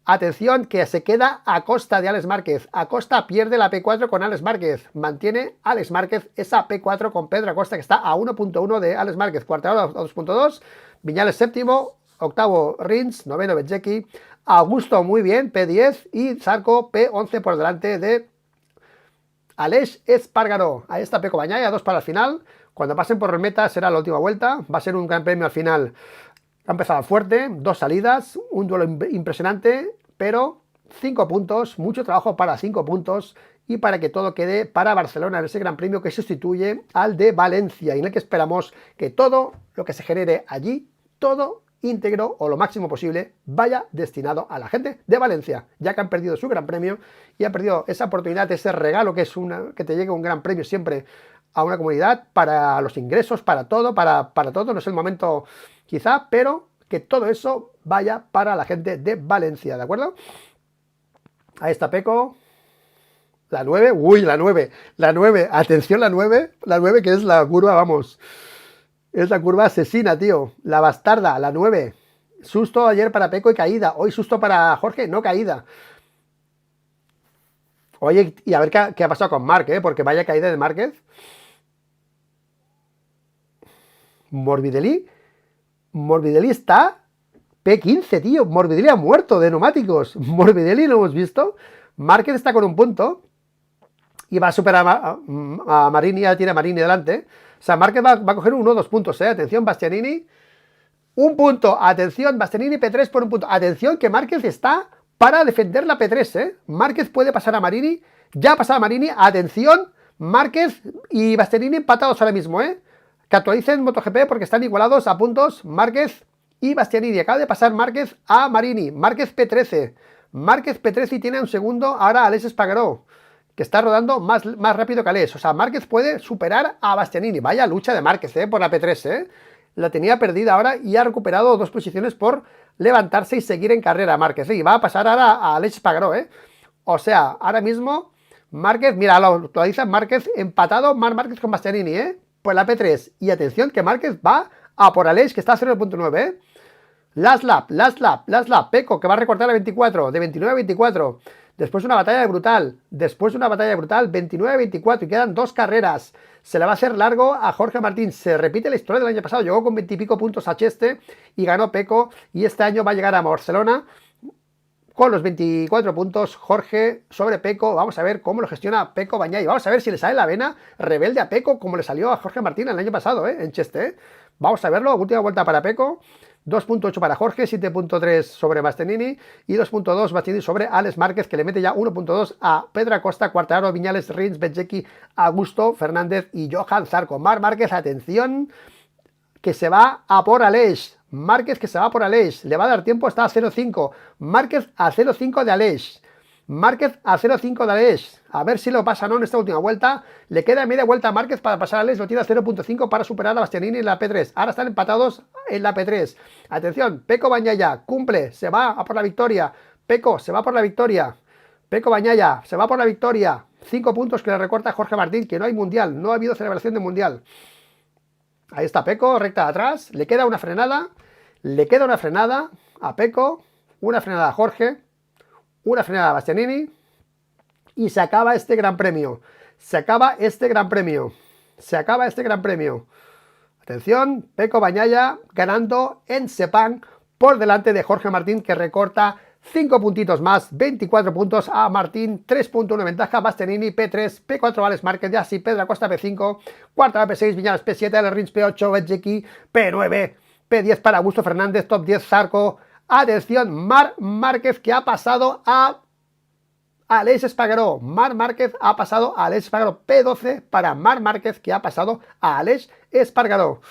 Atención, que se queda a costa de Alex Márquez. Acosta pierde la P4 con Alex Márquez. Mantiene Alex Márquez esa P4 con Pedro Acosta, que está a 1.1 de Alex Márquez. Quartararo a 2.2. Viñales séptimo. Octavo Rins. Noveno Bezzecchi. Augusto muy bien, P10. Y Zarco P11 por delante de Aleix Espargaró. Ahí está Pecco Bagnaia, 2 para el final. Cuando pasen por meta será la última vuelta. Va a ser un gran premio al final. Ha empezado fuerte, 2 salidas, un duelo impresionante, pero 5 puntos, mucho trabajo para 5 puntos y para que todo quede para Barcelona en ese gran premio que sustituye al de Valencia y en el que esperamos que todo lo que se genere allí, todo íntegro o lo máximo posible, vaya destinado a la gente de Valencia, ya que han perdido su gran premio y han perdido esa oportunidad, ese regalo que es que te llegue un gran premio siempre a una comunidad, para los ingresos, para todo, para todo, no es el momento quizá, pero que todo eso vaya para la gente de Valencia, ¿de acuerdo? Ahí está Pecco, la 9, uy, la 9, atención la 9 que es la curva, vamos, es la curva asesina, tío, la bastarda, la 9, susto ayer para Pecco y caída, hoy susto para Jorge, no caída. Oye, y a ver qué ha pasado con Marc, porque vaya caída de Márquez. Morbidelli está P15, tío. Morbidelli ha muerto de neumáticos. Morbidelli lo hemos visto. Márquez está con un punto y va a superar a Marini, ya tiene a Marini delante. O sea, Márquez va a coger 2 puntos, Atención, Bastianini. Un punto. Atención, Bastianini P3 por un punto. Atención, que Márquez está para defender la P3, Márquez puede pasar a Marini. Ya ha pasado a Marini. Atención, Márquez y Bastianini empatados ahora mismo, Que actualicen MotoGP porque están igualados a puntos Márquez y Bastianini. Acaba de pasar Márquez a Marini. Márquez P13. Márquez P13 y tiene un segundo ahora Aleix Espargaró, que está rodando más rápido que Aleix. O sea, Márquez puede superar a Bastianini. Vaya lucha de Márquez, por la P3, La tenía perdida ahora y ha recuperado 2 posiciones por levantarse y seguir en carrera Márquez. Y va a pasar ahora a Aleix Espargaró, O sea, ahora mismo Márquez, mira, lo actualiza Márquez empatado, Márquez con Bastianini, Pues la P3. Y atención que Márquez va a por Aleix, que está a 0.9, Last lap, Pecco, que va a recortar a 24, de 29 a 24. Después una batalla brutal, 29-24 y quedan 2 carreras. Se le va a hacer largo a Jorge Martín. Se repite la historia del año pasado. Llegó con 20 y pico puntos a Cheste y ganó Pecco. Y este año va a llegar a Barcelona con los 24 puntos Jorge sobre Pecco. Vamos a ver cómo lo gestiona Pecco Bagnaia. Vamos a ver si le sale la vena rebelde a Pecco como le salió a Jorge Martín el año pasado, en Cheste. Vamos a verlo. Última vuelta para Pecco. 2.8 para Jorge, 7.3 sobre Bastianini y 2.2 Bastianini sobre Alex Márquez, que le mete ya 1.2 a Pedro Acosta, Quartararo, Viñales, Rins, Bezzecchi, Augusto, Fernández y Johan Zarco. Marc Márquez, atención, que se va a por Aleix. Márquez que se va por Aleix. Le va a dar tiempo, está a 0,5. Márquez a 0,5 de Aleix. Márquez a 0,5 de Aleix. A ver si lo pasa o no en esta última vuelta. Le queda media vuelta a Márquez para pasar a Aleix. Lo tiene a 0,5 para superar a Bastianini en la P3. Ahora están empatados en la P3. Atención, Pecco Bagnaia cumple, se va a por la victoria. Pecco se va por la victoria. Pecco Bagnaia se va por la victoria. 5 puntos que le recorta Jorge Martín, que no hay mundial. No ha habido celebración de mundial. Ahí está Pecco, recta de atrás. Le queda una frenada. Le queda una frenada a Pecco. Una frenada a Jorge. Una frenada a Bastianini. Y se acaba este gran premio. Se acaba este gran premio. Se acaba este gran premio. Atención, Pecco Bagnaia ganando en Sepang por delante de Jorge Martín, que recorta 5 puntitos más, 24 puntos a Martín, 3.1 ventaja, Bastianini P3, P4 Alex Márquez, Yassi, Pedro Acosta P5, cuarta P6, Viñales P7, Ale Rins P8, Betzeki P9, P10 para Augusto Fernández, top 10 Zarco. Atención, Marc Márquez que ha pasado a Aleix Espargaró. Marc Márquez ha pasado a Aleix Espargaró. P12 para Marc Márquez que ha pasado a Aleix Espargaró.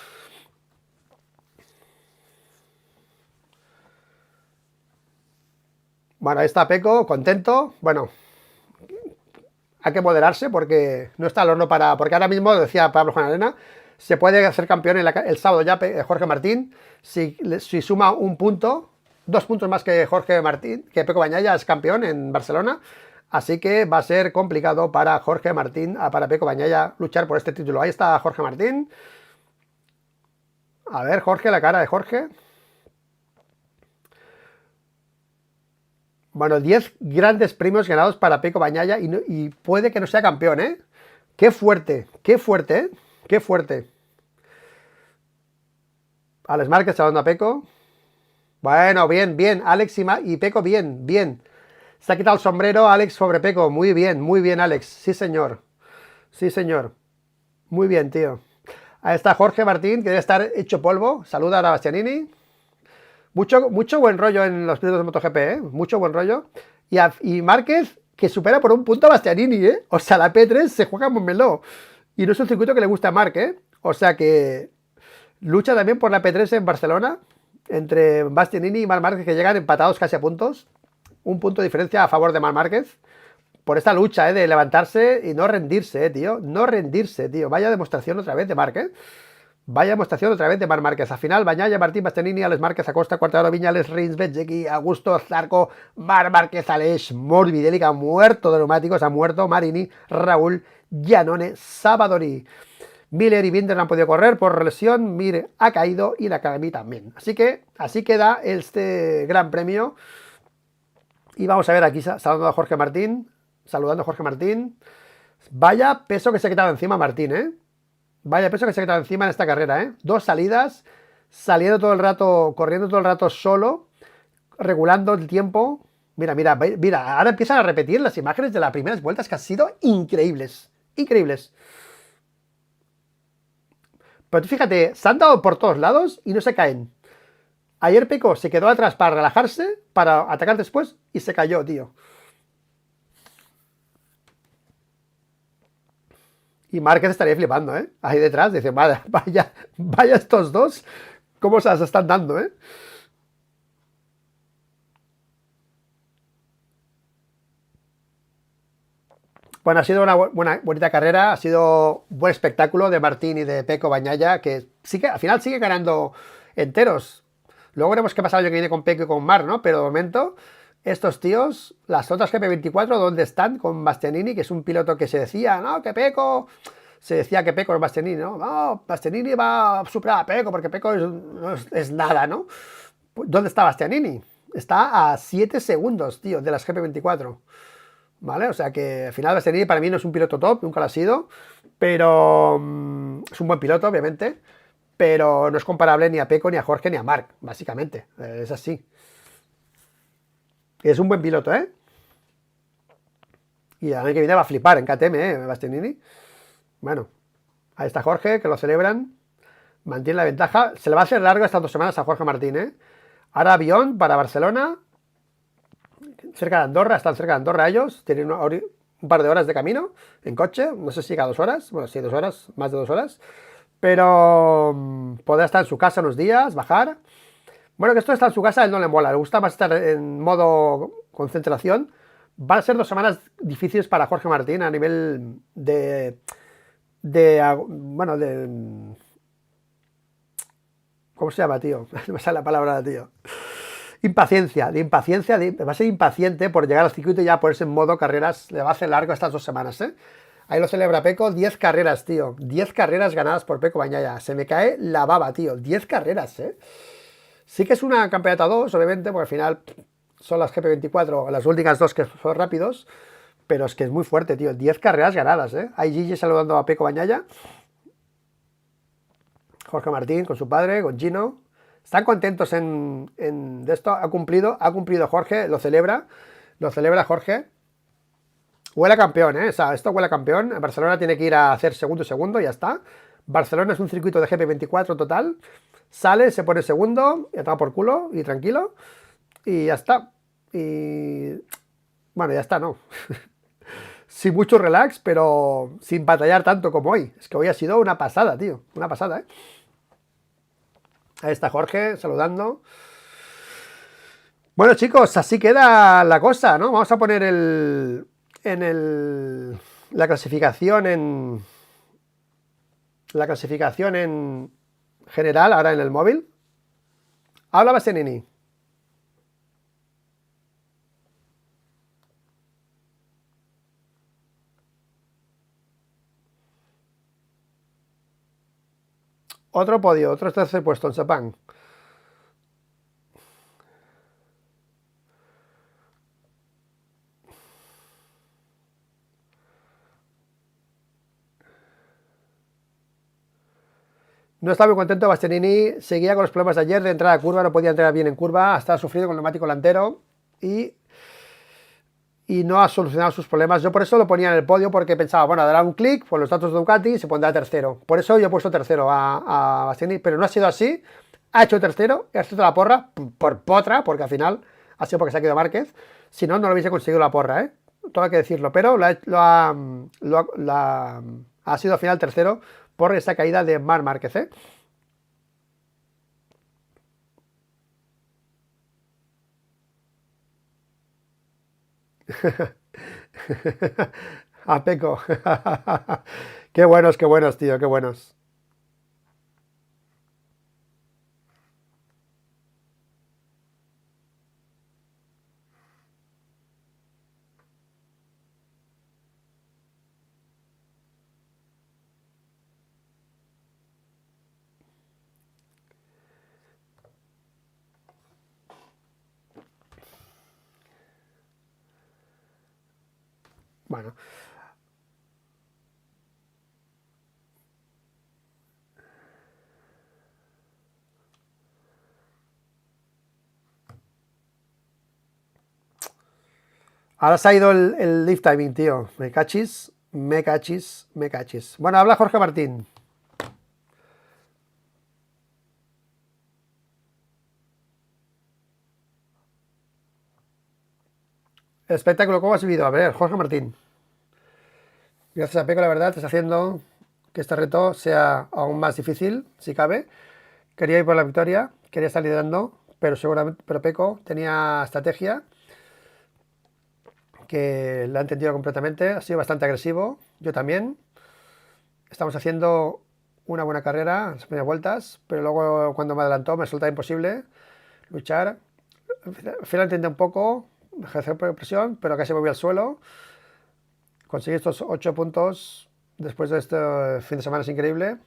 Bueno, ahí está Pecco, contento. Bueno, hay que moderarse porque no está al horno para... Porque ahora mismo, decía Pablo Juan Arena, se puede hacer campeón el sábado ya Jorge Martín si suma un punto, 2 puntos más que Jorge Martín, que Pecco Bagnaia es campeón en Barcelona. Así que va a ser complicado para Jorge Martín, para Pecco Bagnaia luchar por este título. Ahí está Jorge Martín. A ver, Jorge, la cara de Jorge. Bueno, 10 grandes premios ganados para Pecco Bagnaia y puede que no sea campeón, ¿eh? Qué fuerte, ¿eh? Qué fuerte. Alex Márquez saludando a Pecco. Bueno, bien, bien. Alex y Pecco, bien, bien. Se ha quitado el sombrero Alex sobre Pecco. Muy bien, Alex. Sí, señor. Sí, señor. Muy bien, tío. Ahí está Jorge Martín, que debe estar hecho polvo. Saluda a Bastianini. Mucho buen rollo en los pilotos de MotoGP, ¿eh? Mucho buen rollo. Y Márquez, que supera por un punto a Bastianini, ¿eh? O sea, la P3 se juega en Montmeló. Y no es un circuito que le gusta a Marc, ¿eh? O sea que lucha también por la P3 en Barcelona, entre Bastianini y Marc Márquez, que llegan empatados casi a puntos. Un punto de diferencia a favor de Marc Márquez. Por esta lucha, de levantarse y no rendirse, tío. No rendirse, tío. Vaya demostración otra vez de Marc, ¿eh? Vaya demostración otra vez de Marc Márquez. Al final, Bagnaia, Martín, Bastianini, Alex Márquez, Acosta, Quartararo, Viñales, Rins, Betzeki, Augusto, Zarco, Marc Márquez, Aleix, Morbidelli, que ha muerto de neumáticos, ha muerto Marini, Raúl, Giannone, Savadori. Miller y Binder no han podido correr por lesión, Mir ha caído y Nakagami también. Así que así queda este gran premio. Y vamos a ver aquí saludando a Jorge Martín. Vaya peso que se ha quitado encima Martín, ¿eh? Vaya peso que se ha quitado encima en esta carrera, ¿eh? 2 salidas, saliendo todo el rato, corriendo todo el rato solo, regulando el tiempo. Mira, ahora empiezan a repetir las imágenes de las primeras vueltas que han sido increíbles, increíbles. Pero tú fíjate, se han dado por todos lados y no se caen. Ayer Pecco se quedó atrás para relajarse, para atacar después y se cayó, tío. Y Márquez estaría flipando, ¿eh? Ahí detrás, dice, vaya estos dos, cómo se las están dando, ¿eh? Bueno, ha sido una bonita carrera, ha sido un buen espectáculo de Martín y de Pecco Bagnaia, que al final sigue ganando enteros. Luego veremos qué pasa el año que viene con Pecco y con Marc, ¿no? Pero de momento, estos tíos, las otras GP24, ¿dónde están? Con Bastianini, que es un piloto que se decía, ¿no? Que Pecco... Se decía que Pecco es Bastianini, ¿no? No, Bastianini va a superar a Pecco porque Pecco no es nada, ¿no? ¿Dónde está Bastianini? Está a 7 segundos, tío, de las GP24. ¿Vale? O sea que al final Bastianini para mí no es un piloto top, nunca lo ha sido, pero es un buen piloto, obviamente, pero no es comparable ni a Pecco, ni a Jorge, ni a Marc, básicamente. Es así. Es un buen piloto, ¿eh? Y el año que viene va a flipar en KTM, Bastianini. Bueno, ahí está Jorge, que lo celebran. Mantiene la ventaja. Se le va a hacer largo estas 2 semanas a Jorge Martín, ¿eh? Ahora avión para Barcelona. Cerca de Andorra, están cerca de Andorra ellos. Tienen un par de horas de camino en coche. No sé si llega a 2 horas. Bueno, sí, 2 horas, más de 2 horas. Pero podrá estar en su casa unos días, bajar. Bueno, que esto está en su casa, a él no le mola, le gusta más estar en modo concentración. Van a ser 2 semanas difíciles para Jorge Martín a nivel bueno, ¿cómo se llama, tío? No me sale la palabra, tío. Impaciencia, va a ser impaciente por llegar al circuito y ya ponerse en modo carreras, le va a hacer largo estas 2 semanas, ¿eh? Ahí lo celebra Peco, 10 carreras, tío. 10 carreras ganadas por Peco Bagnaia. Se me cae la baba, tío. 10 carreras, ¿eh? Sí que es una campeonata 2, obviamente, porque al final son las GP24, las últimas 2 que son rápidos, pero es que es muy fuerte, tío. 10 carreras ganadas, ¿eh? Ahí Gigi saludando a Peco Bagnaia. Jorge Martín con su padre, con Gino. Están contentos de esto. Ha cumplido Jorge, lo celebra Jorge. Huele a campeón, ¿eh? O sea, esto huele a campeón. Barcelona tiene que ir a hacer segundo, y ya está. Barcelona es un circuito de GP24 total. Sale, se pone segundo, y atado por culo, y tranquilo. Y ya está. Y bueno, ya está, ¿no? Sin mucho relax, pero sin batallar tanto como hoy. Es que hoy ha sido una pasada, tío. Una pasada, ¿eh? Ahí está Jorge saludando. Bueno, chicos, así queda la cosa, ¿no? Vamos a poner la clasificación en general, ahora en el móvil. Habla Bastianini. Otro podio, otro tercer puesto en Sepang. No estaba muy contento Bastianini, seguía con los problemas de ayer de entrada a curva, no podía entrar bien en curva, estaba sufriendo con el neumático delantero y no ha solucionado sus problemas. Yo por eso lo ponía en el podio, porque pensaba, bueno, dará un clic por los datos de Ducati y se pondrá tercero. Por eso yo he puesto tercero a Bastianini, pero no ha sido así. Ha hecho tercero, ha hecho la porra por potra, porque al final ha sido porque se ha quedado Márquez. Si no, no lo hubiese conseguido la porra, ¿eh? Todo hay que decirlo, pero ha sido al final tercero por esa caída de Marc Márquez, ¿eh? A Peco. Qué buenos, tío, qué buenos. Bueno, ahora se ha ido el lift timing, tío. Me cachis, me cachis, me cachis. Bueno, habla Jorge Martín. Espectáculo, ¿cómo has vivido? A ver, Jorge Martín. Gracias a Peco, la verdad, estás haciendo que este reto sea aún más difícil, si cabe. Quería ir por la victoria, quería estar liderando, pero Peco tenía estrategia que la ha entendido completamente. Ha sido bastante agresivo, yo también. Estamos haciendo una buena carrera, las primeras vueltas, pero luego cuando me adelantó me resulta imposible luchar. Al final intenté un poco ejercer presión, pero casi me voy al suelo. Conseguí estos 8 puntos después de este fin de semana, es increíble.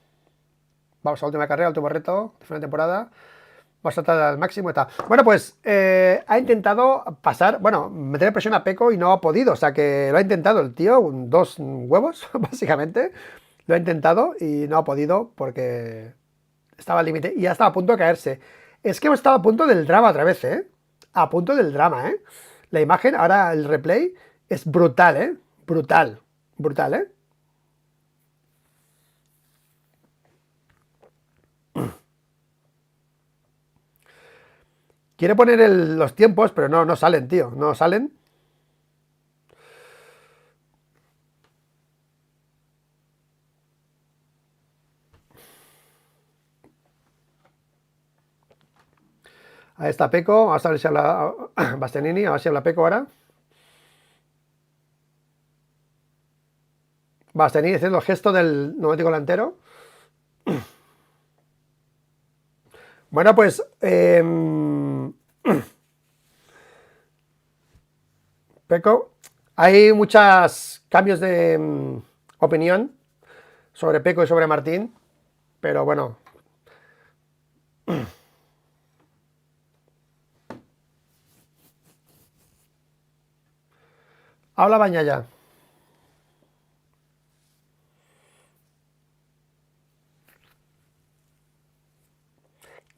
Vamos a la última carrera, último reto de final de temporada. Vamos a tratar al máximo y tal. Bueno, pues ha intentado pasar, bueno, meter presión a Peco y no ha podido. O sea que lo ha intentado el tío, dos huevos, básicamente. Lo ha intentado y no ha podido porque estaba al límite y ya estaba a punto de caerse. Es que hemos estado a punto del drama otra vez, ¿eh? A punto del drama, ¿eh? La imagen, ahora el replay, es brutal, ¿eh? Brutal, brutal, ¿eh? Quiere poner los tiempos, pero no salen, tío. No salen. Ahí está Peco, vamos a ver si habla Bastianini, a ver si habla Peco ahora. Bastianini haciendo el gesto del neumático delantero. Bueno, pues Peco, hay muchos cambios de opinión sobre Peco y sobre Martín, pero bueno. Habla Bañaya.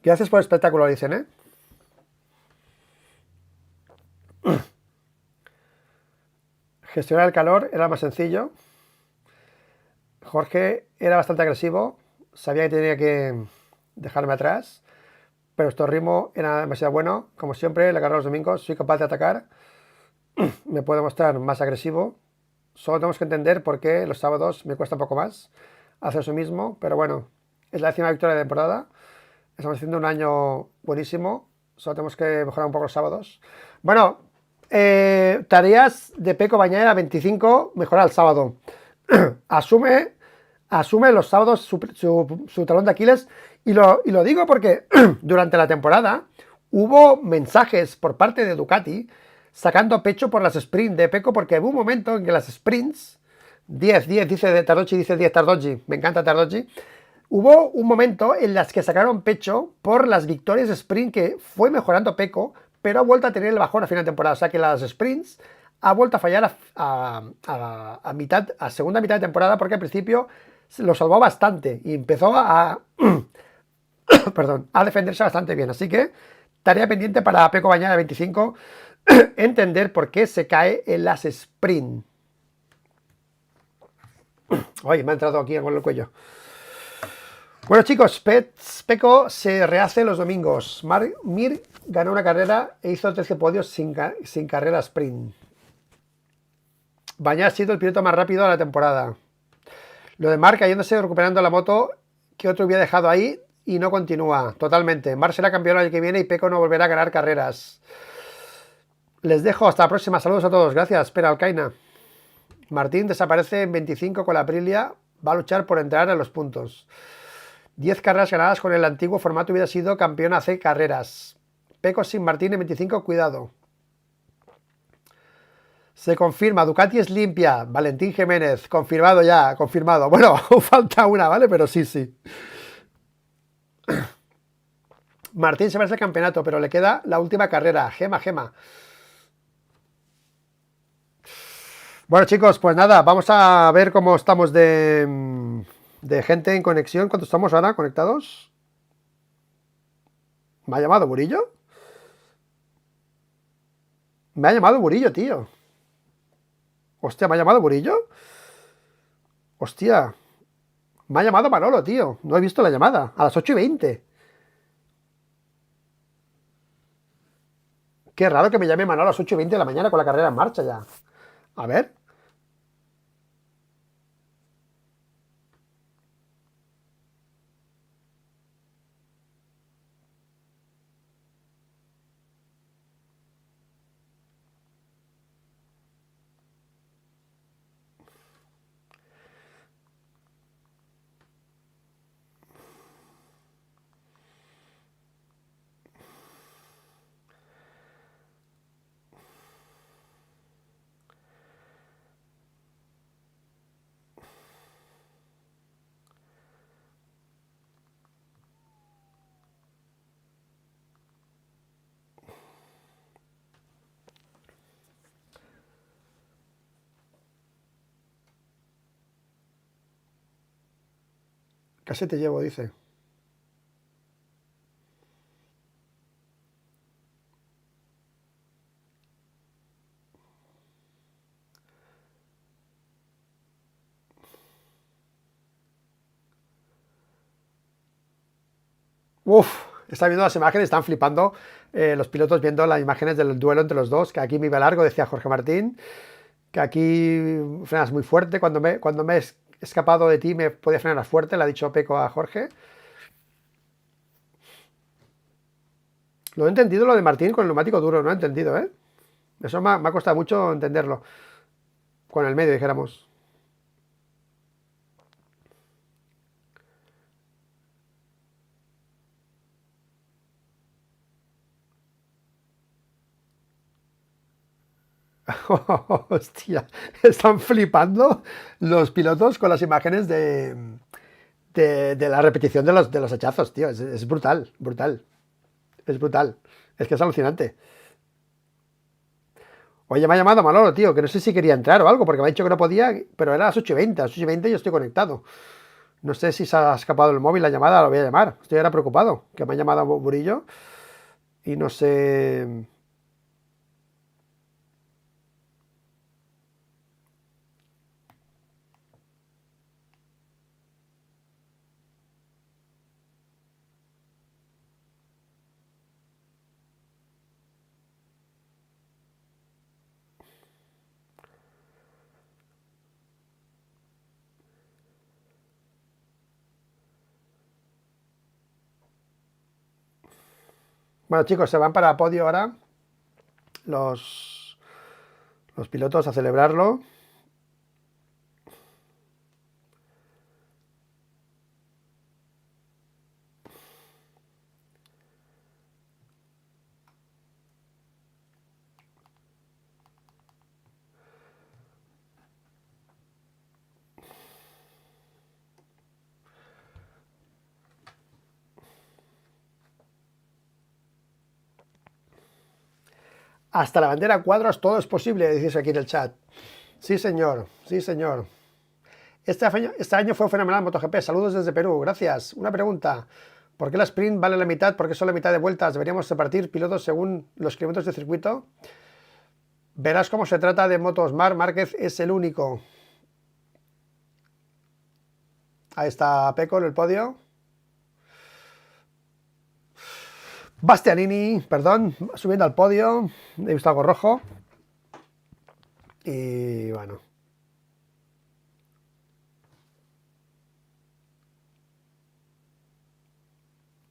Gracias por el espectáculo, dicen, ¿eh? Gestionar el calor era más sencillo. Jorge era bastante agresivo, sabía que tenía que dejarme atrás, pero este ritmo era demasiado bueno. Como siempre, la carrera de los domingos, soy capaz de atacar, me puedo mostrar más agresivo. Solo tenemos que entender por qué los sábados me cuesta un poco más hacer eso mismo, pero bueno, es la 10ª victoria de temporada. Estamos haciendo un año buenísimo, solo tenemos que mejorar un poco los sábados. Bueno, tareas de Peco Bañera 25, mejorar el sábado. asume los sábados su talón de Aquiles, y lo digo porque durante la temporada hubo mensajes por parte de Ducati sacando pecho por las sprints de Pecco, porque hubo un momento en que las sprints 10, dice de Tardocci, dice 10 Tardocci, me encanta Tardocci. Hubo un momento en las que sacaron pecho por las victorias sprint que fue mejorando Pecco, pero ha vuelto a tener el bajón a final de temporada. O sea que las sprints ha vuelto a fallar a segunda mitad de temporada, porque al principio lo salvó bastante y empezó perdón, a defenderse bastante bien. Así que tarea pendiente para Pecco Bagnaia 25, entender por qué se cae en las sprint. Ay, me ha entrado aquí con el cuello. Bueno, chicos, Pecco se rehace los domingos. Mir ganó una carrera e hizo 13 podios sin carrera sprint. Bagnaia ha sido el piloto más rápido de la temporada. Lo de Marc cayéndose, recuperando la moto que otro había dejado ahí y no continúa. Totalmente. Marc será campeón el año que viene y Pecco no volverá a ganar carreras. Les dejo, hasta la próxima. Saludos a todos. Gracias, Pera Alcaina. Martín desaparece en 25 con la Aprilia. Va a luchar por entrar a los puntos. 10 carreras ganadas con el antiguo formato, hubiera sido campeón hace carreras. Pecco sin Martín en 25, cuidado. Se confirma, Ducati es limpia. Valentín Jiménez, confirmado ya, confirmado. Bueno, falta una, ¿vale? Pero sí. Martín se merece el campeonato, pero le queda la última carrera. Gema. Bueno, chicos, pues nada, vamos a ver cómo estamos de gente en conexión. ¿Cuánto estamos ahora conectados? ¿Me ha llamado Murillo? Me ha llamado Murillo, tío. Hostia, ¿me ha llamado Murillo? Hostia. Me ha llamado Manolo, tío. No he visto la llamada. A las 8:20. Qué raro que me llame Manolo a las 8:20 de la mañana con la carrera en marcha ya. A ver. Casi te llevo, dice. Uf, está viendo las imágenes, están flipando los pilotos viendo las imágenes del duelo entre los dos, que aquí me iba largo, decía Jorge Martín, que aquí frenas muy fuerte, cuando me he escapado de ti me podía frenar fuerte, le ha dicho Pecco a Jorge. Lo he entendido lo de Martín con el neumático duro, no he entendido, ¿eh? Eso me ha costado mucho entenderlo. Con el medio, dijéramos. Hostia, están flipando los pilotos con las imágenes de la repetición de los hachazos, tío. Es brutal, brutal. Es brutal. Es que es alucinante. Oye, me ha llamado Manolo, tío, que no sé si quería entrar o algo, porque me ha dicho que no podía, pero era a las 8:20, a las 8:20 yo estoy conectado. No sé si se ha escapado el móvil la llamada, lo voy a llamar. Estoy ahora preocupado, que me ha llamado Burillo y no sé. Bueno, chicos, se van para podio ahora los, los pilotos a celebrarlo. Hasta la bandera a cuadros todo es posible, decís aquí en el chat. Sí, señor, sí, señor. Este año fue fenomenal MotoGP. Saludos desde Perú, gracias. Una pregunta. ¿Por qué la sprint vale la mitad? ¿Por qué solo la mitad de vueltas? ¿Deberíamos repartir pilotos según los kilómetros de circuito? Verás cómo se trata de motos. Márquez es el único. Ahí está Pecco en el podio. Bastianini, perdón, subiendo al podio. He visto algo rojo. Y bueno.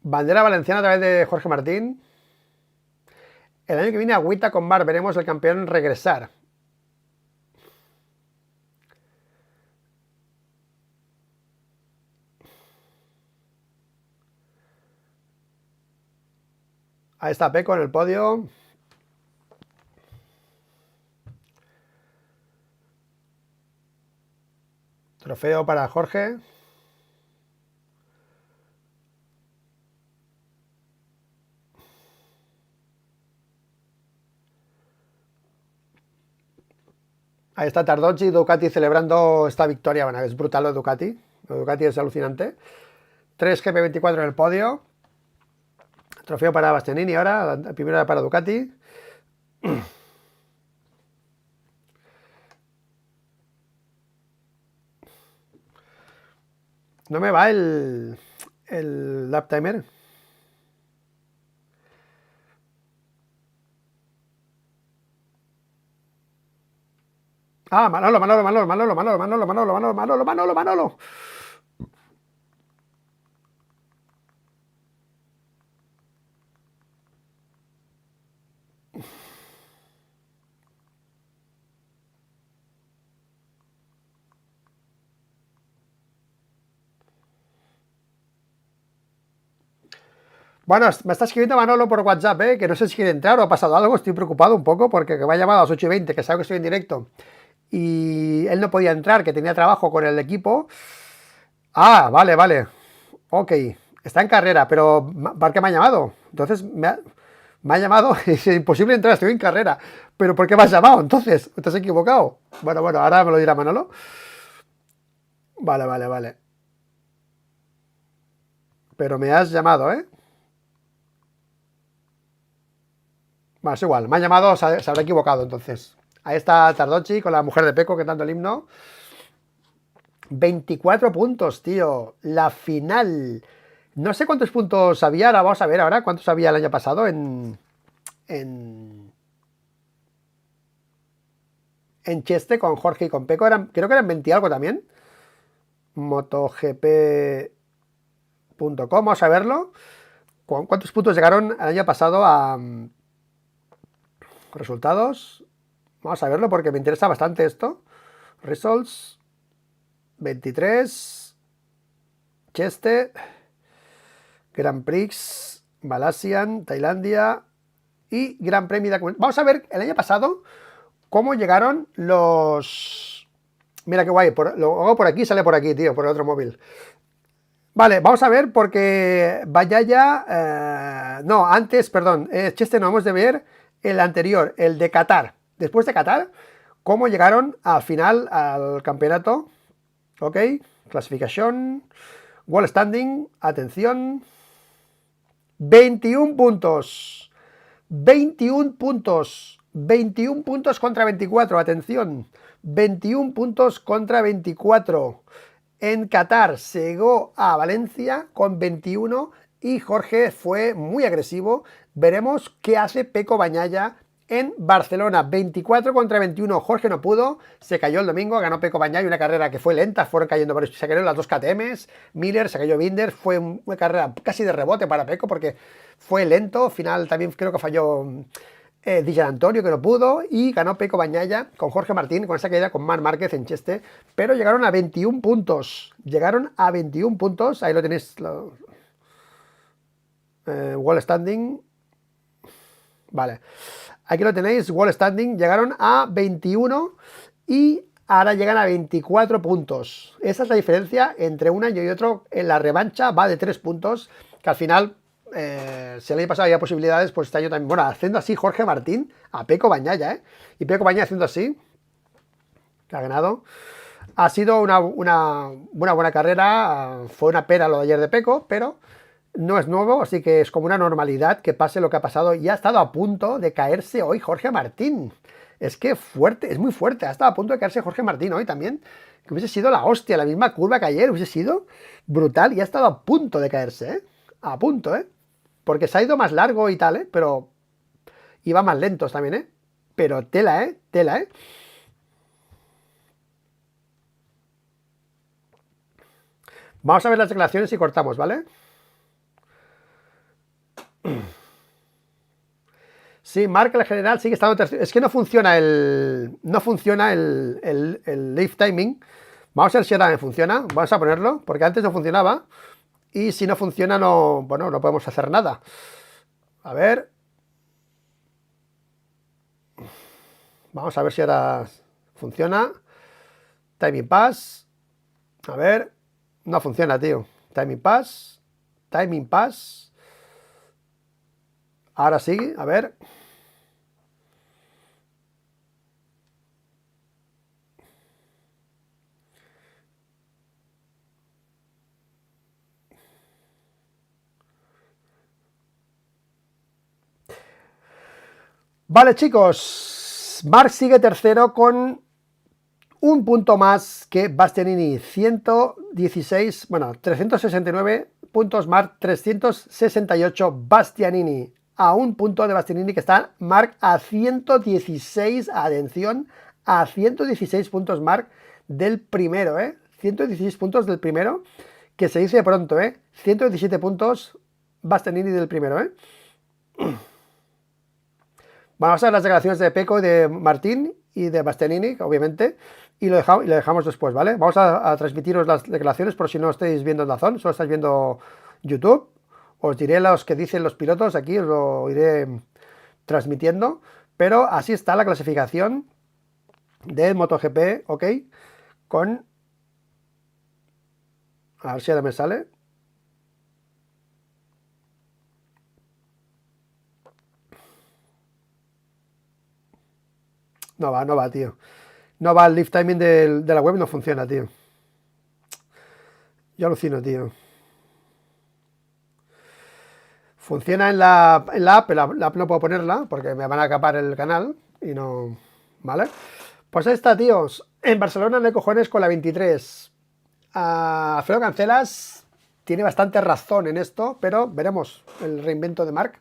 Bandera valenciana a través de Jorge Martín. El año que viene agüita con Mar. Veremos el campeón regresar. Ahí está Pecco en el podio. Trofeo para Jorge. Ahí está Tardocci y Ducati celebrando esta victoria. Bueno, es brutal lo de Ducati. Lo de Ducati es alucinante. 3 GP24 en el podio. Trofeo para Bastianini ahora. La primera para Ducati. No me va el lap timer. Ah, Manolo. Bueno, me está escribiendo Manolo por WhatsApp, que no sé si quiere entrar o ha pasado algo. Estoy preocupado un poco porque me ha llamado a las 8:20, que sabe que estoy en directo. Y él no podía entrar, que tenía trabajo con el equipo. Ah, vale. Ok, está en carrera, pero ¿por qué me ha llamado? Entonces me ha llamado y es imposible entrar, estoy en carrera. ¿Pero por qué me has llamado entonces? ¿Te has equivocado? Bueno, ahora me lo dirá Manolo. Vale. Pero me has llamado, ¿eh? Bueno, es igual, me ha llamado, se habrá equivocado entonces. Ahí está Tardocci con la mujer de Pecco cantando el himno. 24 puntos, tío. La final. No sé cuántos puntos había, ahora vamos a ver ahora cuántos había el año pasado en Cheste con Jorge y con Pecco. Creo que eran 20 y algo también. MotoGP.com, vamos a verlo. ¿Cuántos puntos llegaron el año pasado a resultados? Vamos a verlo porque me interesa bastante esto. Results 23, Cheste, Grand Prix, Malaysian, Tailandia y Gran Premio de... Vamos a ver el año pasado cómo llegaron los... Mira qué guay, lo hago por aquí, sale por aquí, tío, por el otro móvil. Vale, vamos a ver porque Vayaya... no, antes, perdón, Cheste no, hemos de ver el anterior, el de Qatar. Después de Qatar, cómo llegaron al final al campeonato. Ok, clasificación, World Standing, atención, 21 puntos, 21 puntos, 21 puntos contra 24, atención, 21 puntos contra 24. En Qatar se llegó a Valencia con 21 y Jorge fue muy agresivo. Veremos qué hace Peco Bagnaia en Barcelona. 24 contra 21. Jorge no pudo, se cayó el domingo, ganó Peco Bagnaia, una carrera que fue lenta, fueron cayendo varios, se cayeron las dos KTMs, Miller, se cayó Binder, fue una carrera casi de rebote para Peco porque fue lento. Al final también creo que falló Di Giannantonio, que no pudo, y ganó Peco Bagnaia con Jorge Martín, con esa caída con Marc Márquez en Cheste, pero llegaron a 21 puntos, ahí lo tenéis, Wall Standing, vale, aquí lo tenéis, Wall Standing, llegaron a 21 y ahora llegan a 24 puntos, esa es la diferencia entre un año y otro. En la revancha va de 3 puntos, que al final... si el año pasado había posibilidades, pues este año también. Bueno, haciendo así Jorge Martín a Peco Bagnaia, y Peco Bagnaia haciendo así, que ha ganado. Ha sido una buena carrera, fue una pena lo de ayer de Peco, pero no es nuevo, así que es como una normalidad que pase lo que ha pasado, y ha estado a punto de caerse hoy Jorge Martín. Es que fuerte, es muy fuerte, ha estado a punto de caerse Jorge Martín hoy también, que hubiese sido la hostia, la misma curva que ayer, hubiese sido brutal, y ha estado a punto de caerse, a punto, porque se ha ido más largo y tal, pero iba más lentos también, pero tela, tela, Vamos a ver las declaraciones y cortamos, ¿vale? Sí, Marc en general sigue estando tercero. Es que no funciona el live timing. Vamos a ver si ahora me funciona. Vamos a ponerlo, porque antes no funcionaba. Y si no funciona, no, bueno, no podemos hacer nada. A ver. Vamos a ver si ahora funciona. Timing pass. A ver. No funciona, tío. Timing pass. Timing pass. Ahora sí, a ver. Vale, chicos. Marc sigue tercero con un punto más que Bastianini. 116, bueno, 369 puntos Marc, 368 Bastianini. A un punto de Bastianini, que está Marc a 116, atención, a 116 puntos Marc del primero, 116 puntos del primero, que se dice pronto, 117 puntos Bastianini del primero, Vamos a ver las declaraciones de Peco y de Martín y de Bastianini, obviamente, y lo dejamos después, ¿vale? Vamos a transmitiros las declaraciones por si no estáis viendo en Dazón, solo estáis viendo YouTube. Os diré los que dicen los pilotos, aquí os lo iré transmitiendo, pero así está la clasificación de MotoGP, ¿ok? Con... A ver si ahora me sale. No va, tío. No va, el live timing de la web no funciona, tío. Yo alucino, tío. Funciona en la app, la app no puedo ponerla porque me van a capar el canal y no... ¿Vale? Pues ahí está, tíos. En Barcelona no hay cojones con la 23. Alfredo Cancelas tiene bastante razón en esto, pero veremos el reinvento de Marc.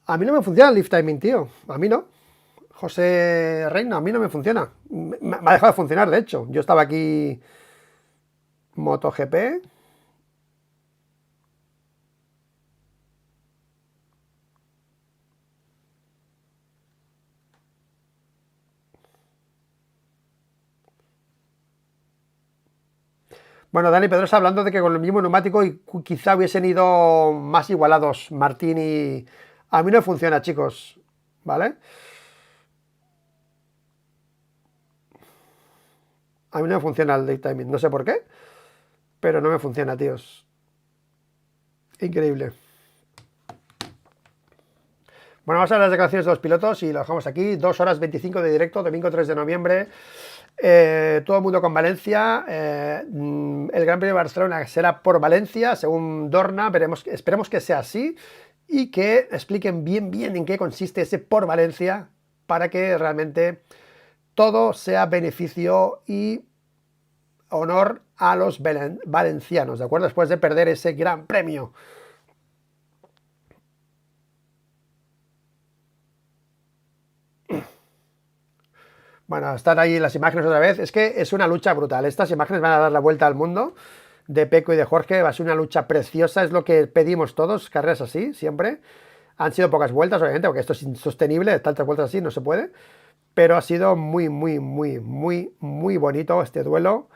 A mí no me funciona el live timing, tío. A mí no. José Reina, a mí no me funciona. Me ha dejado de funcionar, de hecho. Yo estaba aquí... MotoGP. Bueno, Dani Pedrosa hablando de que con el mismo neumático y quizá hubiesen ido más igualados Martín y... A mí no funciona, chicos, ¿vale? A mí no me funciona el date timing, no sé por qué, pero no me funciona, tíos. Increíble. Bueno, vamos a ver las declaraciones de los pilotos y lo dejamos aquí. 2 horas 25 de directo, domingo 3 de noviembre. Todo el mundo con Valencia. El Gran Premio de Barcelona será por Valencia, según Dorna. Esperemos que sea así y que expliquen bien en qué consiste ese por Valencia para que realmente todo sea beneficio y honor a los valencianos, ¿de acuerdo? Después de perder ese gran premio. Bueno, están ahí las imágenes otra vez. Es que es una lucha brutal. Estas imágenes van a dar la vuelta al mundo de Peco y de Jorge. Va a ser una lucha preciosa. Es lo que pedimos todos. Carreras así, siempre. Han sido pocas vueltas, obviamente, porque esto es insostenible. Tantas vueltas así no se puede. Pero ha sido muy bonito este duelo.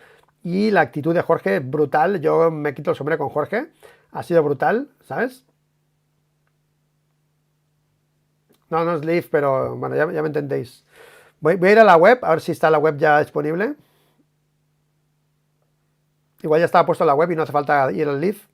Y la actitud de Jorge, brutal. Yo me quito el sombrero con Jorge. Ha sido brutal, ¿sabes? No, no es Leaf, pero bueno, ya me entendéis. Voy a ir a la web, a ver si está la web ya disponible. Igual ya estaba puesto en la web y no hace falta ir al Leaf.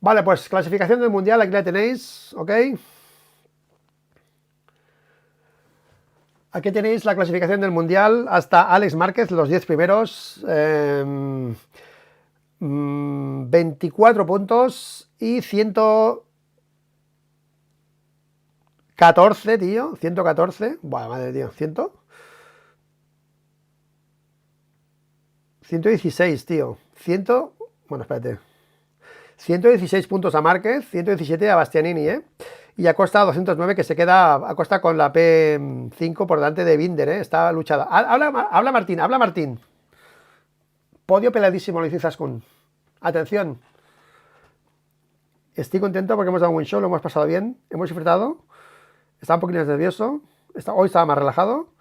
Vale, pues clasificación del mundial, aquí la tenéis, ¿ok? Aquí tenéis la clasificación del mundial hasta Alex Márquez, los 10 primeros. 24 puntos y 114, tío. 114. Buah, madre, tío. 116, tío. Bueno, espérate. 116 puntos a Márquez, 117 a Bastianini, ¿eh? Y Acosta 209, que se queda Acosta con la P5 por delante de Binder, ¿eh? Está luchada. Habla Martín. Podio peladísimo, lo dice Zaskun. Atención. Estoy contento porque hemos dado un buen show, lo hemos pasado bien, hemos disfrutado. Estaba un poquito nervioso, hoy estaba más relajado.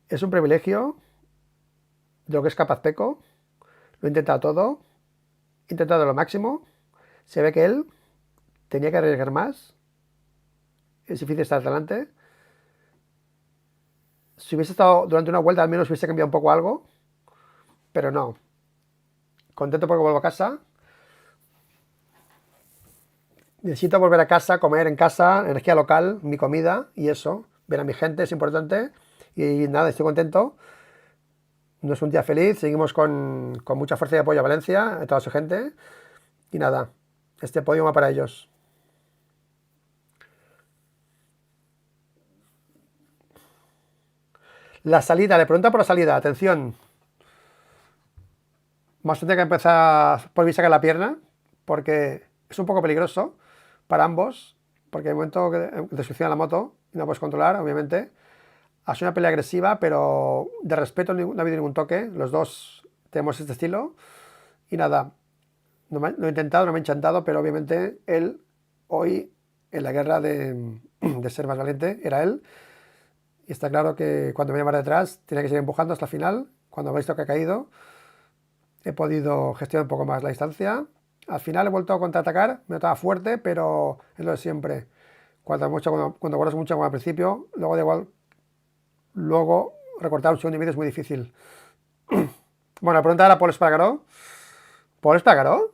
Es un privilegio de lo que es capaz Peco. Lo he intentado todo, he intentado lo máximo. Se ve que él tenía que arriesgar más. Es difícil estar delante. Si hubiese estado durante una vuelta, al menos hubiese cambiado un poco algo. Pero no. Contento porque vuelvo a casa. Necesito volver a casa, comer en casa, energía local, mi comida y eso. Ver a mi gente es importante. Y nada, estoy contento. No es un día feliz. Seguimos con mucha fuerza y apoyo a Valencia, a toda su gente. Y nada, este podio va para ellos. La salida, le pregunta por la salida, atención. Vamos a tener que empezar por sacar la pierna, porque es un poco peligroso para ambos, porque hay un momento que te succiona la moto y no puedes controlar, obviamente. Ha sido una pelea agresiva, pero de respeto no ha habido ningún toque. Los dos tenemos este estilo. Y nada, lo he intentado, no me he enchantado, pero obviamente él, hoy, en la guerra de ser más valiente, era él. Y está claro que cuando me llama detrás, tiene que seguir empujando hasta el final. Cuando he visto que ha caído, he podido gestionar un poco más la distancia. Al final he vuelto a contraatacar, me notaba fuerte, pero es lo de siempre. Cuando guardas mucho como al principio, luego da igual. Luego recortar un segundo y medio es muy difícil. Bueno, la pregunta era Paul Espargaró. ¿Paul Espargaró?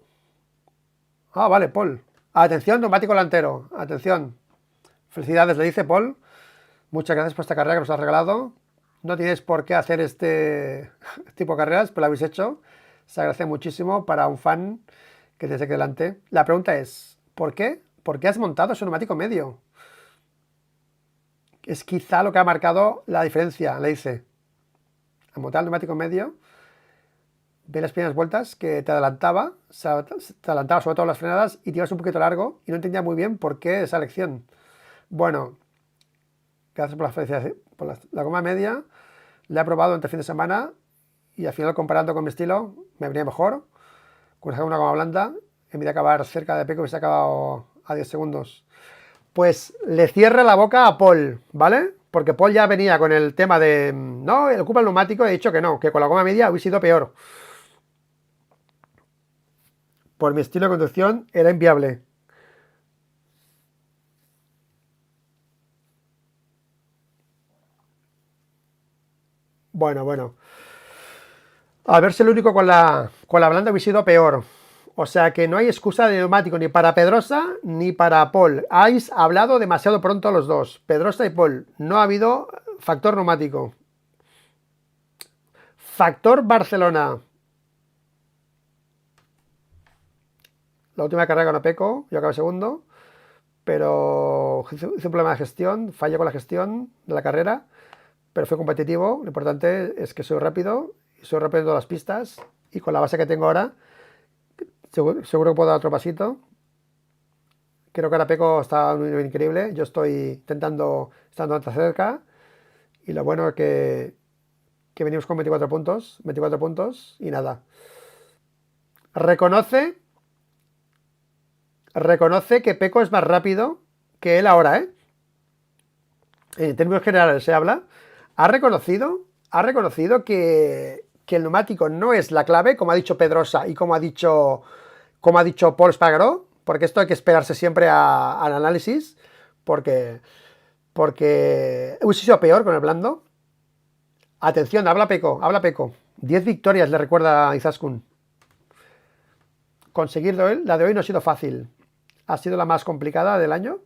Ah, vale, Paul. Atención, neumático delantero. Atención. Felicidades, le dice Paul. Muchas gracias por esta carrera que nos has regalado. No tienes por qué hacer este tipo de carreras, pero lo habéis hecho. Se agradece muchísimo para un fan que te aquí delante. La pregunta es, ¿por qué? ¿Por qué has montado ese neumático medio? Es quizá lo que ha marcado la diferencia, le dice. Al montar el neumático medio, ve las primeras vueltas que te adelantaba sobre todo las frenadas y te ibas un poquito largo y no entendía muy bien por qué esa elección. Bueno, Gracias por la felicidad. Por la goma media la he probado entre fin de semana y al final, comparando con mi estilo, me venía mejor. Con una goma blanda, en vez de acabar cerca de Peco, me he acabado a 10 segundos. Pues le cierra la boca a Paul, ¿vale? Porque Paul ya venía con el tema de, no, ocupa el neumático, he dicho que no, que con la goma media hubiese sido peor. Por mi estilo de conducción era inviable. Bueno, bueno. A ver si el único con la blanda hubiese sido peor. O sea que no hay excusa de neumático ni para Pedrosa ni para Paul. Habéis hablado demasiado pronto los dos, Pedrosa y Paul. No ha habido factor neumático. Factor Barcelona. La última carrera con Peco, yo acabé segundo, pero hice un problema de gestión, fallé con la gestión de la carrera, pero fue competitivo. Lo importante es que soy rápido, y soy rápido en todas las pistas, y con la base que tengo ahora, seguro que puedo dar otro pasito. Creo que ahora Peco está a un nivel increíble, yo estoy intentando, estando tan cerca, y lo bueno es que venimos con 24 puntos, y nada. Reconoce que Peco es más rápido que él ahora, ¿eh? En términos generales se habla. Ha reconocido que el neumático no es la clave, como ha dicho Pedrosa y como ha dicho Paul Espargaró, porque esto hay que esperarse siempre al análisis, porque hubiese sido peor con el blando. Atención, habla Peco. 10 victorias le recuerda a Izaskun. Conseguir la de hoy no ha sido fácil. Ha sido la más complicada del año.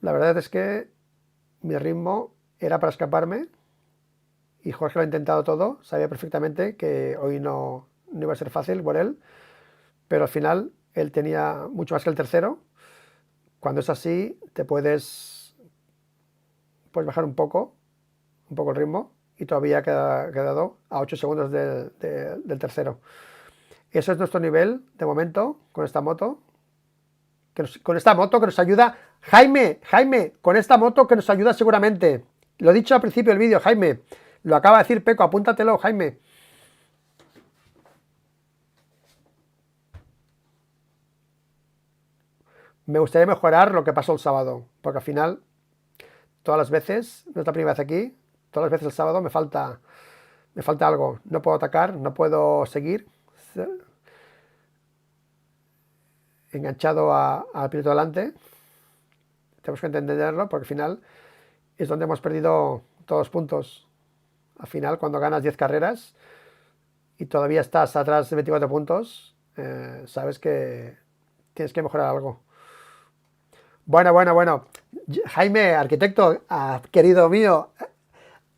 La verdad es que mi ritmo era para escaparme y Jorge lo ha intentado todo. Sabía perfectamente que hoy no iba a ser fácil por él, pero al final él tenía mucho más que el tercero. Cuando es así, te puedes bajar un poco el ritmo, y todavía ha quedado a 8 segundos del tercero. Eso es nuestro nivel de momento con esta moto. Con esta moto que nos ayuda. Jaime, con esta moto que nos ayuda seguramente. Lo he dicho al principio del vídeo, Jaime. Lo acaba de decir Peco, apúntatelo, Jaime. Me gustaría mejorar lo que pasó el sábado, porque al final, todas las veces, no es la primera vez aquí, todas las veces el sábado me falta algo. No puedo atacar, no puedo seguir enganchado al piloto delante. Tenemos que entenderlo, porque al final es donde hemos perdido todos los puntos. Al final, cuando ganas 10 carreras y todavía estás atrás de 24 puntos, sabes que tienes que mejorar algo. Bueno. Jaime, arquitecto, querido mío,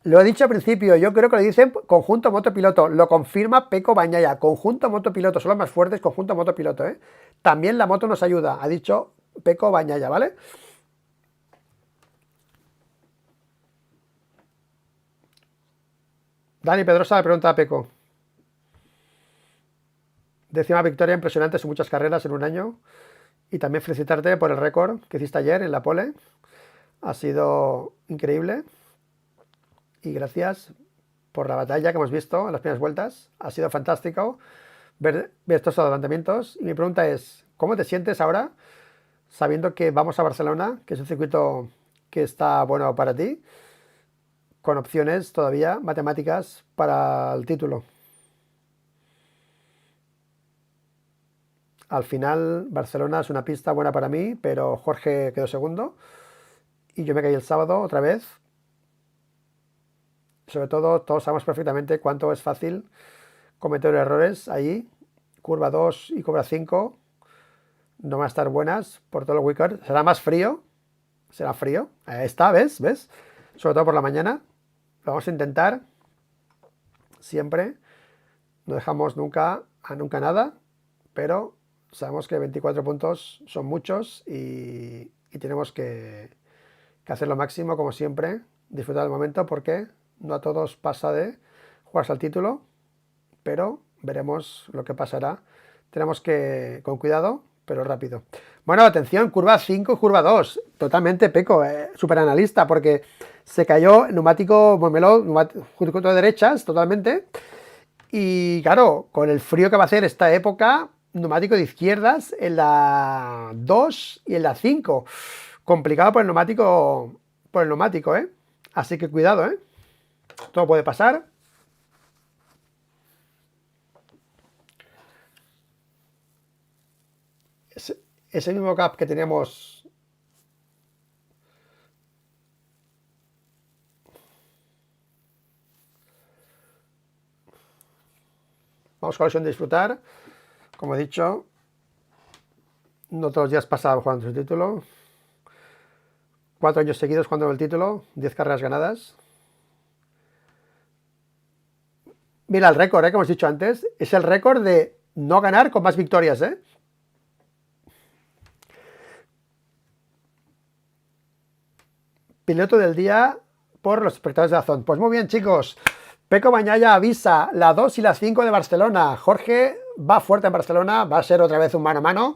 lo he dicho al principio, yo creo que le dicen conjunto motopiloto, lo confirma Peco Bagnaia, conjunto motopiloto, son los más fuertes, conjunto motopiloto, ¿eh? También la moto nos ayuda, ha dicho Peco Bagnaia, ¿vale? Dani Pedrosa le pregunta a Peco. 10ª victoria impresionante, son muchas carreras en un año. Y también felicitarte por el récord que hiciste ayer en la pole. Ha sido increíble. Y gracias por la batalla que hemos visto en las primeras vueltas. Ha sido fantástico ver estos adelantamientos. Y mi pregunta es, ¿cómo te sientes ahora sabiendo que vamos a Barcelona, que es un circuito que está bueno para ti, con opciones todavía matemáticas para el título? Al final, Barcelona es una pista buena para mí, pero Jorge quedó segundo y yo me caí el sábado otra vez. Sobre todo, todos sabemos perfectamente cuánto es fácil cometer errores ahí. Curva 2 y curva 5 no van a estar buenas por todo el weekend. Será más frío. Será frío. Ahí está, ¿ves? Sobre todo por la mañana. Lo vamos a intentar siempre. No dejamos nunca nada, pero sabemos que 24 puntos son muchos y tenemos que hacer lo máximo, como siempre, disfrutar del momento, porque no a todos pasa de jugarse al título, pero veremos lo que pasará. Tenemos que, con cuidado, pero rápido. Bueno, atención, curva 5 y curva 2. Totalmente Peco, super analista, porque se cayó el neumático Montmeló, justo de derechas, totalmente. Y claro, con el frío que va a hacer esta época, neumático de izquierdas en la 2 y en la 5. Complicado por el neumático, ¿eh? Así que cuidado, ¿eh? Todo puede pasar. Ese mismo gap que teníamos. Vamos con la opción de disfrutar. Como he dicho, no todos los días pasa jugando su título. 4 años seguidos jugando el título, 10 carreras ganadas. Mira el récord, que hemos dicho antes. Es el récord de no ganar con más victorias, ¿eh? Piloto del día por los espectadores de Dazón. Pues muy bien, chicos. Peco Bagnaia avisa la 2 y la 5 de Barcelona. Jorge va fuerte en Barcelona, va a ser otra vez un mano a mano.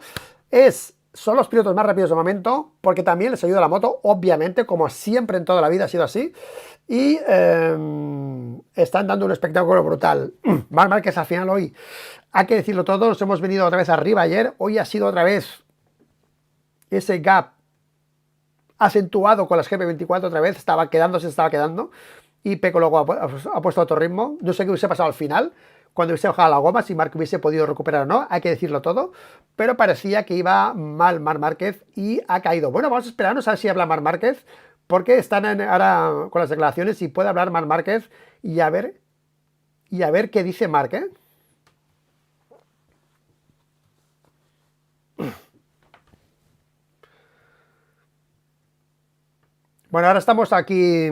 Son los pilotos más rápidos de momento, porque también les ayuda la moto, obviamente, como siempre en toda la vida ha sido así. Y están dando un espectáculo brutal. Marc Márquez al final hoy, hay que decirlo todo, nos hemos venido otra vez arriba ayer. Hoy ha sido otra vez ese gap acentuado con las GP24 otra vez, estaba quedando. Y Peco luego ha puesto otro ritmo. No sé qué hubiese pasado al final, cuando hubiese bajado la goma, si Marc hubiese podido recuperar o no, hay que decirlo todo. Pero parecía que iba mal Marc Márquez y ha caído. Bueno, vamos a esperarnos a ver si habla Marc Márquez, porque están ahora con las declaraciones y puede hablar Marc Márquez y a ver qué dice Marc, ¿eh? Bueno, ahora estamos aquí.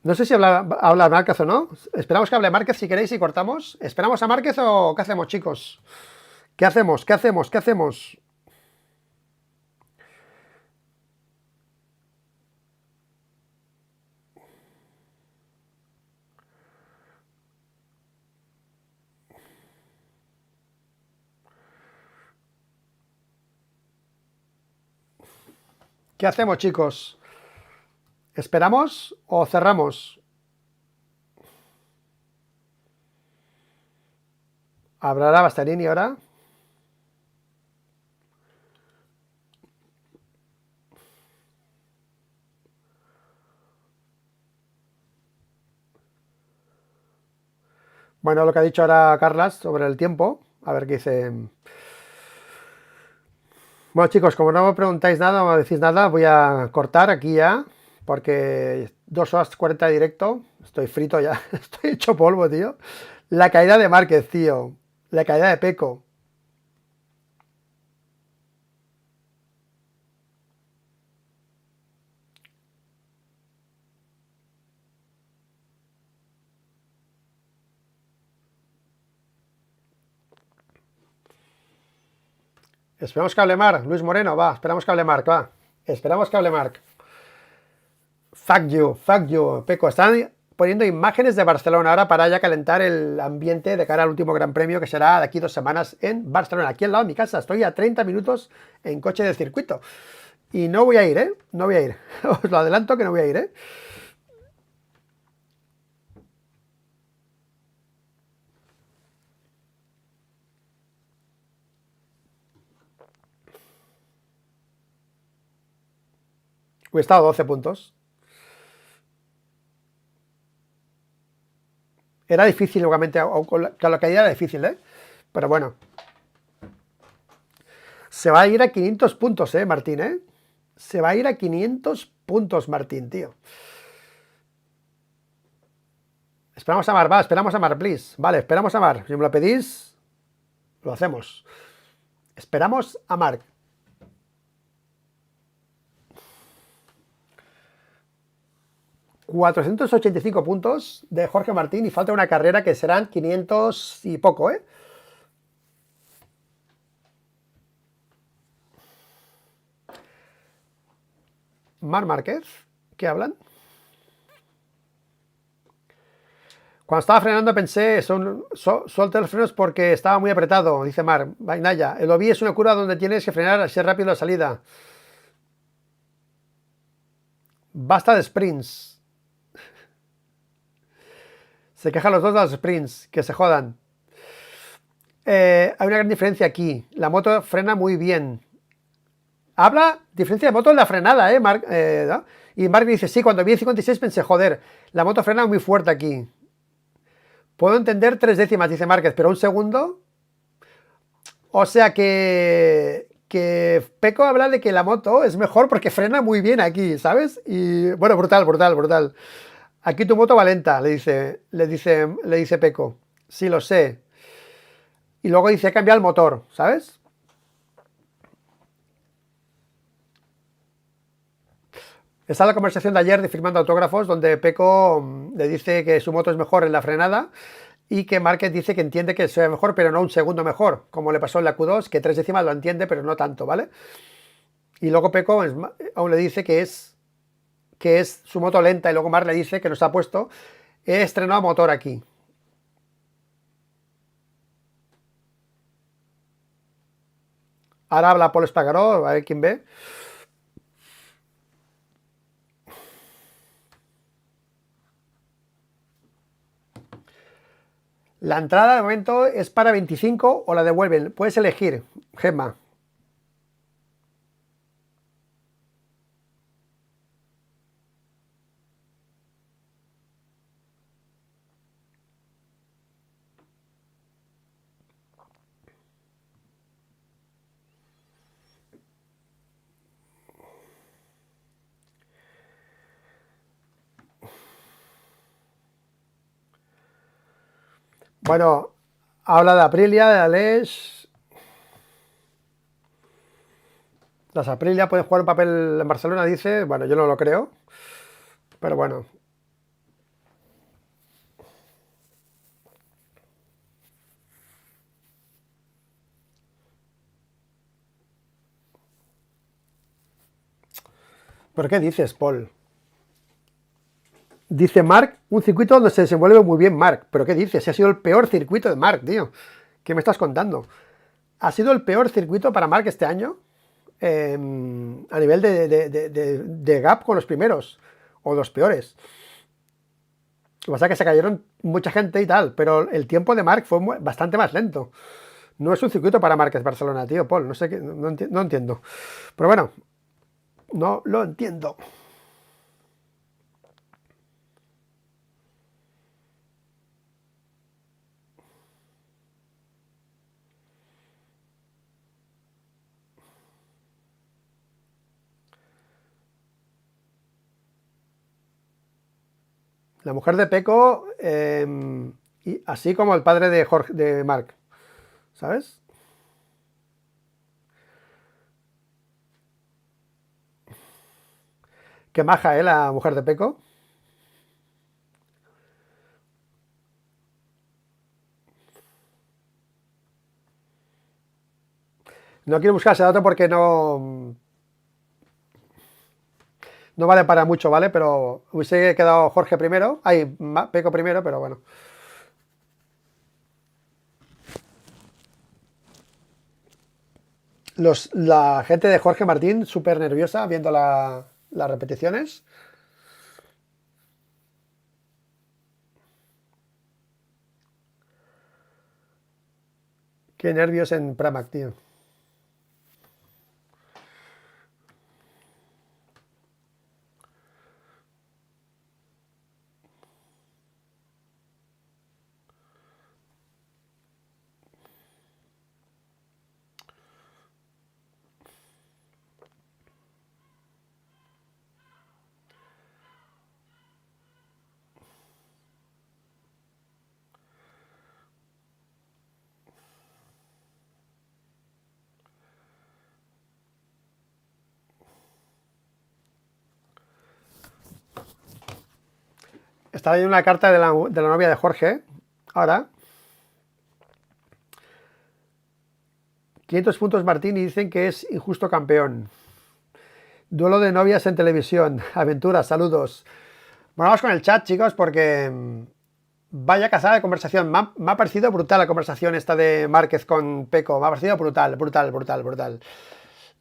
No sé si habla Márquez o no. Esperamos que hable Márquez si queréis y cortamos. ¿Esperamos a Márquez o qué hacemos, chicos? ¿Qué hacemos? ¿Qué hacemos? ¿Qué hacemos? ¿Qué hacemos, chicos? ¿Esperamos o cerramos? ¿Hablará Bastarini ahora? Bueno, lo que ha dicho ahora Carlas sobre el tiempo. A ver qué dice. Bueno, chicos, como no me preguntáis nada, no me decís nada, voy a cortar aquí ya. Porque 2 horas 40 de directo. Estoy frito ya. Estoy hecho polvo, tío. La caída de Márquez, tío. La caída de Peco. Esperamos que hable Marc. Luis Moreno, va. Esperamos que hable Marc, va. Esperamos que hable Marc. Fuck you, Peco. Están poniendo imágenes de Barcelona ahora para ya calentar el ambiente de cara al último Gran Premio que será de aquí 2 semanas en Barcelona. Aquí al lado de mi casa. Estoy a 30 minutos en coche de circuito. Y no voy a ir, ¿eh? No voy a ir. Os lo adelanto que no voy a ir, ¿eh? He estado 12 puntos. Era difícil, obviamente, con la caída era difícil, ¿eh? Pero bueno. Se va a ir a 500 puntos, Martín, ¿eh? Se va a ir a 500 puntos, Martín, tío. Esperamos a Mar, va, esperamos a Mar, please. Vale, esperamos a Mar. Si me lo pedís, lo hacemos. Esperamos a Marc. ...485 puntos de Jorge Martín... ...y falta una carrera que serán 500 y poco, ¿eh? Marc Márquez, ¿qué hablan? Cuando estaba frenando pensé, suelta los frenos porque estaba muy apretado, dice Mark. Vainaya, el OBI es una curva donde tienes que frenar así rápido la salida. Basta de sprints. Se quejan los dos de los sprints, que se jodan. Hay una gran diferencia aquí. La moto frena muy bien. Habla diferencia de moto en la frenada, Mark, ¿no? Y Mark dice, sí, cuando vi el 56 pensé, joder, la moto frena muy fuerte aquí. Puedo entender 3 décimas, dice Márquez, pero un segundo. O sea que Peco habla de que la moto es mejor porque frena muy bien aquí, ¿sabes? Y bueno, brutal, brutal, brutal. Aquí tu moto va lenta, le dice Peco. Sí, lo sé. Y luego dice cambia el motor, ¿sabes? Está la conversación de ayer de firmando autógrafos donde Peco le dice que su moto es mejor en la frenada y que Márquez dice que entiende que sea mejor, pero no un segundo mejor, como le pasó en la Q2, que 3 décimas lo entiende, pero no tanto, ¿vale? Y luego Peco aún le dice que es su moto lenta y luego Marc le dice que nos ha puesto, he estrenado motor aquí. Ahora habla Paul Espargaró, a ver quién ve. La entrada de momento es para 25 o la devuelven. Puedes elegir, Gemma. Bueno, habla de Aprilia, de Aleix. Las Aprilia pueden jugar un papel en Barcelona, dice. Bueno, yo no lo creo. Pero bueno. ¿Pero qué dices, Paul? Dice Marc, un circuito donde se desenvuelve muy bien Marc. ¿Pero qué dices? Ha sido el peor circuito de Marc, tío. ¿Qué me estás contando? ¿Ha sido el peor circuito para Marc este año? A nivel de gap con los primeros. O los peores. Lo que pasa es que se cayeron mucha gente y tal. Pero el tiempo de Marc fue bastante más lento. No es un circuito para Márquez Barcelona, tío, Paul. No sé qué, no entiendo. Pero bueno, no lo entiendo. La mujer de Peco, y así como el padre de Jorge, de Marc, ¿sabes? Qué maja, la mujer de Peco. No quiero buscar ese dato porque no vale para mucho, ¿vale? Pero hubiese quedado Jorge primero, Peco primero, pero bueno. La gente de Jorge Martín súper nerviosa viendo las repeticiones. Qué nervios en Pramac, tío. Está leyendo una carta de la novia de Jorge. Ahora. 500 puntos Martín y dicen que es injusto campeón. Duelo de novias en televisión. Aventuras, saludos. Bueno, vamos con el chat, chicos, porque Vaya cazada de conversación. Me ha parecido brutal la conversación esta de Márquez con Peco. Me ha parecido brutal, brutal, brutal, brutal.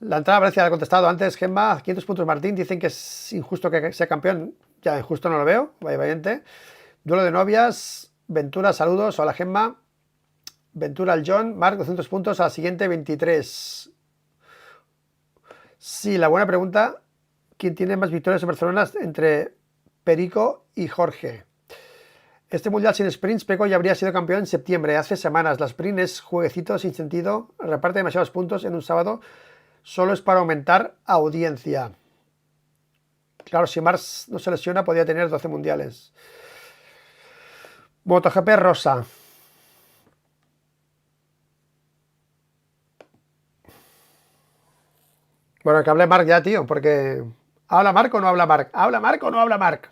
La entrada Valencia ha contestado antes, Gemma, 500 puntos Martín, dicen que es injusto que sea campeón. Ya, injusto no lo veo, obviamente. Duelo de novias, Ventura, saludos, hola Gemma. Ventura al John, Marc, 200 puntos, a la siguiente 23. Sí, la buena pregunta, ¿quién tiene más victorias en Barcelona entre Perico y Jorge? Este mundial sin sprints, Peco ya habría sido campeón en septiembre, hace semanas. La sprint es jueguecito sin sentido, reparte demasiados puntos en un sábado, solo es para aumentar audiencia. Claro, si Mars no se lesiona, podría tener 12 mundiales. MotoGP rosa. Bueno, que hable Marc ya, tío, porque... ¿Habla Marc o no habla Marc? ¿Habla Marc o no habla Marc?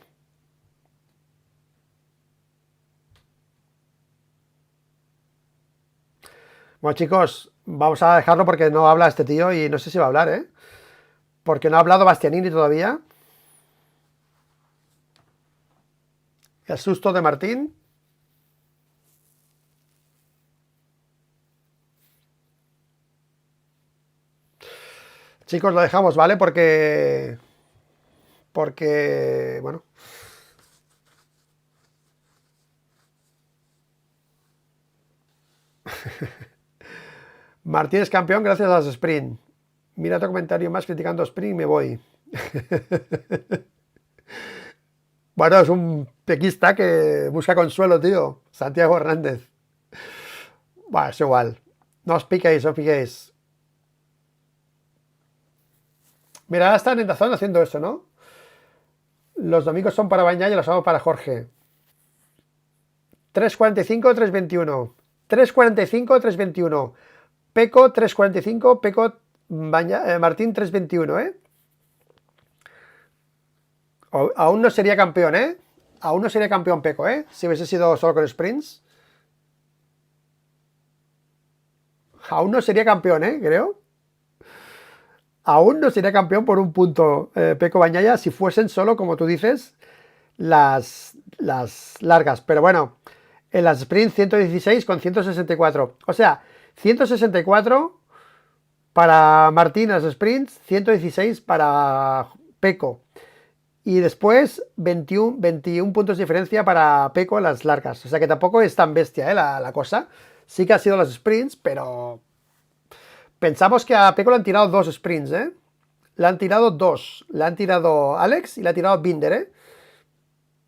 Bueno, chicos, vamos a dejarlo porque no habla este tío y no sé si va a hablar, ¿eh? Porque no ha hablado Bastianini todavía. El susto de Martín. Chicos, lo dejamos, ¿vale? Bueno. Martín es campeón gracias a los sprint. Mira otro comentario más criticando sprint y me voy. Bueno, es un pequista que busca consuelo, tío. Santiago Hernández. Bueno, es igual. No os piquéis, no os piquéis. Mira, ahora están en Dazón haciendo eso, ¿no? Los domingos son para Bañá y los sábados para Jorge. 3.45, 3.21. 3.45, 3.21. Peco, 3.45. Peco, Martín, 3.21, ¿eh? Aún no sería campeón, ¿eh? Aún no sería campeón Peco, ¿eh? Si hubiese sido solo con sprints. Aún no sería campeón, ¿eh? Creo. Aún no sería campeón por un punto Peco Bañaya si fuesen solo, como tú dices, las largas. Pero bueno, en las sprints 116 con 164. O sea, 164 para Martín en las sprints, 116 para Peco. Y después 21 puntos de diferencia para Peco en las largas. O sea que tampoco es tan bestia la cosa. Sí que ha sido las sprints, pero pensamos que a Peco le han tirado dos sprints, ¿eh? Le han tirado dos. Le han tirado Alex y le ha tirado Binder, ¿eh?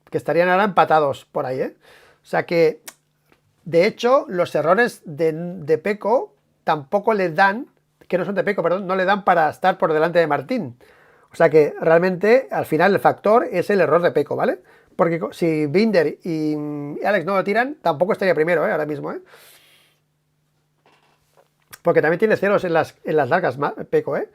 Que estarían ahora empatados por ahí, ¿eh? O sea que, de hecho, los errores de Peco tampoco le dan, que no son de Peco, perdón, no le dan para estar por delante de Martín. O sea que realmente, al final, el factor es el error de Peco, ¿vale? Porque si Binder y Alex no lo tiran, tampoco estaría primero, ¿eh? Ahora mismo, ¿eh? Porque también tiene ceros en las largas, Peco, ¿eh?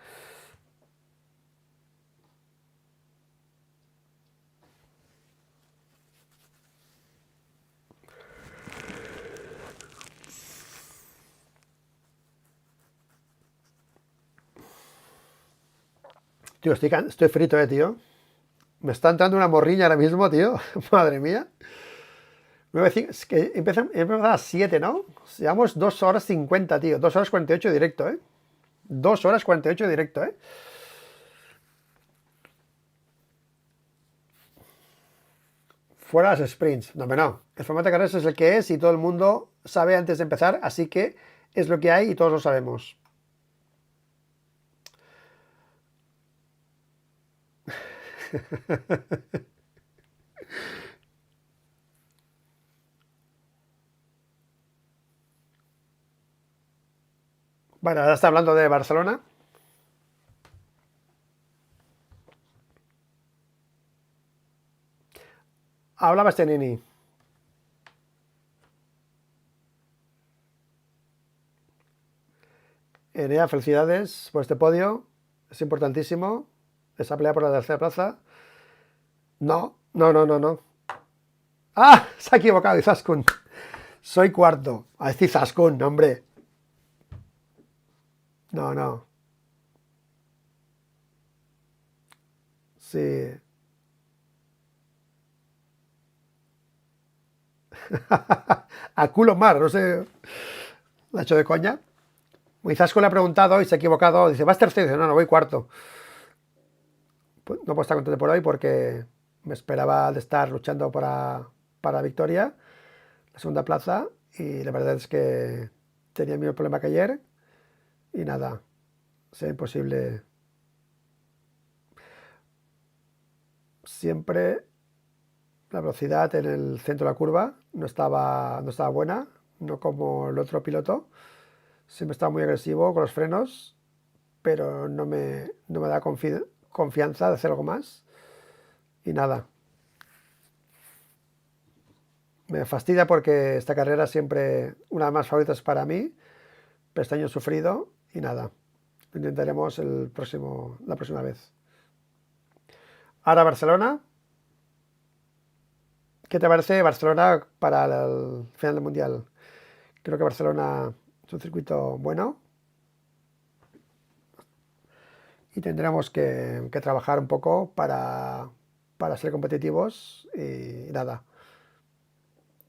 Tío, estoy frito, tío. Me está entrando una morriña ahora mismo, tío. Madre mía. Es que empieza a las 7, ¿no? Llevamos 2 horas 50, tío. 2 horas 48 directo, ¿eh? 2 horas 48 directo, ¿eh? Fuera las sprints. No, no. El formato de carreras es el que es y todo el mundo sabe antes de empezar, así que es lo que hay y todos lo sabemos. Bueno, ahora está hablando de Barcelona. Habla Bastianini. Enea, felicidades por este podio. Es importantísimo. Esa pelea por la tercera plaza. No, no, no, no, no. ¡Ah! Se ha equivocado Izaskun. Soy cuarto. A decir Izaskun, hombre. No, no. Sí. A culo mar, no sé. La ha hecho de coña. Izasco le ha preguntado y se ha equivocado. Dice, ¿vas tercero? Dice, no, no, voy cuarto. Pues no puedo estar contento por hoy porque me esperaba de estar luchando para la victoria, la segunda plaza, y la verdad es que tenía el mismo problema que ayer y nada, sea imposible. Siempre la velocidad en el centro de la curva no estaba buena, no como el otro piloto. Siempre estaba muy agresivo con los frenos, pero no me da confianza de hacer algo más. Y nada, me fastidia porque esta carrera siempre una de las más favoritas para mí, pero este año he sufrido y nada, lo intentaremos la próxima vez. Ahora Barcelona, ¿qué te parece Barcelona para el final del Mundial? Creo que Barcelona es un circuito bueno y tendremos que trabajar un poco para ser competitivos y nada,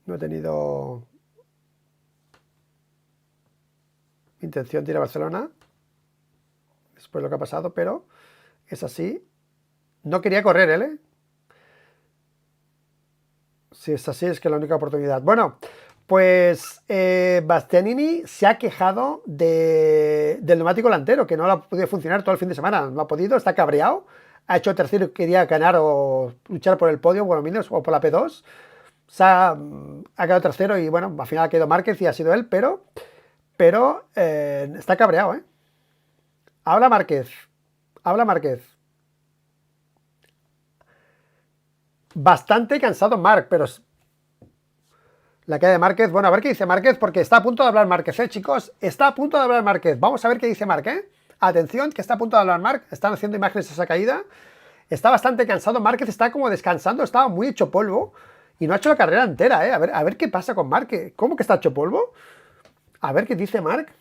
no he tenido intención de ir a Barcelona después de lo que ha pasado, pero es así. No quería correr él, ¿eh? Si es así, es que es la única oportunidad. Bueno, pues Bastianini se ha quejado del neumático delantero, que no le ha podido funcionar todo el fin de semana. No ha podido, está cabreado. Ha hecho tercero y quería ganar o luchar por el podio, bueno, menos, o por la P2. Ha quedado tercero y bueno, al final ha quedado Márquez y ha sido él, pero está cabreado, ¿eh? Habla Márquez, habla Márquez. Bastante cansado Marc, pero la caída de Márquez, bueno, a ver qué dice Márquez, porque está a punto de hablar Márquez, chicos, está a punto de hablar Márquez. Vamos a ver qué dice Marc, Atención, que está a punto de hablar Marc, están haciendo imágenes de esa caída. Está bastante cansado, Márquez está como descansando, estaba muy hecho polvo y no ha hecho la carrera entera, A ver qué pasa con Marc, ¿cómo que está hecho polvo? A ver qué dice Marc.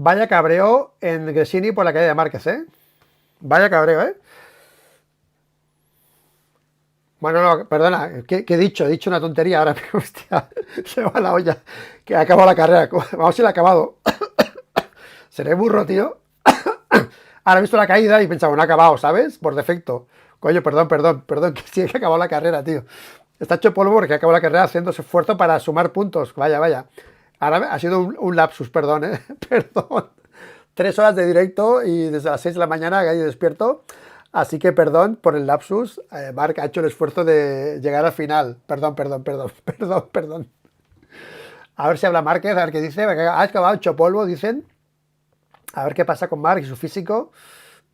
Vaya cabreo en Gresini por la caída de Márquez, Vaya cabreo, Bueno, no, perdona, ¿qué he dicho? He dicho una tontería ahora, pero hostia, se va la olla, que ha acabado la carrera. Vamos si la ha acabado. Seré burro, tío. Ahora he visto la caída y pensaba, no ha acabado, ¿sabes? Por defecto. Coño, perdón, que sí que ha acabado la carrera, tío. Está hecho polvo porque ha acabado la carrera haciendo ese esfuerzo para sumar puntos. Vaya. Ahora ha sido un lapsus, perdón, Perdón. 3 horas de directo y desde las 6 de la mañana ahí despierto. Así que perdón por el lapsus. Marc ha hecho el esfuerzo de llegar al final. Perdón. A ver si habla Márquez, a ver qué dice. Ha acabado hecho polvo, dicen. A ver qué pasa con Marc y su físico.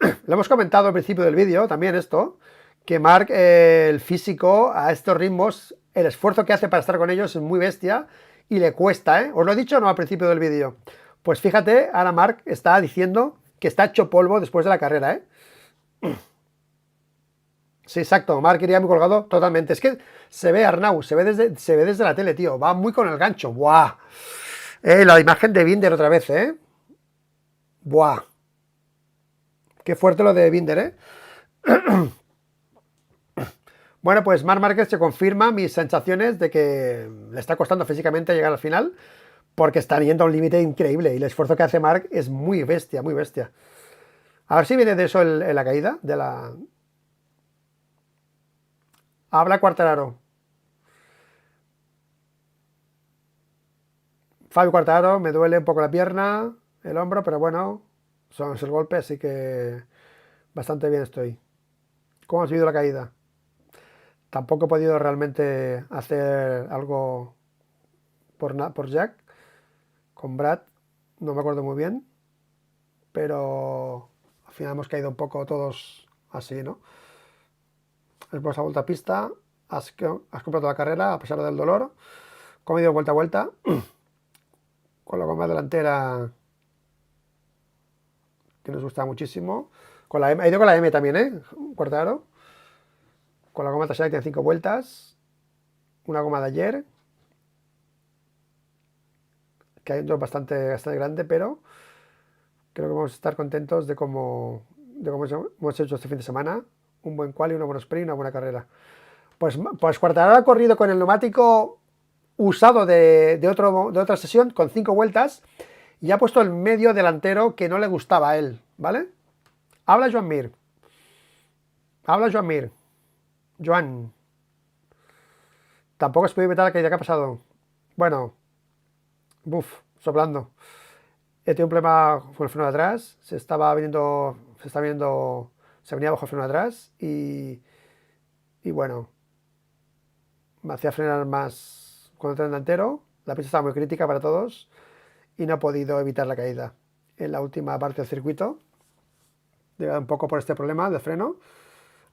Lo hemos comentado al principio del vídeo, también esto, que Marc, el físico, a estos ritmos, el esfuerzo que hace para estar con ellos es muy bestia y le cuesta, ¿eh? ¿Os lo he dicho o no al principio del vídeo? Pues fíjate, ahora Marc está diciendo que está hecho polvo después de la carrera, ¿eh? Sí, exacto, Marc iría muy colgado totalmente. Es que se ve Arnau, se ve desde la tele, tío. Va muy con el gancho. ¡Buah! La imagen de Binder otra vez, ¿eh? ¡Buah! Qué fuerte lo de Binder, ¿eh? Bueno, pues Marc Márquez se confirma mis sensaciones de que le está costando físicamente llegar al final porque está yendo a un límite increíble y el esfuerzo que hace Marc es muy bestia, muy bestia. A ver si viene de eso la caída, de la... Habla Quartararo. Fabio Quartararo, me duele un poco la pierna, el hombro, pero bueno, son el golpe, así que bastante bien estoy. ¿Cómo has vivido la caída? Tampoco he podido realmente hacer algo por Jack. Con Brad no me acuerdo muy bien, pero al final hemos caído un poco todos así, ¿no? Después a vuelta a pista, has comprado la carrera a pesar del dolor, como he ido vuelta a vuelta, con la goma delantera que nos gusta muchísimo, con la M, he ido con la M también, Quartararo, con la goma trasera que tiene 5 vueltas, una goma de ayer, que hay un bastante grande, pero creo que vamos a estar contentos de cómo hemos hecho este fin de semana. Un buen quali, una buena sprint, una buena carrera. Pues Quartararo ha corrido con el neumático usado de otra sesión, con 5 vueltas, y ha puesto el medio delantero que no le gustaba a él, ¿vale? Habla Joan Mir. Habla Joan Mir. Joan. Tampoco has podido evitar la caída. ¿Qué ha pasado? Bueno, buf, soplando. He tenido un problema con el freno de atrás. Se venía abajo el freno de atrás y bueno, me hacía frenar más con el tren delantero. La pista estaba muy crítica para todos y no he podido evitar la caída en la última parte del circuito, debido un poco por este problema de freno.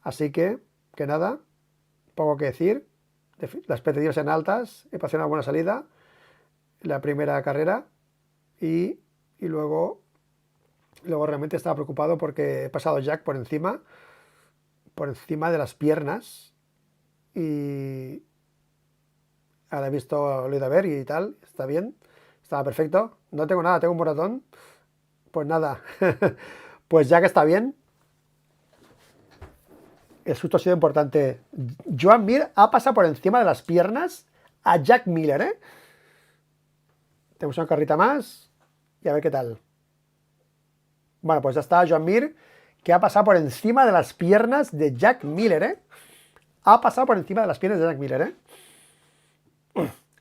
Así que nada, poco que decir. Las expectativas eran altas, he pasado una buena salida en la primera carrera y luego realmente estaba preocupado porque he pasado Jack por encima de las piernas, y ahora he visto, lo he ido a ver y tal, está bien, estaba perfecto, no tengo nada, tengo un moratón, pues nada, pues Jack está bien. El susto ha sido importante. Joan Mir ha pasado por encima de las piernas a Jack Miller, ¿eh? Tenemos una carrita más y a ver qué tal. Bueno, pues ya está Joan Mir, que ha pasado por encima de las piernas de Jack Miller, ¿eh? Ha pasado por encima de las piernas de Jack Miller, ¿eh?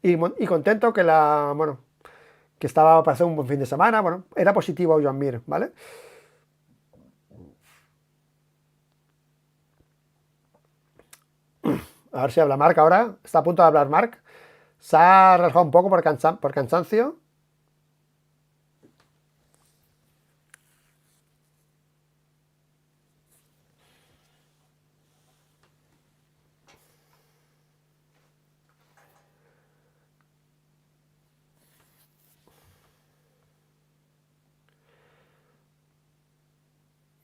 Y contento que estaba para hacer un buen fin de semana. Bueno, era positivo Joan Mir, ¿vale? A ver si habla Marc ahora. Está a punto de hablar Marc. Se ha relajado un poco por cansancio.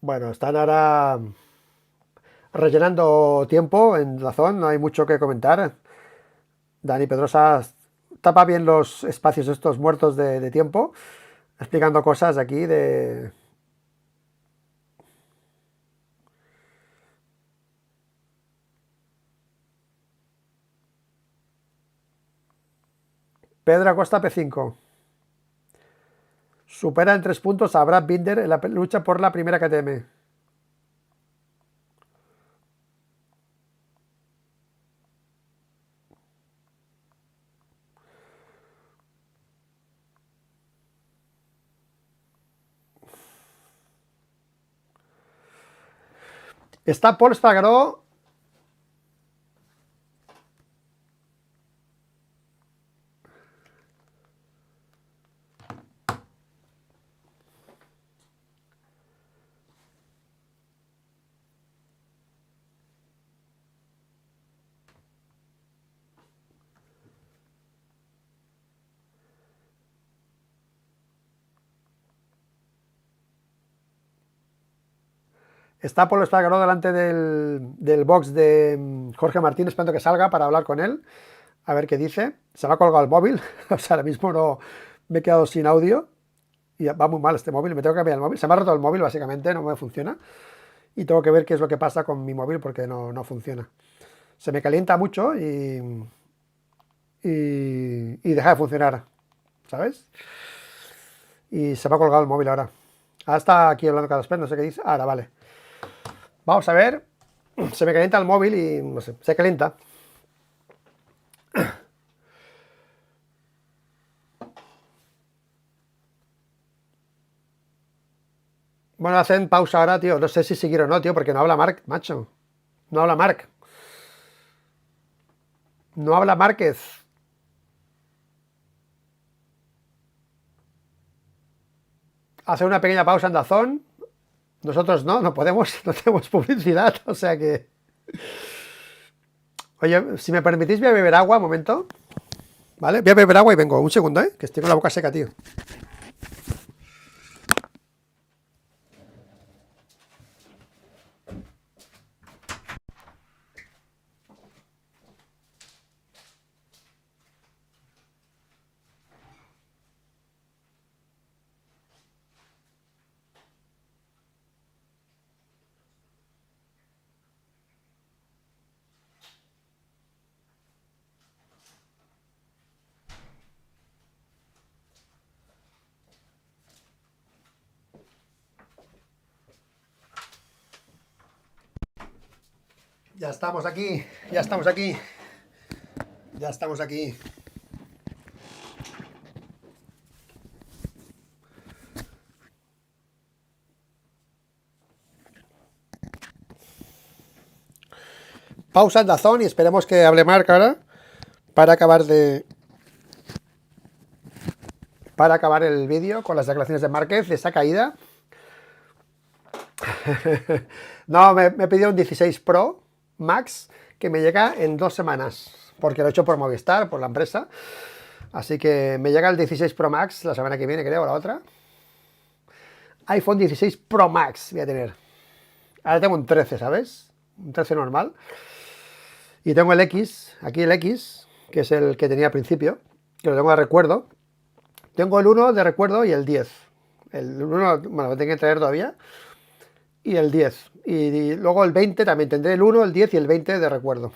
Bueno, están ahora rellenando tiempo en Dazón, no hay mucho que comentar. Dani Pedrosa tapa bien los espacios estos muertos de tiempo, explicando cosas aquí de... Pedro Acosta P5. Supera en 3 puntos a Brad Binder en la lucha por la primera KTM. Está Paul Espargaró. Está Paul Espargaró delante del box de Jorge Martín, esperando que salga para hablar con él, a ver qué dice. Se me ha colgado el móvil, o sea, ahora mismo no me he quedado sin audio y va muy mal este móvil, me tengo que cambiar el móvil. Se me ha roto el móvil, básicamente, no me funciona. Y tengo que ver qué es lo que pasa con mi móvil porque no funciona. Se me calienta mucho y deja de funcionar, ¿sabes? Y se me ha colgado el móvil ahora. Ahora está aquí hablando cada vez, no sé qué dice. Ahora, vale. Vamos a ver. Se me calienta el móvil y no sé, se calienta. Bueno, hacen pausa ahora, tío. No sé si seguir o no, tío, porque no habla Marc, macho. No habla Marc. No habla Márquez. Hace una pequeña pausa en Dazón. Nosotros no podemos, no tenemos publicidad, o sea que... Oye, si me permitís voy a beber agua, un momento. ¿Vale? Voy a beber agua y vengo. Un segundo, ¿eh? Que estoy con la boca seca, tío. Ya estamos aquí, ya estamos aquí, ya estamos aquí. Pausa en Dazón y esperemos que hable Marc ahora para acabar el vídeo con las declaraciones de Márquez de esa caída. No, me pidió un 16 Pro Max que me llega en 2 semanas, porque lo he hecho por Movistar, por la empresa. Así que me llega el 16 Pro Max la semana que viene, creo, o la otra. iPhone 16 Pro Max voy a tener. Ahora tengo un 13, ¿sabes? Un 13 normal. Y tengo el X, aquí el X, que es el que tenía al principio, que lo tengo de recuerdo. Tengo el 1 de recuerdo y el 10. El 1, bueno, lo tengo que traer todavía. Y el 10. Y luego el 20 también tendré el 1, el 10 y el 20 de recuerdo.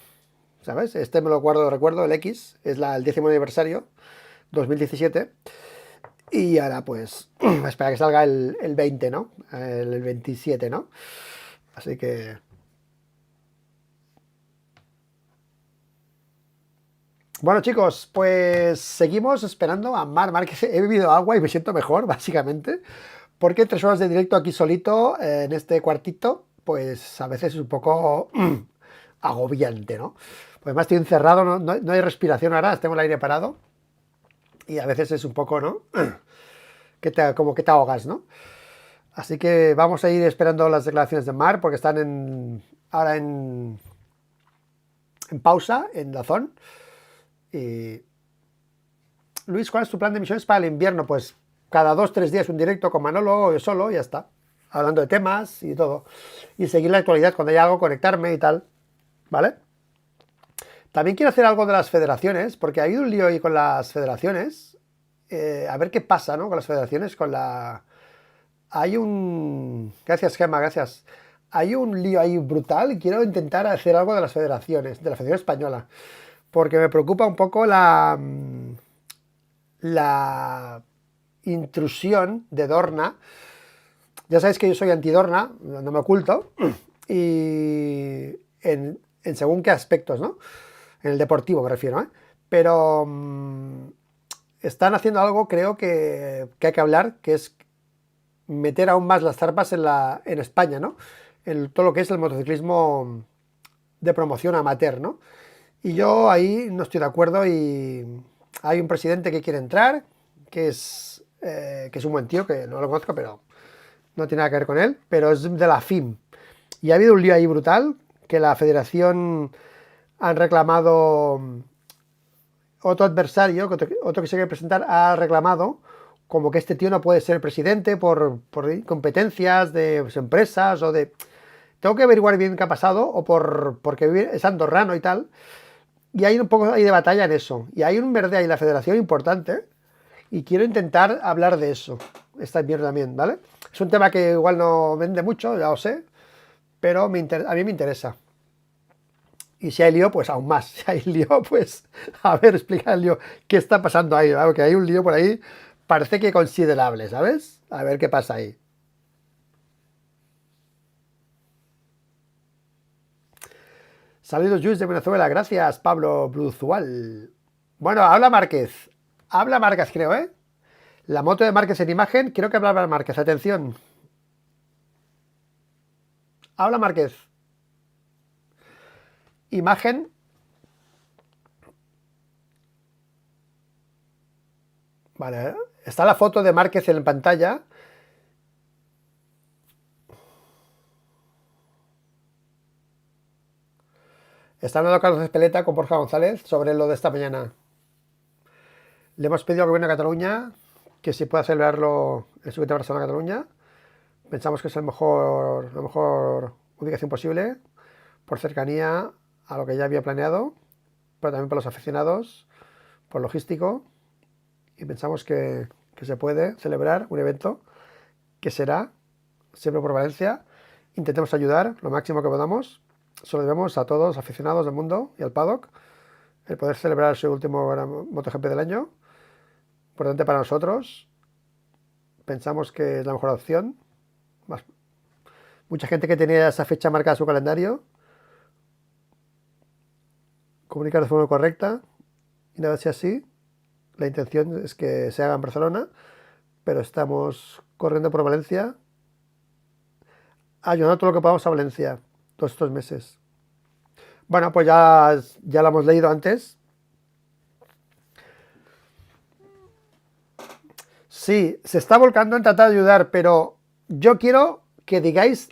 ¿Sabes? Este me lo guardo de recuerdo, el X, es el 10º aniversario, 2017. Y ahora pues, espera que salga el 20, ¿no? El 27, ¿no? Así que... Bueno, chicos, pues seguimos esperando a Marc Márquez. He bebido agua y me siento mejor, básicamente, porque 3 horas de directo aquí solito, en este cuartito, pues a veces es un poco agobiante, ¿no? Pues además estoy encerrado, no hay respiración ahora, tengo el aire parado y a veces es un poco, ¿no? Como que te ahogas, ¿no? Así que vamos a ir esperando las declaraciones de Marc porque están ahora en pausa, en Dazón. Y Luis, ¿cuál es tu plan de misiones para el invierno? Pues cada 2-3 días un directo con Manolo o yo solo y ya está. Hablando de temas y todo. Y seguir la actualidad cuando haya algo, conectarme y tal. ¿Vale? También quiero hacer algo de las federaciones, porque ha habido un lío ahí con las federaciones. A ver qué pasa, ¿no? Con las federaciones, Hay un... Gracias, Gemma, gracias. Hay un lío ahí brutal y quiero intentar hacer algo de las federaciones, de la Federación Española. Porque me preocupa un poco la intrusión de Dorna. Ya sabéis que yo soy anti-Dorna, no me oculto, y en según qué aspectos, ¿no? En el deportivo me refiero, ¿eh? Pero están haciendo algo, creo que hay que hablar, que es meter aún más las zarpas en España, ¿no? En todo lo que es el motociclismo de promoción amateur, ¿no? Y yo ahí no estoy de acuerdo y hay un presidente que quiere entrar, que es un buen tío, que no lo conozco, pero no tiene nada que ver con él, pero es de la FIM. Y ha habido un lío ahí brutal, que la federación han reclamado, otro adversario, otro que se quiere presentar, ha reclamado como que este tío no puede ser presidente por competencias de empresas o de... Tengo que averiguar bien qué ha pasado o porque es andorrano y tal. Y hay un poco ahí de batalla en eso. Y hay un verde ahí en la federación importante. Y quiero intentar hablar de eso esta invierno también, ¿vale? Es un tema que igual no vende mucho, ya lo sé. Pero a mí me interesa. Y si hay lío, pues aún más. Si hay lío, pues a ver, explica el lío. ¿Qué está pasando ahí? ¿Vale? Que hay un lío por ahí, parece que considerable, ¿sabes? A ver qué pasa ahí. Saludos, Luis de Venezuela. Gracias, Pablo Bruzual. Bueno, habla Márquez. Habla Márquez, creo, ¿eh? La moto de Márquez en imagen. Creo que habla Márquez. Atención. Habla Márquez. Imagen. Vale, ¿eh? Está la foto de Márquez en pantalla. Está hablando Carlos Espeleta con Borja González sobre lo de esta mañana. Le hemos pedido al gobierno de Cataluña que si pueda celebrarlo en su 20 Barcelona, Cataluña. Pensamos que es la mejor ubicación posible, por cercanía a lo que ya había planeado, pero también por los aficionados, por logístico. Y pensamos que se puede celebrar un evento que será siempre por Valencia. Intentemos ayudar lo máximo que podamos. Solo debemos a todos los aficionados del mundo y al paddock el poder celebrar su último MotoGP del año. Importante para nosotros. Pensamos que es la mejor opción. Mucha gente que tenía esa fecha marcada en su calendario comunicar de forma correcta y nada, si así. La intención es que se haga en Barcelona, pero estamos corriendo por Valencia, ayudando todo lo que podamos a Valencia todos estos meses. Bueno, pues ya lo hemos leído antes. Sí, se está volcando en tratar de ayudar, pero yo quiero que digáis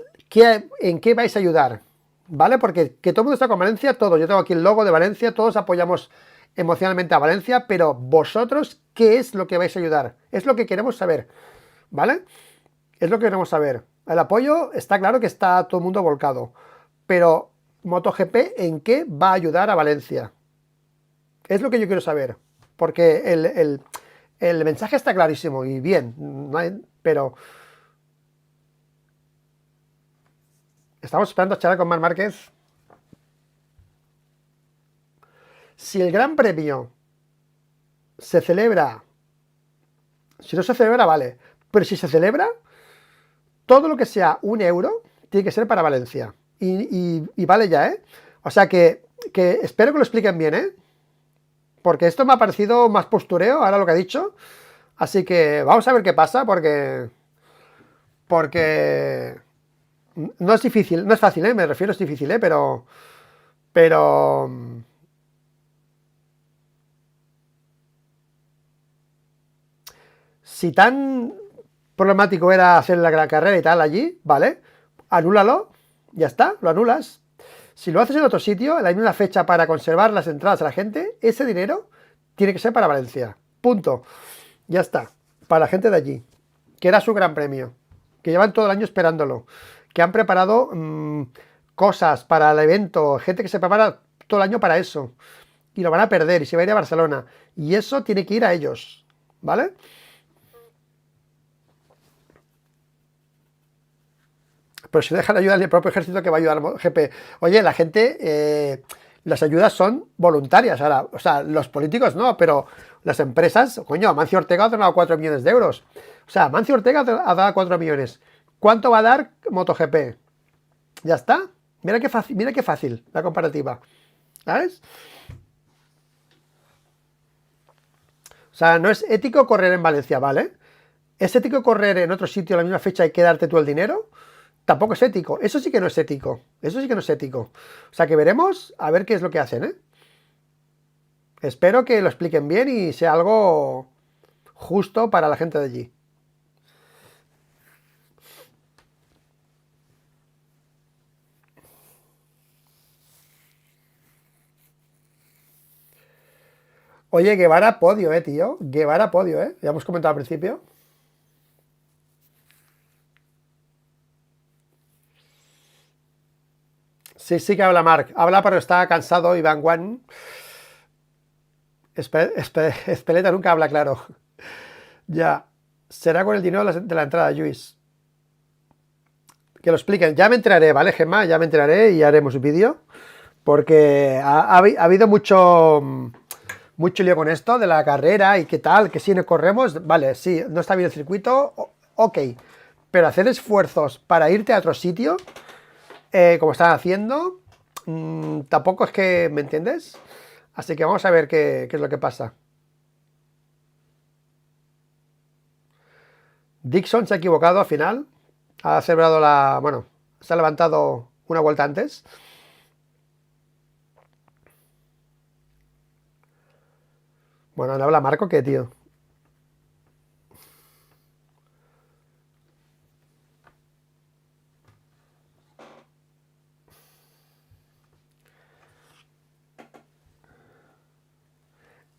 en qué vais a ayudar, ¿vale? Porque que todo el mundo está con Valencia, todos. Yo tengo aquí el logo de Valencia, todos apoyamos emocionalmente a Valencia, pero vosotros, ¿qué es lo que vais a ayudar? Es lo que queremos saber, ¿vale? Es lo que queremos saber. El apoyo está claro que está todo el mundo volcado, pero MotoGP, ¿en qué va a ayudar a Valencia? Es lo que yo quiero saber, porque el mensaje está clarísimo y bien, pero estamos esperando a charlar con Marc Márquez. Si el Gran Premio se celebra, si no se celebra, vale, pero si se celebra, todo lo que sea 1 euro tiene que ser para Valencia. Y vale ya, ¿eh? O sea que espero que lo expliquen bien, ¿eh? Porque esto me ha parecido más postureo, ahora lo que ha dicho. Así que vamos a ver qué pasa, porque no es difícil, no es fácil, ¿eh? Me refiero, es difícil, ¿eh? Pero si tan problemático era hacer la carrera y tal allí, ¿vale? Anúlalo, ya está, lo anulas. Si lo haces en otro sitio, en la misma fecha para conservar las entradas a la gente, ese dinero tiene que ser para Valencia. Punto. Ya está. Para la gente de allí. Que era su gran premio. Que llevan todo el año esperándolo. Que han preparado cosas para el evento. Gente que se prepara todo el año para eso. Y lo van a perder y se va a ir a Barcelona. Y eso tiene que ir a ellos. ¿Vale? Pero si dejan ayudar al propio ejército que va a ayudar al GP. Oye, la gente, las ayudas son voluntarias ahora. O sea, los políticos no, pero las empresas, coño, Amancio Ortega ha donado 4 millones de euros. O sea, Amancio Ortega ha dado 4 millones. ¿Cuánto va a dar MotoGP? Ya está. Mira qué fácil la comparativa. ¿Sabes? O sea, no es ético correr en Valencia, ¿vale? ¿Es ético correr en otro sitio a la misma fecha y quedarte tú el dinero? Tampoco es ético. Eso sí que no es ético. Eso sí que no es ético. O sea que veremos a ver qué es lo que hacen, ¿eh? Espero que lo expliquen bien y sea algo justo para la gente de allí. Oye, Guevara podio, tío. Guevara podio, Ya hemos comentado al principio. Sí, sí que habla Marc. Habla, pero está cansado. Iván Juan. Espeleta nunca habla claro. Ya. Será con el dinero de la entrada, Luis. Que lo expliquen. Ya me enteraré, ¿vale, Gemma? Ya me enteraré y haremos un vídeo. Porque ha habido mucho lío con esto de la carrera y qué tal, que si no corremos, vale, sí, no está bien el circuito, ok. Pero hacer esfuerzos para irte a otro sitio, como están haciendo, tampoco es que, ¿me entiendes? Así que vamos a ver qué es lo que pasa. Dixon se ha equivocado al final. Ha celebrado bueno, se ha levantado una vuelta antes. Bueno, ¿no habla Marco qué, tío?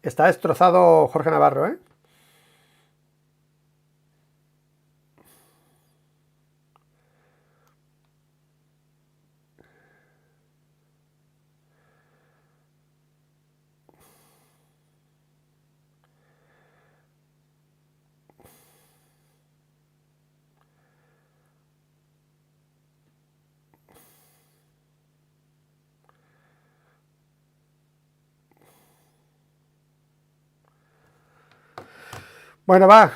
Está destrozado Jorge Navarro, ¿eh? Bueno, va.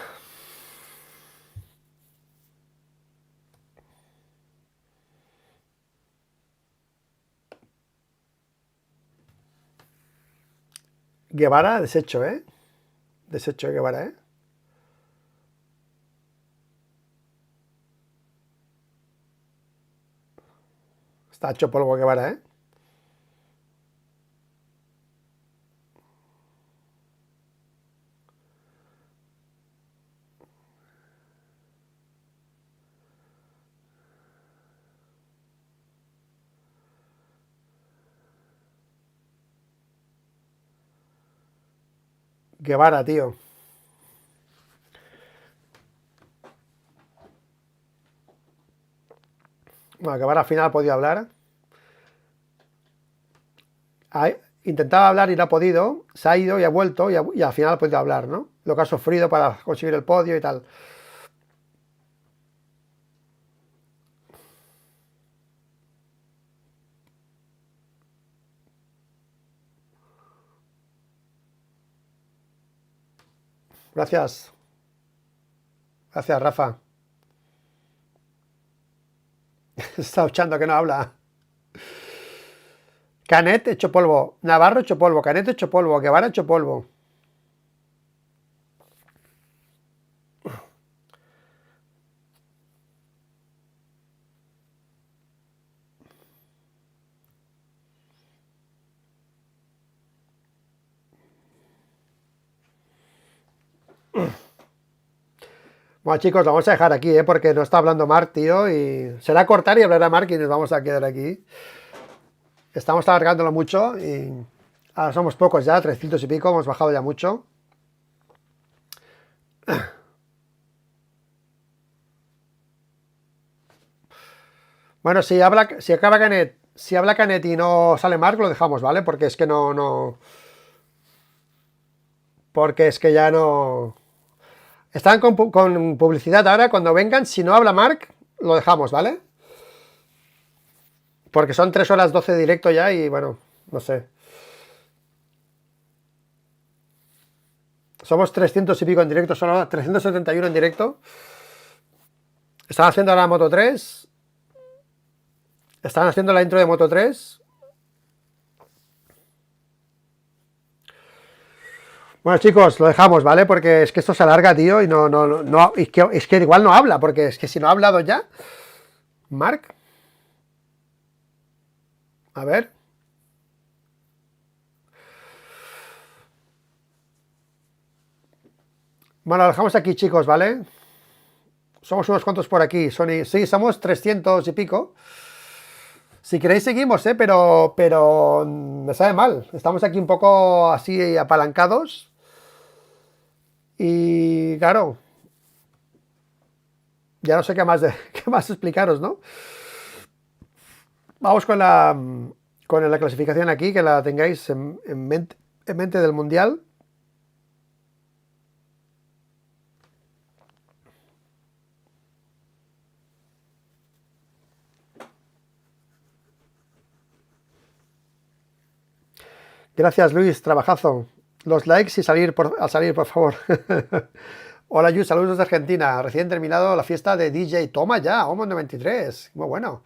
Guevara, deshecho, ¿eh? Deshecho de Guevara, ¿eh? Está hecho polvo Guevara, ¿eh? Guevara, tío. Bueno, Guevara al final ha podido hablar. Intentaba hablar y no ha podido. Se ha ido y ha vuelto y al final ha podido hablar, ¿no? Lo que ha sufrido para conseguir el podio y tal. Gracias. Gracias, Rafa. Está echando que no habla. Canet hecho polvo. Navarro hecho polvo. Canet hecho polvo. Guevara hecho polvo. Bueno, chicos, lo vamos a dejar aquí, porque no está hablando Mark, tío, y será cortar y hablará Mark y nos vamos a quedar aquí. Estamos alargándolo mucho y ahora somos pocos ya, 300 y pico, hemos bajado ya mucho. Bueno, si habla Canet y no sale Mark, lo dejamos, ¿vale? Porque es que porque es que ya no... Están con publicidad ahora, cuando vengan, si no habla Mark, lo dejamos, ¿vale? Porque son 3 horas 12 de directo ya y bueno, no sé. Somos 300 y pico en directo, son 371 en directo. Están haciendo ahora Moto 3. Están haciendo la intro de Moto 3. Bueno, chicos, lo dejamos, ¿vale? Porque es que esto se alarga, tío, y no, es que igual no habla, porque es que si no ha hablado ya. Mark, a ver. Bueno, lo dejamos aquí, chicos, ¿vale? Somos unos cuantos por aquí. Sí, somos 300 y pico. Si queréis seguimos, pero me sabe mal. Estamos aquí un poco así apalancados. Y claro, ya no sé qué más explicaros, ¿no? Vamos con la clasificación aquí, que la tengáis en mente del Mundial. Gracias, Luis, trabajazo. Los likes y al salir, por favor. Hola, Yu, saludos desde Argentina. Recién terminado la fiesta de DJ. Toma ya, Homo 93. Muy bueno.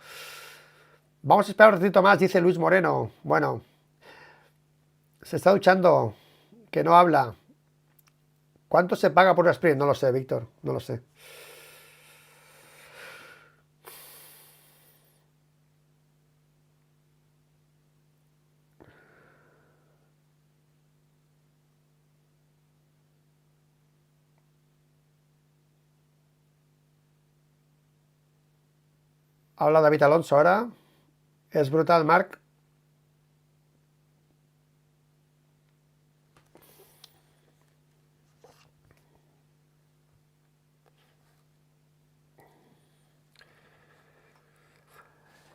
Vamos a esperar un ratito más, dice Luis Moreno. Bueno, se está duchando, que no habla. ¿Cuánto se paga por una sprint? No lo sé, Víctor, no lo sé. Habla David Alonso ahora. Es brutal, Mark.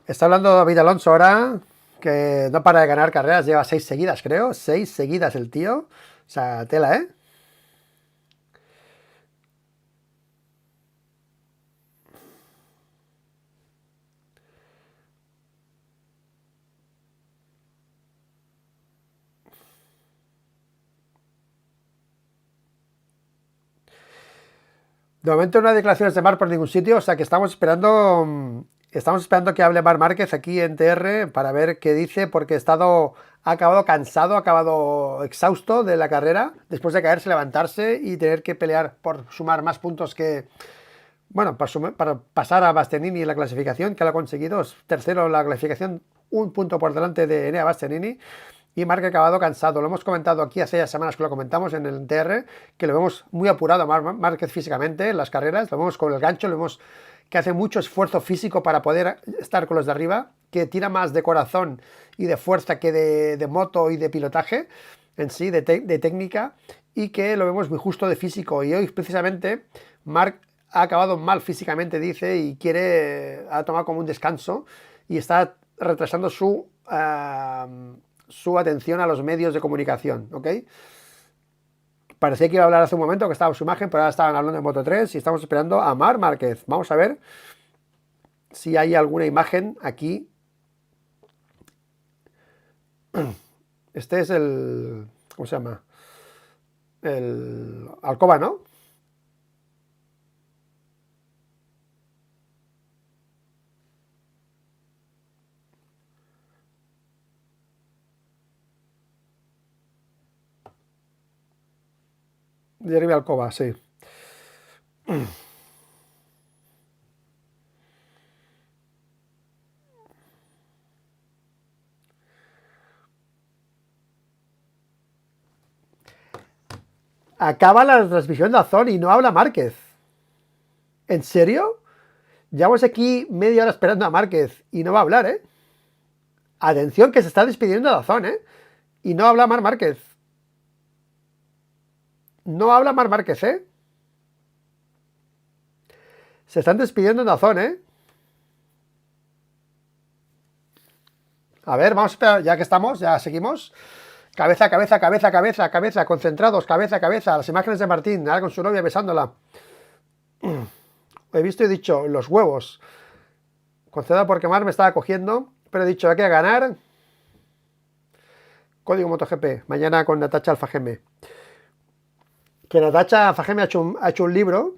Está hablando David Alonso ahora, que no para de ganar carreras, lleva 6 seguidas, creo. 6 seguidas el tío. O sea, tela, ¿eh? De momento no hay declaraciones de Mark por ningún sitio, o sea que estamos esperando Estamos esperando que hable Marc Márquez aquí en TR para ver qué dice, porque ha acabado cansado, ha acabado exhausto de la carrera, después de caerse, levantarse y tener que pelear por sumar más puntos que, bueno, para pasar a Bastianini en la clasificación, que lo ha conseguido, es tercero en la clasificación, un punto por delante de Enea Bastianini. Y Marc ha acabado cansado. Lo hemos comentado aquí hace ya semanas que lo comentamos en el TR, que lo vemos muy apurado a Márquez físicamente en las carreras. Lo vemos con el gancho, lo vemos que hace mucho esfuerzo físico para poder estar con los de arriba, que tira más de corazón y de fuerza que de moto y de pilotaje en sí, de técnica, y que lo vemos muy justo de físico. Y hoy precisamente Marc ha acabado mal físicamente, dice, y ha tomado como un descanso y está retrasando su atención a los medios de comunicación, ¿ok? Parecía que iba a hablar hace un momento, que estaba su imagen, pero ahora estaban hablando de Moto3 y estamos esperando a Marc Márquez. Vamos a ver si hay alguna imagen aquí. Este es el... ¿cómo se llama? El Alcoba, ¿no? Jeremy Alcoba, sí. Acaba la transmisión de Azón y no habla Márquez. ¿En serio? Llevamos aquí media hora esperando a Márquez y no va a hablar, ¿eh? Atención, que se está despidiendo de Azón, ¿eh? Y no habla Marc Márquez. No habla Marc Márquez, ¿eh? Se están despidiendo de Azón, ¿eh? A ver, vamos a esperar, ya que estamos, ya seguimos. Cabeza, cabeza, cabeza, cabeza, cabeza, concentrados, cabeza, cabeza. Las imágenes de Martín, ahora con su novia besándola. He visto y he dicho, los huevos. Concentrado porque Marc me estaba cogiendo, pero he dicho, hay que ganar. Código MotoGP, mañana con Natacha Alfageme. Que Natacha Alfageme ha hecho un libro.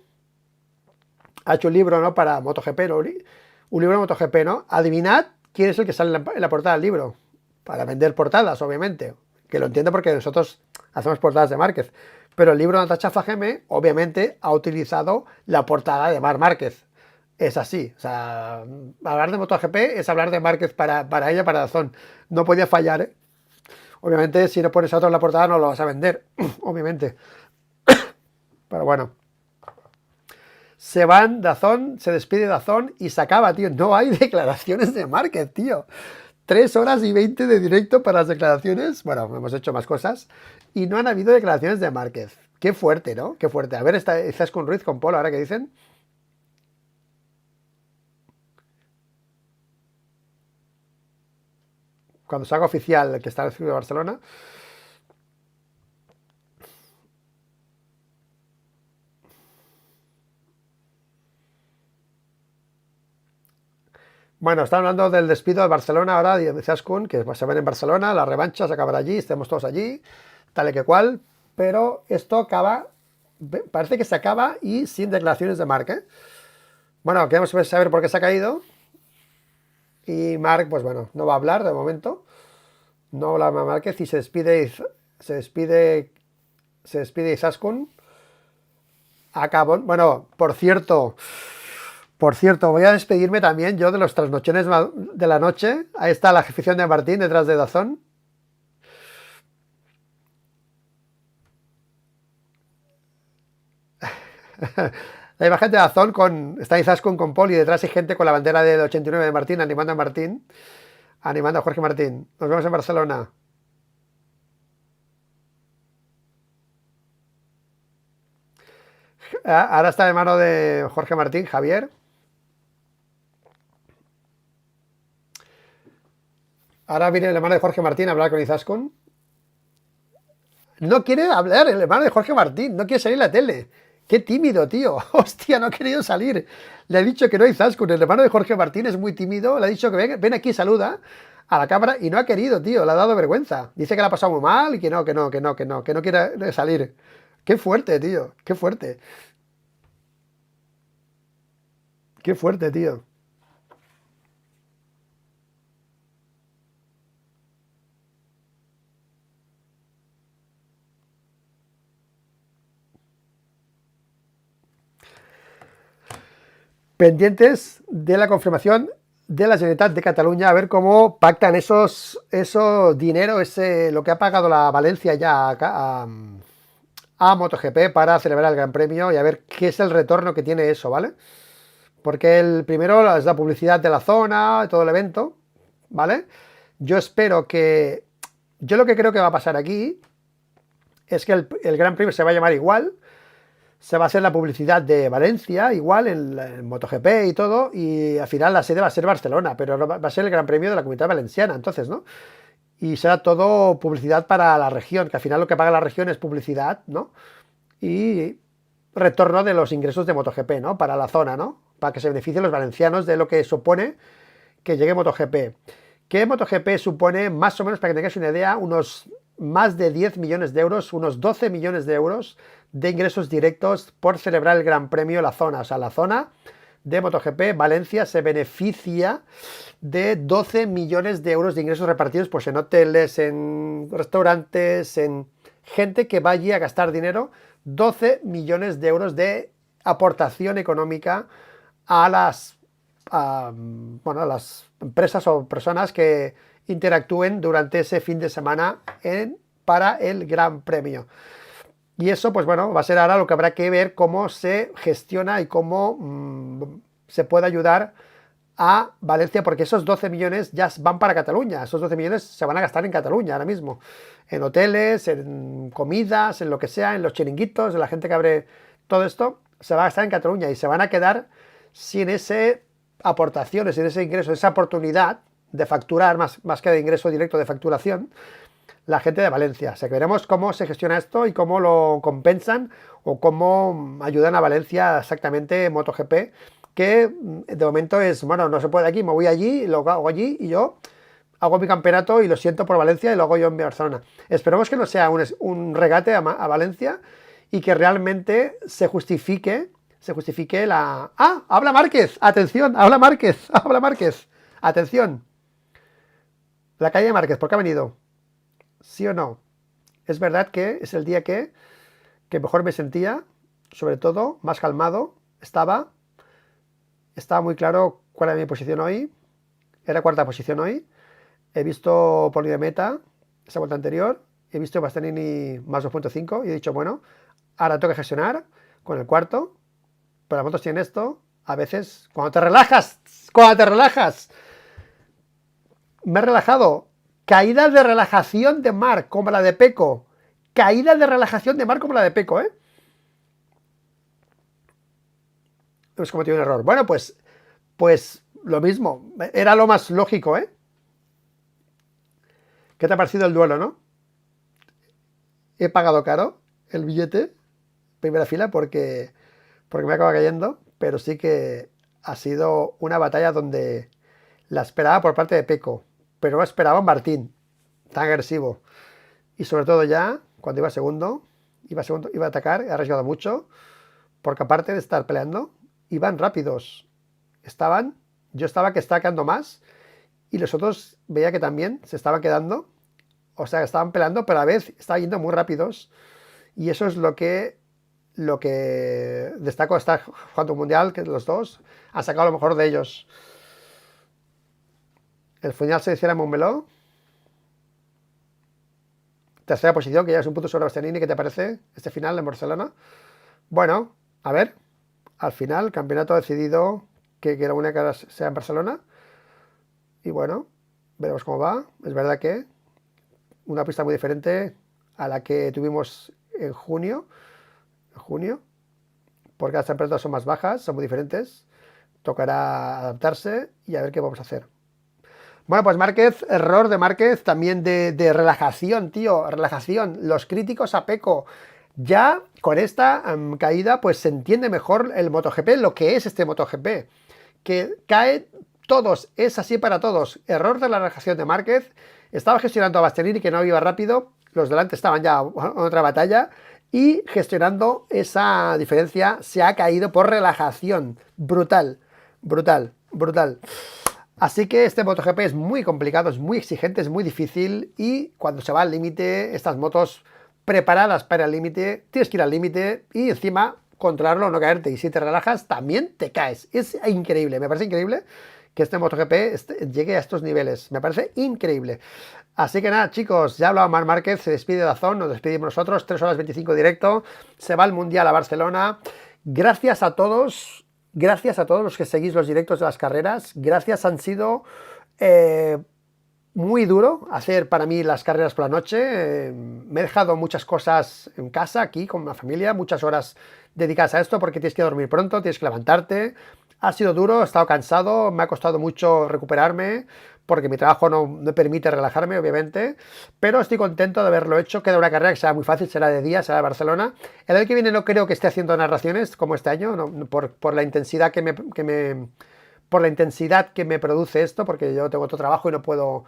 Ha hecho un libro, ¿no? Para MotoGP, ¿no? Un libro de MotoGP, ¿no? Adivinad quién es el que sale en la portada del libro. Para vender portadas, obviamente. Que lo entiendo porque nosotros hacemos portadas de Márquez. Pero el libro de Natacha Alfageme, obviamente, ha utilizado la portada de Marc Márquez. Es así. O sea, hablar de MotoGP es hablar de Márquez para ella, para Dazón. No podía fallar, ¿eh? Obviamente, si no pones a otro en la portada, no lo vas a vender. Obviamente. Pero bueno. Se van Dazón, se despide Dazón y se acaba, tío. No hay declaraciones de Márquez, tío. 3 horas y 20 de directo para las declaraciones. Bueno, hemos hecho más cosas. Y no han habido declaraciones de Márquez. Qué fuerte, ¿no? Qué fuerte. A ver, estás con Ruiz, con Polo, ahora que dicen. Cuando se haga oficial que está en el Circuito de Barcelona. Bueno, están hablando del despido de Barcelona ahora, de Zaskun, que se ven en Barcelona, la revancha se acabará allí, estemos todos allí, tal y que cual, pero esto acaba, parece que se acaba y sin declaraciones de Marc, ¿eh? Bueno, queremos saber por qué se ha caído y Marc, pues bueno, no va a hablar de momento, no habla Márquez y se despide Zaskun. Acabó, bueno, por cierto, voy a despedirme también yo de los trasnochones de la noche. Ahí está la afición de Martín detrás de Dazón. La imagen de Dazón está Izaskun con Poli, detrás hay gente con la bandera del 89 de Martín, animando a Martín, animando a Jorge Martín. Nos vemos en Barcelona. Ahora está de mano de Jorge Martín, Javier. Ahora viene el hermano de Jorge Martín a hablar con Izaskun. No quiere hablar el hermano de Jorge Martín, no quiere salir en la tele. Qué tímido, tío. Hostia, no ha querido salir. Le ha dicho que no hay Izaskun. El hermano de Jorge Martín es muy tímido. Le ha dicho que ven aquí, saluda a la cámara y no ha querido, tío. Le ha dado vergüenza. Dice que le ha pasado muy mal y que no quiere salir. Qué fuerte, tío. Qué fuerte. Qué fuerte, tío. pendientes de la confirmación de la Generalitat de Cataluña, a ver cómo pactan esos dinero, lo que ha pagado la Valencia ya a MotoGP para celebrar el Gran Premio, y a ver qué es el retorno que tiene eso, ¿vale? Porque el primero es la publicidad de la zona, todo el evento, ¿vale? Yo espero que... Yo lo que creo que va a pasar aquí es que el Gran Premio se va a llamar igual, se va a hacer la publicidad de Valencia, igual, en MotoGP y todo, y al final la sede va a ser Barcelona, pero no va a ser el Gran Premio de la Comunidad Valenciana, entonces, ¿no? Y será todo publicidad para la región, que al final lo que paga la región es publicidad, ¿no? Y retorno de los ingresos de MotoGP, ¿no? Para la zona, ¿no? Para que se beneficien los valencianos de lo que supone que llegue MotoGP. Que MotoGP supone, más o menos, para que tengáis una idea, unos más de 10 millones de euros, unos 12 millones de euros de ingresos directos por celebrar el Gran Premio la zona. O sea, la zona de MotoGP, Valencia, se beneficia de 12 millones de euros de ingresos repartidos pues en hoteles, en restaurantes, en gente que va allí a gastar dinero. 12 millones de euros de aportación económica a las empresas o personas que interactúen durante ese fin de semana para el Gran Premio. Y eso, pues bueno, va a ser ahora lo que habrá que ver cómo se gestiona y cómo se puede ayudar a Valencia, porque esos 12 millones ya van para Cataluña. Esos 12 millones se van a gastar en Cataluña ahora mismo. En hoteles, en comidas, en lo que sea, en los chiringuitos, en la gente que abre todo esto, se va a gastar en Cataluña y se van a quedar sin ese aportaciones, sin ese ingreso, esa oportunidad de facturar, más que de ingreso directo, de facturación, la gente de Valencia. O sea, que veremos cómo se gestiona esto y cómo lo compensan o cómo ayudan a Valencia exactamente MotoGP, que de momento es, bueno, no se puede aquí, me voy allí, lo hago allí y yo hago mi campeonato y lo siento por Valencia y lo hago yo en Barcelona. Esperemos que no sea un regate a Valencia y que realmente se justifique la... ¡Ah! ¡Habla Márquez! ¡Atención! ¡Habla Márquez! ¡Habla Márquez! ¡Atención! La calle de Márquez, ¿por qué ha venido? ¿Sí o no? Es verdad que es el día que mejor me sentía, sobre todo, más calmado. Estaba muy claro cuál era mi posición hoy. Era cuarta posición hoy. He visto poli de meta, esa vuelta anterior. He visto Bastianini más 2.5 y he dicho, bueno, ahora tengo que gestionar con el cuarto. Pero las motos tienen esto. A veces, cuando te relajas, me he relajado. Caídas de relajación de mar, como la de Pecco. Caídas de relajación de mar como la de Pecco, ¿eh? Hemos cometido un error. Bueno, pues lo mismo. Era lo más lógico, ¿eh? ¿Qué te ha parecido el duelo, no? He pagado caro el billete, primera fila, porque me acaba cayendo, pero sí que ha sido una batalla donde la esperaba por parte de Pecco, pero no esperaba a Martín, tan agresivo. Y sobre todo ya, cuando iba a atacar, he arriesgado mucho, porque aparte de estar peleando, iban rápidos. Yo estaba quedando más, y los otros veía que también se estaban quedando, o sea, estaban peleando, pero a la vez estaban yendo muy rápidos, y eso es lo que destaco esta jugando un mundial, que los dos han sacado lo mejor de ellos. El final se hiciera en Montmeló. Tercera posición, que ya es un punto sobre Bastianini. ¿Qué te parece este final en Barcelona? Bueno, a ver. Al final, el campeonato ha decidido que la única cara sea en Barcelona. Y bueno, veremos cómo va. Es verdad que una pista muy diferente a la que tuvimos en junio, porque las temperaturas son más bajas, son muy diferentes. Tocará adaptarse y a ver qué vamos a hacer. Bueno, pues Márquez, error de Márquez, también de relajación, tío, relajación. Los críticos a Pecco. Ya con esta caída, pues se entiende mejor el MotoGP, lo que es este MotoGP. Que cae todos, es así para todos. Error de la relajación de Márquez. Estaba gestionando a Bastianini, que no iba rápido. Los delante estaban ya en otra batalla. Y gestionando esa diferencia se ha caído por relajación. Brutal, brutal, brutal. Así que este MotoGP es muy complicado, es muy exigente, es muy difícil, y cuando se va al límite, estas motos preparadas para el límite, tienes que ir al límite y encima controlarlo, no caerte. Y si te relajas, también te caes. Es increíble, me parece increíble que este MotoGP llegue a estos niveles. Me parece increíble. Así que nada, chicos, ya ha hablado Marc Márquez, se despide de Dazón, nos despedimos nosotros, 3 horas 25 directo, se va al Mundial a Barcelona. Gracias a todos los que seguís los directos de las carreras. Gracias, han sido muy duro hacer para mí las carreras por la noche. Me he dejado muchas cosas en casa, aquí con la familia, muchas horas dedicadas a esto porque tienes que dormir pronto, tienes que levantarte. Ha sido duro, he estado cansado, me ha costado mucho recuperarme porque mi trabajo no me permite relajarme, obviamente, pero estoy contento de haberlo hecho. Queda una carrera que será muy fácil, será de día, será de Barcelona. El año que viene no creo que esté haciendo narraciones como este año, no, por la intensidad por la intensidad que me produce esto, porque yo tengo otro trabajo y no puedo.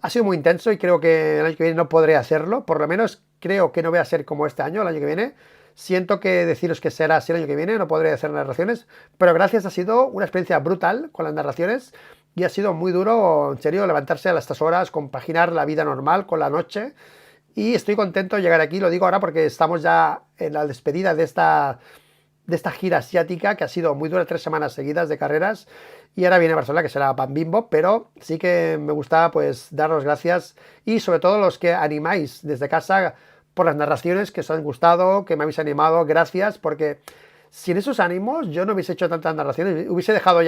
Ha sido muy intenso y creo que el año que viene no podré hacerlo. Por lo menos creo que no voy a ser como este año, el año que viene. Siento que deciros que será así el año que viene, no podré hacer narraciones, pero gracias, ha sido una experiencia brutal con las narraciones y ha sido muy duro, en serio, levantarse a estas horas, compaginar la vida normal con la noche. Y estoy contento de llegar aquí, lo digo ahora porque estamos ya en la despedida de esta gira asiática que ha sido muy dura, 3 semanas seguidas de carreras, y ahora viene Barcelona, que será pan bimbo, pero sí que me gusta pues daros gracias, y sobre todo los que animáis desde casa por las narraciones, que os han gustado, que me habéis animado, gracias, porque sin esos ánimos yo no hubiese hecho tantas narraciones, lo hubiese dejado.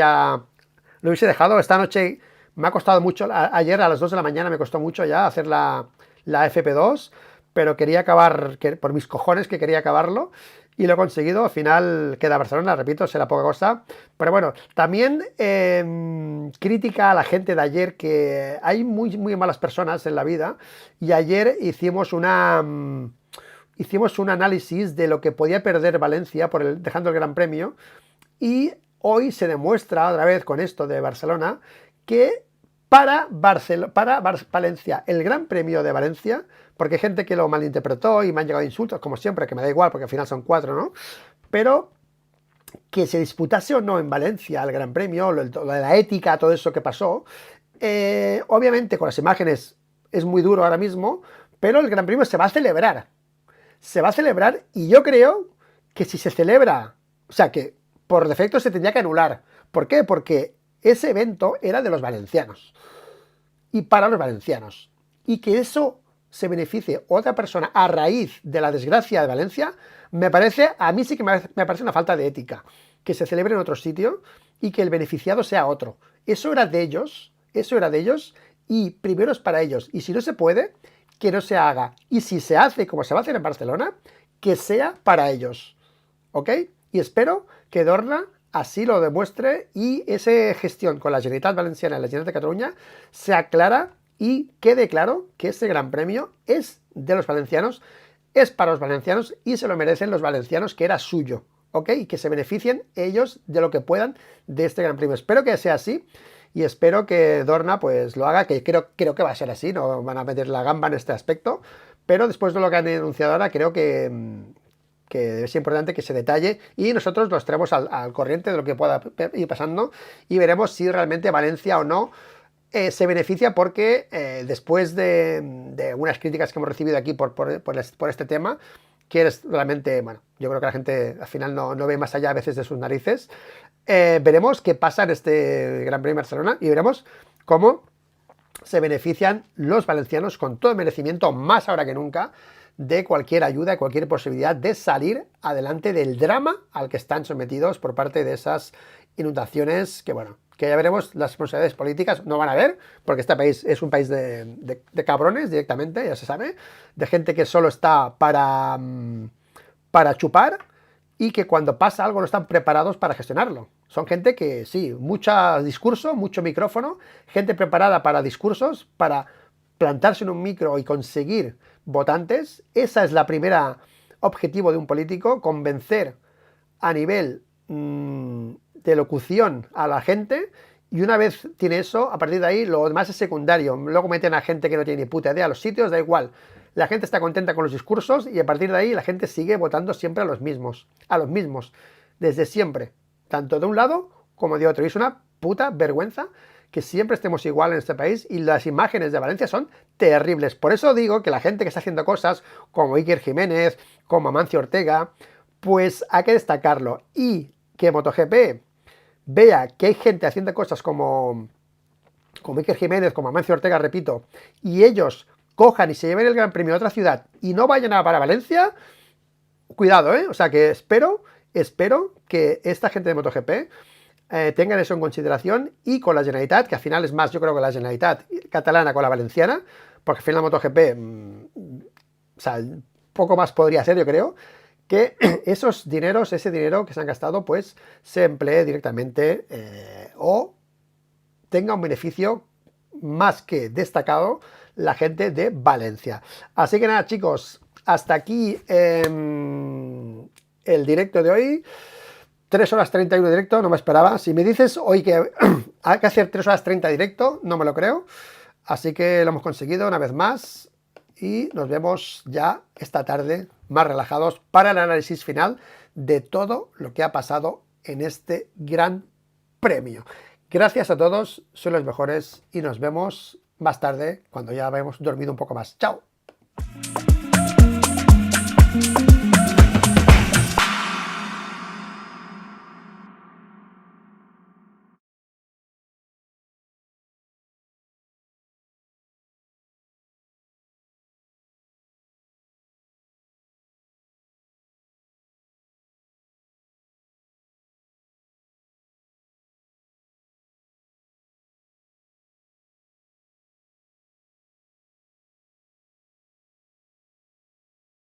Esta noche me ha costado mucho, ayer a las 2 de la mañana me costó mucho ya hacer la FP2, pero quería acabar, por mis cojones que quería acabarlo, y lo he conseguido. Al final queda Barcelona, repito, será poca cosa, pero bueno, también crítica a la gente de ayer, que hay muy, muy malas personas en la vida, y ayer hicimos un análisis de lo que podía perder Valencia dejando el Gran Premio, y hoy se demuestra otra vez con esto de Barcelona que para Valencia, el Gran Premio de Valencia, porque hay gente que lo malinterpretó y me han llegado insultos, como siempre, que me da igual porque al final son 4, ¿no? Pero que se disputase o no en Valencia el Gran Premio, la ética, todo eso que pasó, obviamente con las imágenes es muy duro ahora mismo, pero el Gran Premio se va a celebrar. Se va a celebrar, y yo creo que si se celebra, o sea, que por defecto se tendría que anular. ¿Por qué? Porque ese evento era de los valencianos y para los valencianos, y que eso se beneficie otra persona a raíz de la desgracia de Valencia, a mí sí que me parece una falta de ética. Que se celebre en otro sitio y que el beneficiado sea otro. Eso era de ellos, y primero es para ellos. Y si no se puede, que no se haga. Y si se hace como se va a hacer en Barcelona, que sea para ellos. ¿Ok? Y espero que Dorna así lo demuestre, y esa gestión con la Generalitat Valenciana y la Generalitat de Cataluña sea clara y quede claro que este Gran Premio es de los valencianos, es para los valencianos y se lo merecen los valencianos, que era suyo, ¿ok? Y que se beneficien ellos de lo que puedan de este Gran Premio. Espero que sea así y espero que Dorna pues lo haga, que creo que va a ser así, no van a meter la gamba en este aspecto, pero después de lo que han denunciado ahora, creo que es importante que se detalle y nosotros los traemos al corriente de lo que pueda ir pasando, y veremos si realmente Valencia o no se beneficia, porque después de unas críticas que hemos recibido aquí por este tema, que es realmente, bueno, yo creo que la gente al final no ve más allá a veces de sus narices, veremos qué pasa en este Gran Premio de Barcelona y veremos cómo se benefician los valencianos con todo el merecimiento, más ahora que nunca, de cualquier ayuda, de cualquier posibilidad de salir adelante del drama al que están sometidos por parte de esas inundaciones, que bueno, que ya veremos. Las responsabilidades políticas no van a haber, porque este país es un país de cabrones directamente, ya se sabe, de gente que solo está para chupar, y que cuando pasa algo no están preparados para gestionarlo. Son gente que sí, mucho discurso, mucho micrófono, gente preparada para discursos, para plantarse en un micro y conseguir votantes. Esa es la primera objetivo de un político, convencer a nivel de locución a la gente, y una vez tiene eso, a partir de ahí lo demás es secundario. Luego meten a gente que no tiene ni puta idea a los sitios, da igual. La gente está contenta con los discursos y a partir de ahí la gente sigue votando siempre a los mismos, desde siempre, tanto de un lado como de otro. Y es una puta vergüenza que siempre estemos igual en este país, y las imágenes de Valencia son terribles. Por eso digo que la gente que está haciendo cosas como Iker Jiménez, como Amancio Ortega, pues hay que destacarlo. Y que MotoGP vea que hay gente haciendo cosas como Iker Jiménez, como Amancio Ortega, repito, y ellos cojan y se lleven el Gran Premio a otra ciudad y no vayan a para Valencia, cuidado, ¿eh? O sea que espero que esta gente de MotoGP tengan eso en consideración, y con la Generalitat, que al final es más, yo creo que la Generalitat catalana con la valenciana, porque al final la MotoGP, o sea, poco más podría ser, yo creo, que esos dineros, ese dinero que se han gastado, pues se emplee directamente o tenga un beneficio más que destacado la gente de Valencia. Así que nada, chicos, hasta aquí el directo de hoy. 3 horas 31 directo, no me esperaba. Si me dices hoy que hay que hacer 3 horas 30 directo, no me lo creo. Así que lo hemos conseguido una vez más y nos vemos ya esta tarde más relajados para el análisis final de todo lo que ha pasado en este gran premio. Gracias a todos, sois los mejores y nos vemos más tarde cuando ya hayamos dormido un poco más. ¡Chao!